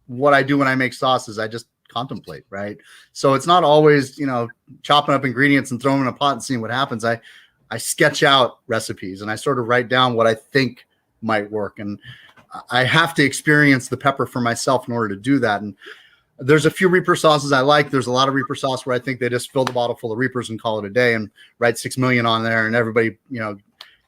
what I do when I make sauces, I just contemplate, right? So it's not always, chopping up ingredients and throwing them in a pot and seeing what happens. I sketch out recipes and I sort of write down what I think might work. And I have to experience the pepper for myself in order to do that. And there's a few Reaper sauces I like. There's a lot of Reaper sauce where I think they just fill the bottle full of Reapers and call it a day and write 6 million on there. And everybody,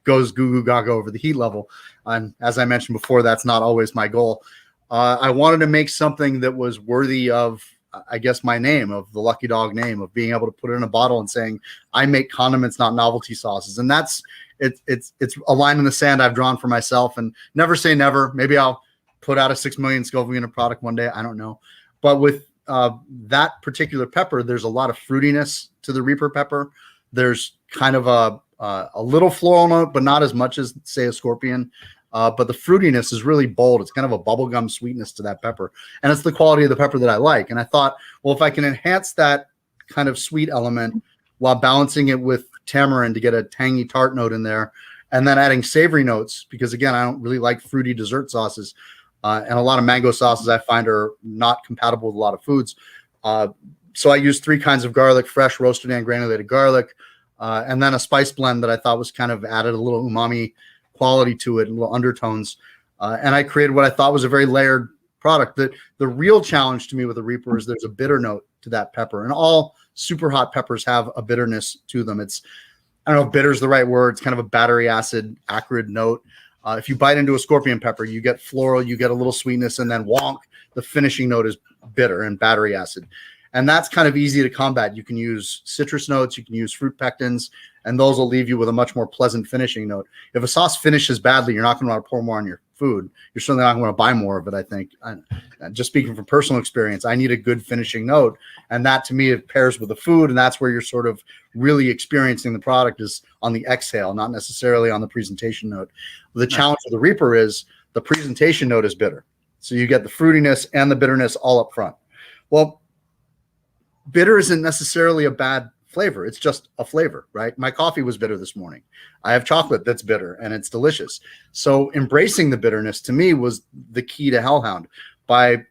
goes goo goo gaga over the heat level. And as I mentioned before, that's not always my goal. I wanted to make something that was worthy of, I guess, my name, of the Lucky Dog name, of being able to put it in a bottle and saying, I make condiments, not novelty sauces. And that's, it's a line in the sand I've drawn for myself, and never say never. Maybe I'll put out a 6 million Scoville unit product one day. I don't know. But with that particular pepper, there's a lot of fruitiness to the Reaper pepper. There's kind of a little floral note, but not as much as, say, a scorpion. But the fruitiness is really bold. It's kind of a bubblegum sweetness to that pepper. And it's the quality of the pepper that I like. And I thought, well, if I can enhance that kind of sweet element while balancing it with tamarind to get a tangy tart note in there, and then adding savory notes, because again, I don't really like fruity dessert sauces. And a lot of mango sauces I find are not compatible with a lot of foods. So I used 3 kinds of garlic: fresh, roasted, and granulated garlic, and then a spice blend that I thought was kind of added a little umami quality to it, little undertones. And I created what I thought was a very layered product. The real challenge to me with the Reaper is there's a bitter note to that pepper, and all super hot peppers have a bitterness to them. I don't know if bitter is the right word. It's kind of a battery acid, acrid note. If you bite into a scorpion pepper, you get floral, you get a little sweetness, and then wonk, the finishing note is bitter and battery acid. And that's kind of easy to combat. You can use citrus notes, you can use fruit pectins, and those will leave you with a much more pleasant finishing note. If a sauce finishes badly, you're not going to want to pour more on your food. You're certainly not going to buy more of it, I think. Just speaking from personal experience, I need a good finishing note. And that, to me, it pairs with the food, and that's where you're sort of really experiencing the product is on the exhale, not necessarily on the presentation note. The challenge with the Reaper is the presentation note is bitter. So you get the fruitiness and the bitterness all up front. Well, bitter isn't necessarily a bad flavor. It's just a flavor, right? My coffee was bitter this morning. I have chocolate that's bitter and it's delicious. So embracing the bitterness to me was the key to Hellhound by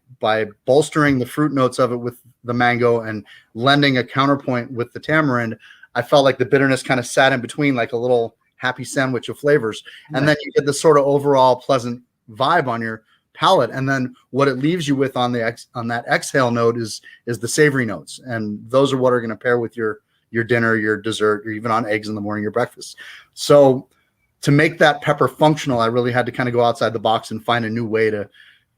bolstering the fruit notes of it with the mango and lending a counterpoint with the tamarind. I felt like the bitterness kind of sat in between like a little happy sandwich of flavors. And then you get this sort of overall pleasant vibe on your palate, and then what it leaves you with on that exhale note is the savory notes, and those are what are going to pair with your dinner, your dessert, or even on eggs in the morning, your breakfast. So to make that pepper functional, I really had to kind of go outside the box and find a new way to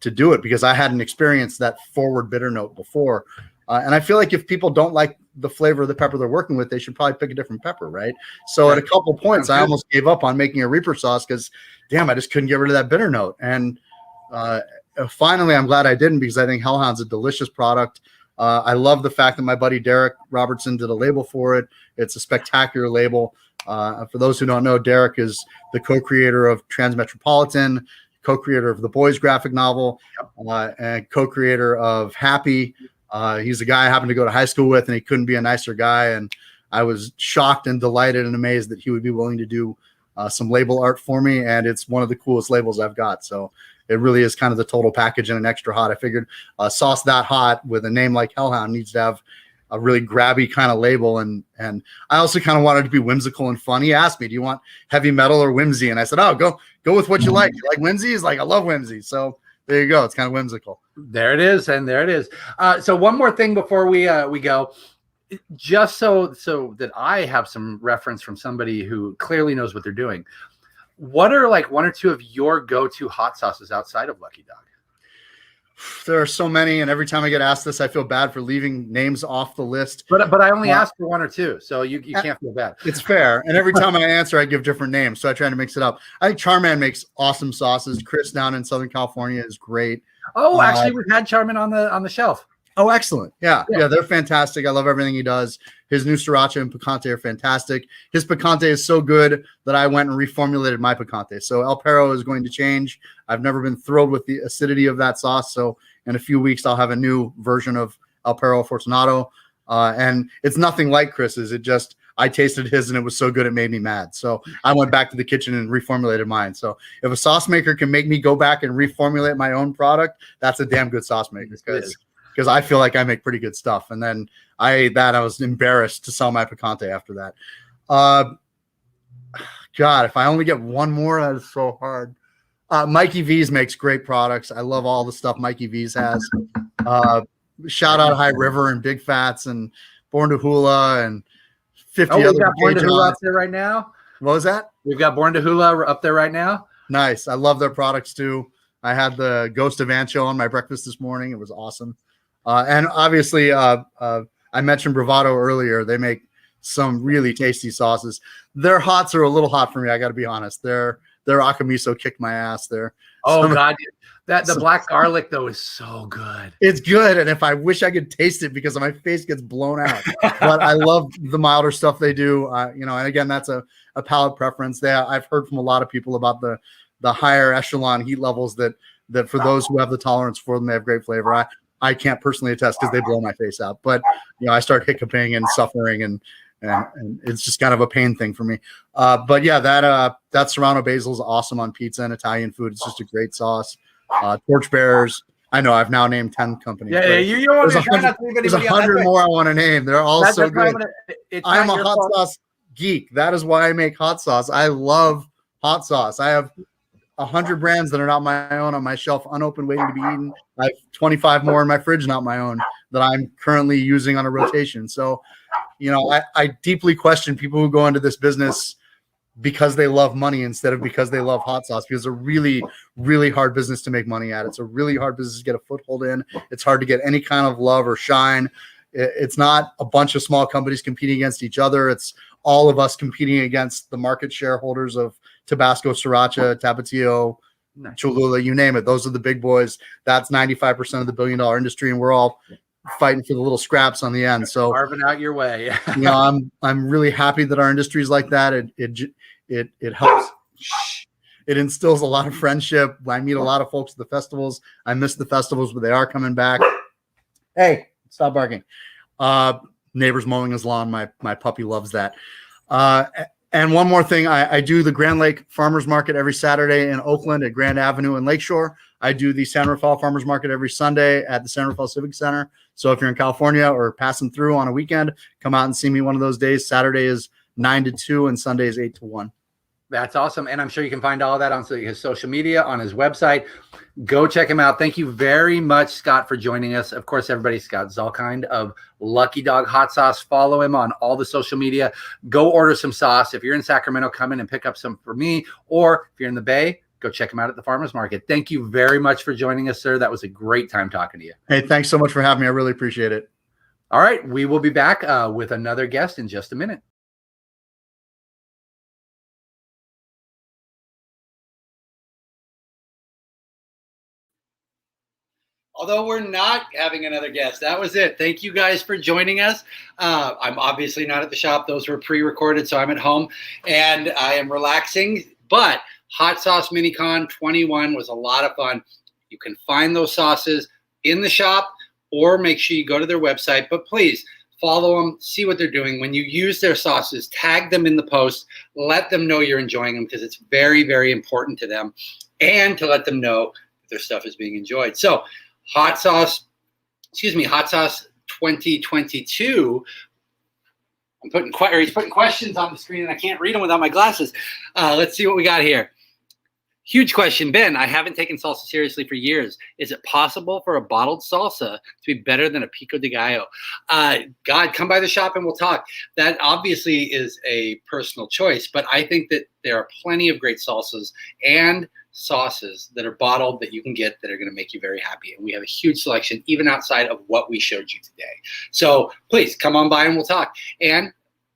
do it, because I hadn't experienced that forward bitter note before. And I feel like if people don't like the flavor of the pepper they're working with, they should probably pick a different pepper, right? So at a couple points, I almost gave up on making a Reaper sauce because, damn, I just couldn't get rid of that bitter note. And finally, I'm glad I didn't, because I think Hellhound's a delicious product. I love the fact that my buddy Derek Robertson did a label for it. It's a spectacular label. For those who don't know, Derek is the co-creator of Transmetropolitan, co-creator of the Boys graphic novel, and co-creator of Happy. He's a guy I happened to go to high school with, and he couldn't be a nicer guy. And I was shocked and delighted and amazed that he would be willing to do some label art for me. And it's one of the coolest labels I've got. So it really is kind of the total package and an extra hot. I figured a sauce that hot with a name like Hellhound needs to have a really grabby kind of label. And I also kind of wanted to be whimsical and fun. He asked me, do you want heavy metal or whimsy? And I said, oh, go with what you like. You like whimsy? He's like, I love whimsy. So there you go. It's kind of whimsical. There it is. And there it is. So one more thing before we go, just so that I have some reference from somebody who clearly knows what they're doing. What are like one or two of your go-to hot sauces outside of Lucky Dog? There are so many, and every time I get asked this, I feel bad for leaving names off the list. But I only asked for one or two, so you can't feel bad. It's fair. And every time I answer, I give different names, so I try to mix it up. I think Charman makes awesome sauces. Chris down in Southern California is great. Oh, actually, we've had Charman on the shelf. Oh, excellent. Yeah, they're fantastic. I love everything he does. His new sriracha and picante are fantastic. His picante is so good that I went and reformulated my picante. So El Perro is going to change. I've never been thrilled with the acidity of that sauce. So in a few weeks, I'll have a new version of El Perro Fortunato. And it's nothing like Chris's. I tasted his and it was so good it made me mad. So I went back to the kitchen and reformulated mine. So if a sauce maker can make me go back and reformulate my own product, that's a damn good sauce maker. Because I feel like I make pretty good stuff. And then I was embarrassed to sell my picante after that. God, if I only get one more, that is so hard. Mikey V's makes great products. I love all the stuff Mikey V's has. Shout out High River and Big Fats and Born to Hula and 50 other. We've got Born to Hula up there right now. What was that? We've got Born to Hula up there right now. Nice. I love their products too. I had the Ghost of Ancho on my breakfast this morning. It was awesome. And obviously, I mentioned Bravado earlier. They make some really tasty sauces. Their hots are a little hot for me. I got to be honest. Their Akamiso kicked my ass there. God, the black garlic though is so good. It's good, and if I wish I could taste it because my face gets blown out. But I love the milder stuff they do. And again, that's a palate preference. I've heard from a lot of people about the higher echelon heat levels that for those who have the tolerance for them, they have great flavor. I can't personally attest because they blow my face out, but I start hiccuping and suffering and it's just kind of a pain thing for me. But yeah, that Serrano basil is awesome on pizza and Italian food. It's just a great sauce. Torchbearers, I know I've now named 10 companies. Yeah, you don't want there's to try not to leave there's anybody out. 100 more I want to name. They're all so good. I'm a hot sauce geek. That is why I make hot sauce. I love hot sauce. I have 100 brands that are not my own on my shelf, unopened, waiting to be eaten. I have 25 more in my fridge, not my own, that I'm currently using on a rotation. So, you know, I deeply question people who go into this business because they love money instead of because they love hot sauce, because it's a really, really hard business to make money at. It's a really hard business to get a foothold in. It's hard to get any kind of love or shine. It's not a bunch of small companies competing against each other. It's all of us competing against the market shareholders of Tabasco, Sriracha, Tapatio, Cholula, you name it. Those are the big boys. That's 95% of the billion-dollar industry, and we're all fighting for the little scraps on the end. So carving out your way. You know, I'm really happy that our industry is like that. It helps. It instills a lot of friendship. I meet a lot of folks at the festivals. I miss the festivals, but they are coming back. Hey, stop barking. Neighbors mowing his lawn. My puppy loves that. And one more thing, I do the Grand Lake Farmers Market every Saturday in Oakland at Grand Avenue and Lakeshore. I do the San Rafael Farmers Market every Sunday at the San Rafael Civic Center. So if you're in California or passing through on a weekend, come out and see me one of those days. Saturday is 9 to 2 and Sunday is 8 to 1. That's awesome. And I'm sure you can find all of that on his social media, on his website. Go check him out. Thank you very much, Scott, for joining us. Of course, everybody, Scott Zalkind of Lucky Dog Hot Sauce. Follow him on all the social media. Go order some sauce. If you're in Sacramento, come in and pick up some for me. Or if you're in the Bay, go check him out at the Farmers Market. Thank you very much for joining us, sir. That was a great time talking to you. Hey, thanks so much for having me. I really appreciate it. All right. We will be back with another guest in just a minute. Although we're not having another guest. That was it. Thank you guys for joining us. I'm obviously not at the shop. Those were pre-recorded, so I'm at home and I am relaxing. But Hot Sauce MiniCon 21 was a lot of fun. You can find those sauces in the shop or make sure you go to their website. But please follow them, see what they're doing. When you use their sauces, tag them in the post. Let them know you're enjoying them because it's very, very important to them. And to let them know that their stuff is being enjoyed. So Hot Sauce 2022. He's putting questions on the screen and I can't read them without my glasses. Let's see what we got here. Huge question. Ben, I haven't taken salsa seriously for years. Is it possible for a bottled salsa to be better than a pico de gallo? God, come by the shop and we'll talk. That obviously is a personal choice, but I think that there are plenty of great salsas and sauces that are bottled that you can get that are going to make you very happy. And we have a huge selection, even outside of what we showed you today. So please come on by and we'll talk. And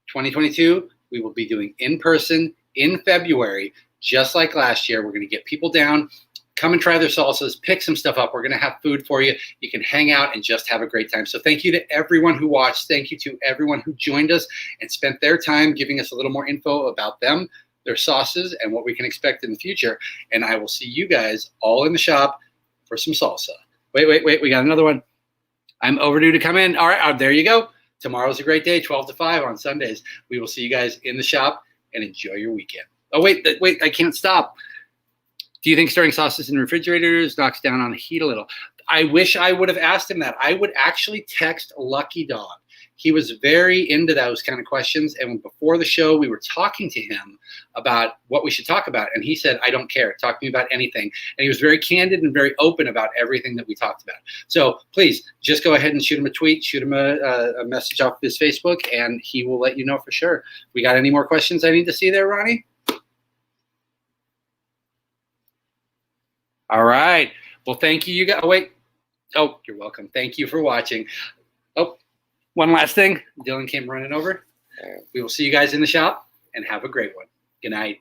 2022, we will be doing in person in February, just like last year. We're going to get people down, come and try their salsas, pick some stuff up. We're going to have food for you. You can hang out and just have a great time. So thank you to everyone who watched. Thank you to everyone who joined us and spent their time giving us a little more info about them, their sauces, and what we can expect in the future. And I will see you guys all in the shop for some salsa. Wait. We got another one. I'm overdue to come in. All right, there you go. Tomorrow's a great day, 12 to 5 on Sundays. We will see you guys in the shop and enjoy your weekend. Oh, wait, I can't stop. Do you think storing sauces in refrigerators knocks down on the heat a little? I wish I would have asked him that. I would actually text Lucky Dog. He was very into those kind of questions. And before the show, we were talking to him about what we should talk about. And he said, I don't care. Talk to me about anything. And he was very candid and very open about everything that we talked about. So please just go ahead and shoot him a tweet, shoot him a message off his Facebook, and he will let you know for sure. We got any more questions I need to see there, Ronnie? All right. Well, thank you. You got, wait. Oh, you're welcome. Thank you for watching. Oh, one last thing. Dylan came running over. We will see you guys in the shop and have a great one. Good night.